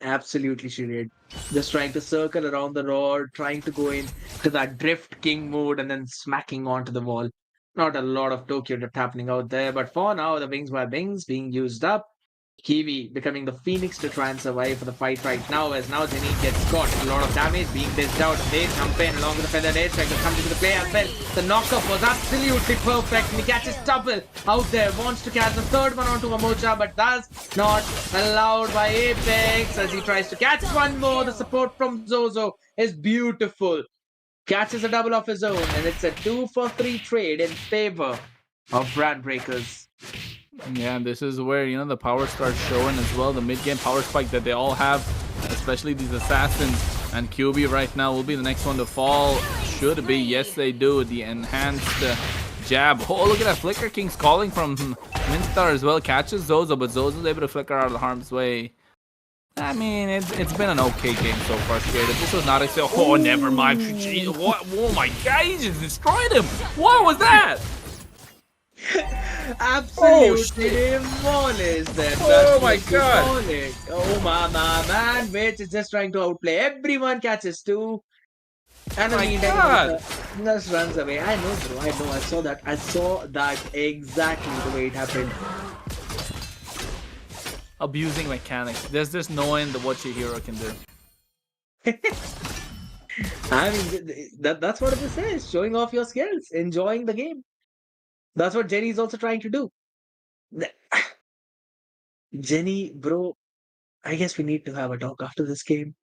Absolutely she did. Just trying to circle around the rod, trying to go into that Drift King mode and then smacking onto the wall. Not a lot of Tokyo Drift happening out there, but for now, the Wings by Wings being used up. Kiwi becoming the Phoenix to try and survive for the fight right now, as now Jenny gets caught. A lot of damage being dished out. They jump in along with the Feathered Edge Strike that comes into the play as well. The knockup was absolutely perfect, and he catches Double out there. Wants to catch the third one onto Amocha, but that's not allowed by Apex as he tries to catch one more. The support from Zozo is beautiful. Catches a double of his own, and it's a 2-for-3 trade in favor of Brand Breakers. Yeah, and this is where, you know, the power starts showing as well. The mid-game power spike that they all have, especially these assassins. And QB right now will be the next one to fall. Should be. Yes, they do. The enhanced jab. Oh, look at that. Flicker King's Calling from Minstar as well. Catches Zozo, but Zozo's able to flicker out of the harm's way. I mean, it's been an okay game so far, Skater. This was not a... Oh, never mind. Jeez, what? Oh my god, he just destroyed him. What was that? Absolutely demolished that. Oh my god. Oh my man, Witch is just trying to outplay. Everyone catches 2. And My god. Just runs away. I know, bro. I know. I saw that. I saw that exactly the way it happened. Abusing mechanics. There's just knowing what your hero can do. I mean, that's what this is. Showing off your skills. Enjoying the game. That's what Jenny is also trying to do. Jenny, bro, I guess we need to have a talk after this game.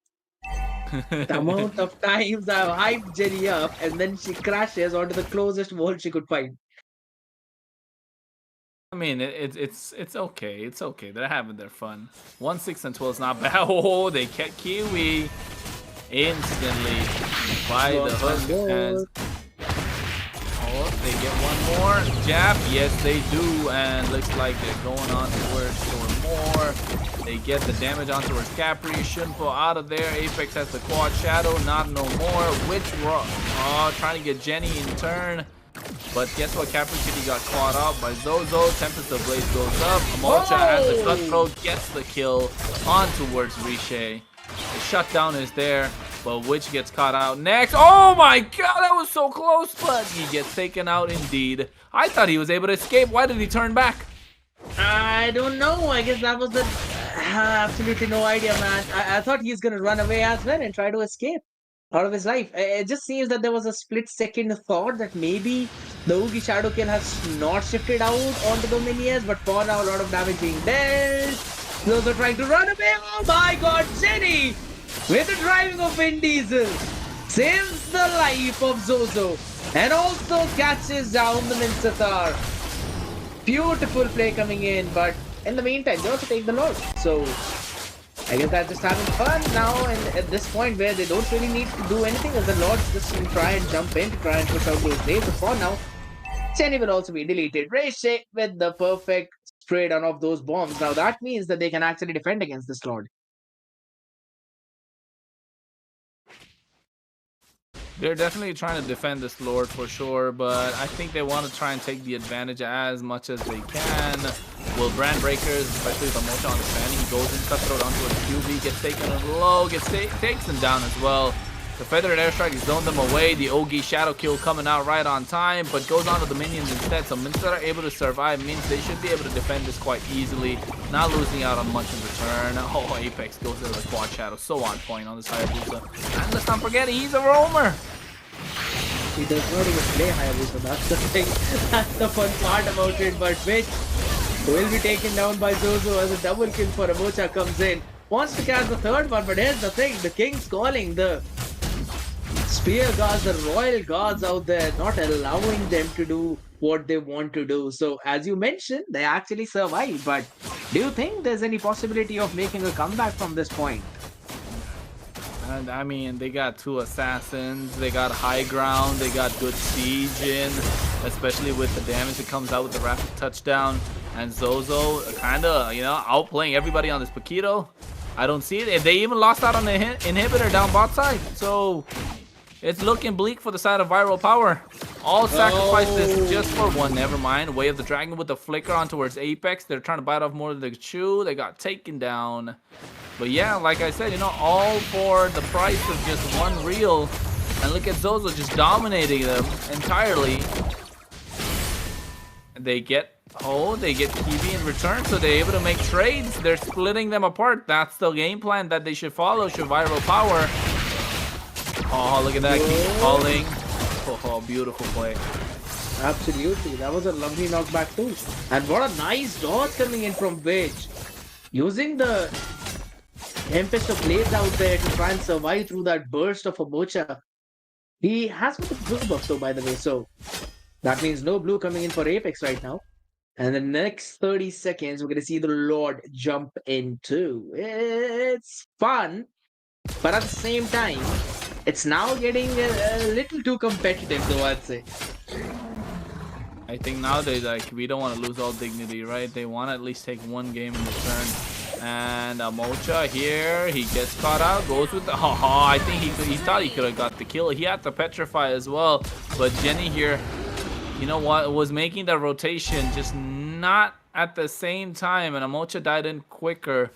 The amount of times I've hyped Jenny up and then she crashes onto the closest wall she could find. I mean, it's okay. It's okay. They're having their fun. 1, 6, and 12 is not bad. Oh, they kept Kiwi instantly by the hook. As they get one more jab. Yes, they do, and looks like they're going on towards more. They get the damage on towards Capri. Shunpo out of there. Apex has the quad shadow, not no more. Witch trying to get Jenny in turn. But guess what? Capri Kitty got caught up by Zozo. Tempest of Blaze goes up. Amocha has the cutthroat, gets the kill on towards Riche. The shutdown is there, but Witch gets caught out next. Oh my god, that was so close, but he gets taken out indeed. I thought he was able to escape. Why did he turn back? I don't know. I guess that was the... absolutely no idea, man. I thought he's going to run away as well and try to escape out of his life. It just seems that there was a split-second thought that maybe the Oogie Shadow Kill has not shifted out onto the minions, but for now, a lot of damage being dealt. Those are trying to run away. Oh my god, Jenny! With the driving of Vin Diesel. saves the life of Zozo and also catches down the Minsatar. Beautiful play coming in, but in the meantime, they also take the Lord. So I guess they're just having fun now, and at this point where they don't really need to do anything, as the Lords just try and jump in to try and push out those waves. But for now, Jenny will also be deleted. Reishi with the perfect spray down of those bombs. Now that means that they can actually defend against this Lord. They're definitely trying to defend this Lord for sure, but I think they want to try and take the advantage as much as they can. Will Brand Breakers, especially with Mocha on the standing, he goes in, cutthroat onto a QB, gets taken low, takes him down as well. The Feathered Airstrike has zoned them away. The Ogi Shadow Kill coming out right on time, but goes on to the minions instead. So Minster are able to survive. Means they should be able to defend this quite easily, not losing out on much in return. Oh, Apex goes there with Quad Shadow. So on point on this Hayabusa. And let's not forget, he's a roamer. He does not even play Hayabusa. That's the thing. That's the fun part about it. But which will be taken down by Zozo as a double kill for Amocha comes in. Wants to catch the third one, but here's the thing. The King's calling. The Spear Guards, the Royal Guards out there, not allowing them to do what they want to do. So as you mentioned, they actually survive. But do you think there's any possibility of making a comeback from this point? And I mean, they got two assassins, they got high ground, they got good siege in, especially with the damage that comes out with the rapid touchdown. And Zozo kind of, outplaying everybody on this Paquito. I don't see it. They even lost out on the inhibitor down bot side. So it's looking bleak for the side of Viral Power. All sacrifices just for one. Never mind. Way of the Dragon with the flicker on towards Apex. They're trying to bite off more of the chew. They got taken down. But yeah, like I said, all for the price of just one reel. And look at Zozo just dominating them entirely. They get Kiwi in return, so they're able to make trades. They're splitting them apart. That's the game plan that they should follow. Should Viral Power. Oh, look at that. Keep calling. Oh, beautiful play. Absolutely. That was a lovely knockback too. And what a nice dodge coming in from Witch. Using the Tempest of Blades out there to try and survive through that burst of Amocha. He has got the blue buff though, by the way, so that means no blue coming in for Apex right now. And the next 30 seconds, we're going to see the Lord jump in too. It's fun, but at the same time, it's now getting a little too competitive though, I'd say. I think nowadays, we don't want to lose all dignity, right? They want to at least take one game in return. And Amocha here, he gets caught out, goes with the... I think he thought he could have got the kill. He had to petrify as well. But Jenny here, was making the rotation just not at the same time. And Amocha died in quicker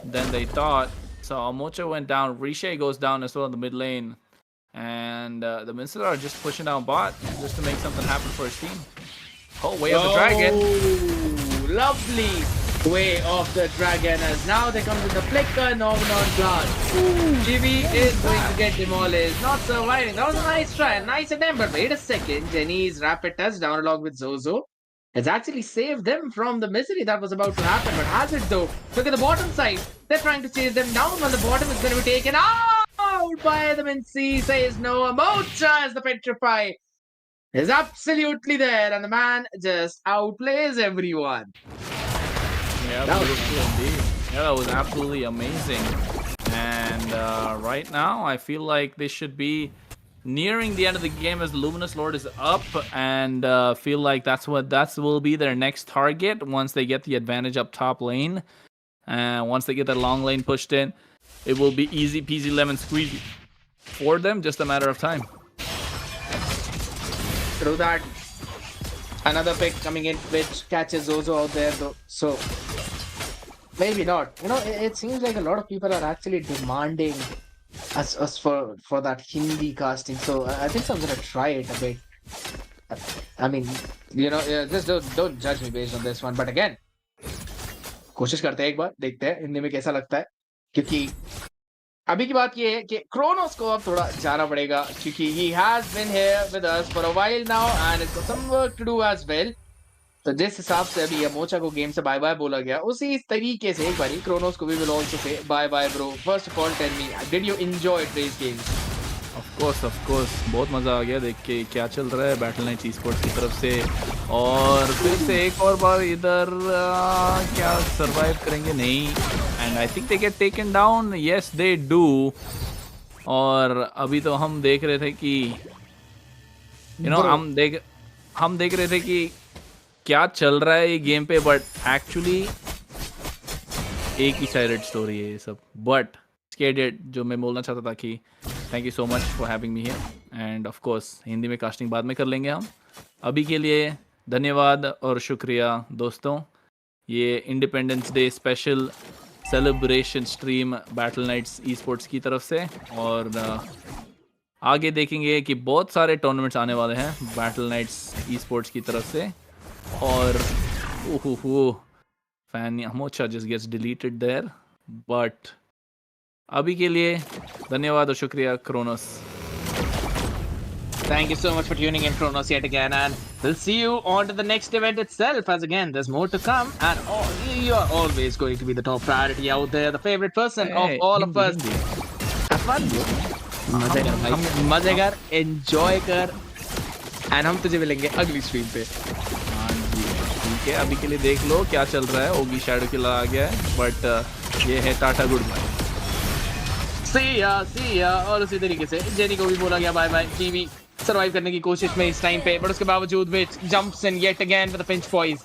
than they thought. So Amocha went down. Riche goes down as well in the mid lane. And the Minster are just pushing down bot just to make something happen for his team. Oh, Way of the Dragon. Lovely Way of the Dragon, as now they come with the flicker, non blast. GB is going to get demolished, not surviving. That was a nice try, nice attempt, but wait a second. Jenny's rapid touchdown along with Zozo has actually saved them from the misery that was about to happen. But has it though? Look at the bottom side. They're trying to chase them down when the bottom is going to be taken out by the Mincy. Says no. Amocha as the Petrify is absolutely there, and the man just outplays everyone. Yeah, that was indeed. Yeah, that was absolutely amazing. And right now, I feel like they should be nearing the end of the game as Luminous Lord is up, and feel like that will be their next target once they get the advantage up top lane. And once they get that long lane pushed in, it will be easy peasy lemon squeezy for them, just a matter of time. Through that, another pick coming in which catches Zozo out there though, so maybe not. It seems like a lot of people are actually demanding us for that Hindi casting, so I think I'm gonna try it a bit. I mean, just don't judge me based on this one, but again, कोशिश करते हैं एक बार, देखते हैं हिंदी में कैसा लगता है, क्योंकि अभी की बात ये है कि क्रोनोस को अब थोड़ा जाना पड़ेगा, क्योंकि he has been here with us for a while now and it's got some work to do as well. तो जिस हिसाब से अभी अमोचा को गेम से बाय बाय बोला गया, उसी तरीके से एक बारी क्रोनोस को भी will also say bye bye bro. First of all, tell me, did you enjoy today's game? Of course बहुत मज़ा आ गया देख के क्या चल रहा है बैटल नाइट ई स्पोर्ट्स की तरफ से। और फिर से एक और बार इधर क्या सरवाइव करेंगे? नहीं। And I think they get taken down. Yes they do. और अभी तो हम देख रहे थे कि हम देख रहे थे कि क्या चल रहा है ये गेम पे, बट एक्चुअली एक ही साइडेड स्टोरी है ये सब। बट स्केडेड जो मैं बोलना चाहता था कि thank you so much for having me here. End of course Hindi में कास्टिंग बाद में कर लेंगे हम। अभी के लिए धन्यवाद और शुक्रिया दोस्तों। ये Independence Day special celebration stream battle nights esports की तरफ से। और आगे देखेंगे कि बहुत सारे टूर्नामेंट्स आने वाले हैं बैटल नाइट्स ई स्पोर्ट्स की तरफ से। और फैन हमोचा just gets deleted there. But अभी के लिए धन्यवाद और शुक्रिया Kronos. Thank you so much for tuning in, Kronos, yet again, and we'll see you on to the next event itself. As again, there's more to come, and you are always going to be the top priority out there, the favorite person of all of us. Have fun, bro. मजे कर भाई, मजे कर, enjoy कर, and हम तुझे मिलेंगे अगली स्ट्रीम पे। हाँ जी ठीक है, अभी के लिए देख लो क्या चल रहा है। ओगी शैडो किलर आ गया है, बट ये है tata goodbye. See ya, और उसी तरीके से जेनी को भी बोला गया बाय बाय। कीवी सर्वाइव करने की कोशिश में इस टाइम पे, बट उसके बावजूद which jumps in yet again with the pinch poise,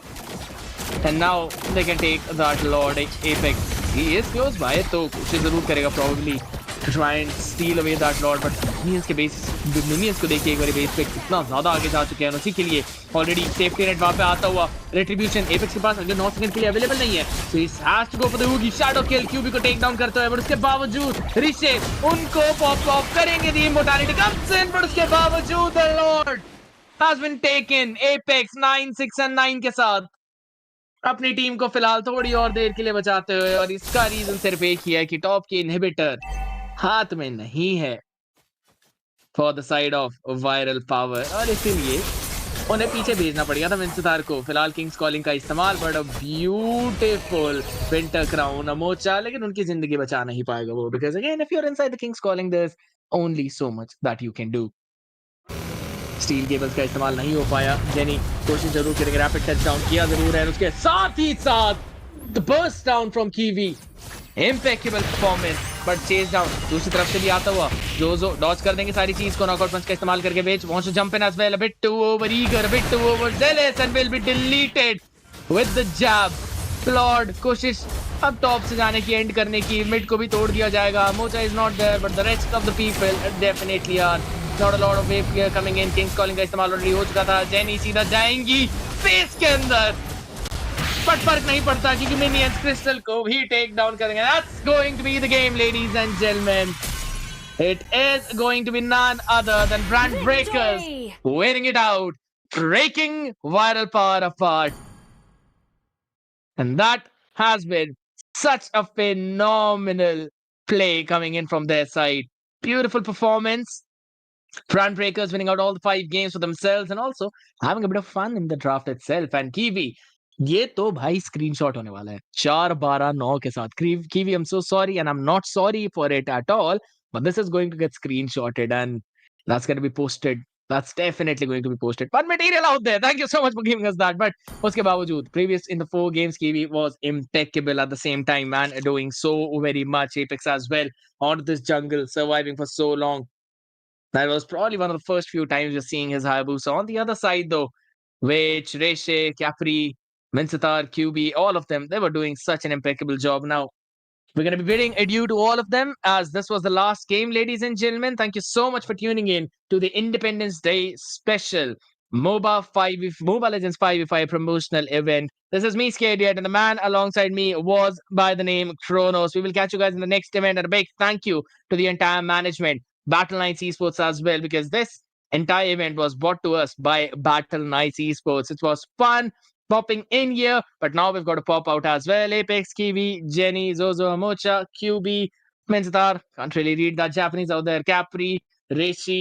and now they can take that lord Apex. He is close by, तो कोशिश जरूर करेगा probably to try and steal away that lord, but minions के base minions को देखिए एक बार base पे कितना ज्यादा आगे जा चुके हैं। उसी के लिए ऑलरेडी सेफ्टी नेट वहां पे आता हुआ रेट्रिब्यूशन एपेक्स के पास अगर 9 सेकंड के लिए अवेलेबल नहीं है, so he has to go for the huge shadow kill. QB को टेक डाउन करते हुए, बट उसके बावजूद ऋषि उनको पॉप ऑफ करेंगे। The immortality comes in, but उसके बावजूद the lord has been taken. Apex 9 6 and 9 के साथ अपनी टीम को फिलहाल थोड़ी और देर के लिए बचाते हुए, और इसका रीजन सिर्फ एक ही है कि टॉप के इनहिबिटर हाथ में नहीं है for the side of viral power, और इसीलिए उन्हें पीछे भेजना पड़ गया था विंसितार को। फिलहाल किंग्स कॉलिंग का इस्तेमाल, but a beautiful winter crown अमोचा, लेकिन उनकी जिंदगी बचा नहीं पाएगा वो, because again if you are inside the kings calling there is only so much that you can do. Steel cables का इस्तेमाल नहीं हो पाया। जेनी कोशिश जरूर करेंगे, रैपिड टच डाउन किया जरूर है, उसके साथ ही साथ the burst down from Kiwi, impeccable performance, but chase down दूसरी तरफ से भी आता हुआ। जोजो डॉज कर देंगे सारी चीज को, नॉकआउट पंच का इस्तेमाल करके Bech wants to jump in as well, a bit too over eager, a bit too over jealous, and will be deleted with the jab. Lord कोशिश अब टॉप से जाने की, एंड करने की, मिड को भी तोड़ दिया जाएगा। Mocha is not there, but the rest of the people definitely are. Not a lot of wave clear coming in. Kings calling का इस्तेमाल ऑलरेडी हो चुका था। जेनी सीधा जाएंगी फेस के अंदर, बट फर्क नहीं पड़ता क्योंकि मिनियंस क्रिस्टल को भी टेक डाउन करेंगे। That's going to be the game, ladies and gentlemen. It is going to be none other than Brand Breakers winning it out, breaking Viral Power apart. And that has been such a phenomenal play coming in from their side. Beautiful performance. Front Breakers winning out all the 5 games for themselves, and also having a bit of fun in the draft itself. And Kiwi, ये तो भाई screenshot होने वाला है 4-12-9 के साथ। Kiwi, I'm so sorry, and I'm not sorry for it at all, but this is going to get screenshotted, and that's going to be posted. That's definitely going to be posted. Fun material out there. Thank you so much for giving us that. But उसके बावजूद, previous in the 4 games, Kiwi was impeccable at the same time, man, doing so very much. Apex as well on this jungle, surviving for so long. That was probably one of the first few times you're seeing his Hayabusa. On the other side, though, which Reshe, Capri, Minsitar, QB, all of them, they were doing such an impeccable job. Now, we're going to be bidding adieu to all of them, as this was the last game, ladies and gentlemen. Thank you so much for tuning in to the Independence Day special Moba Legends 5v5 promotional event. This is me, Skadiat, and the man alongside me was by the name Kronos. We will catch you guys in the next event, and a big thank you to the entire management, Battle Knights Esports as well, because this entire event was brought to us by Battle Knights Esports. It was fun popping in here, but now we've got to pop out as well. Apex, Kiwi, Jenny, Zozo, Amocha, QB, Menzatar, can't really read that Japanese out there, Capri, Reishi,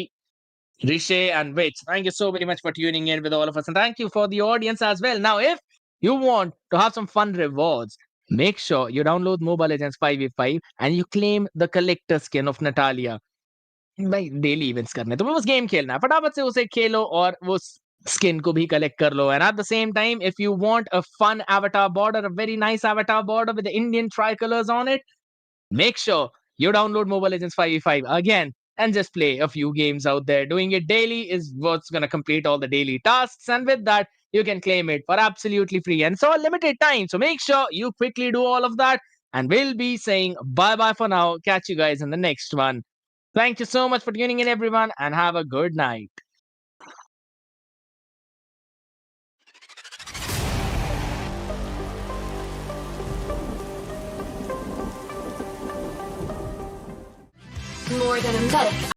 Rishe, and Witch. Thank you so very much for tuning in with all of us, and thank you for the audience as well. Now, if you want to have some fun rewards, make sure you download Mobile Legends 5v5 and you claim the collector skin of Natalia. भाई daily events करने तो बस game खेलना है फटाफट से उसे खेलो और वो स्किन को भी कलेक्ट कर लो and at the same time if you want a fun avatar border, a very nice avatar border with the Indian tricolors on it, make sure you download Mobile Legends 5v5 again and just play a few games out there. Doing it daily is what's going to complete all the daily tasks, and with that, you can claim it for absolutely free and so a limited time. So make sure you quickly do all of that, and we'll be saying bye bye for now. Catch you guys in the next one. Thank you so much for tuning in, everyone, and have a good night. More than a medic,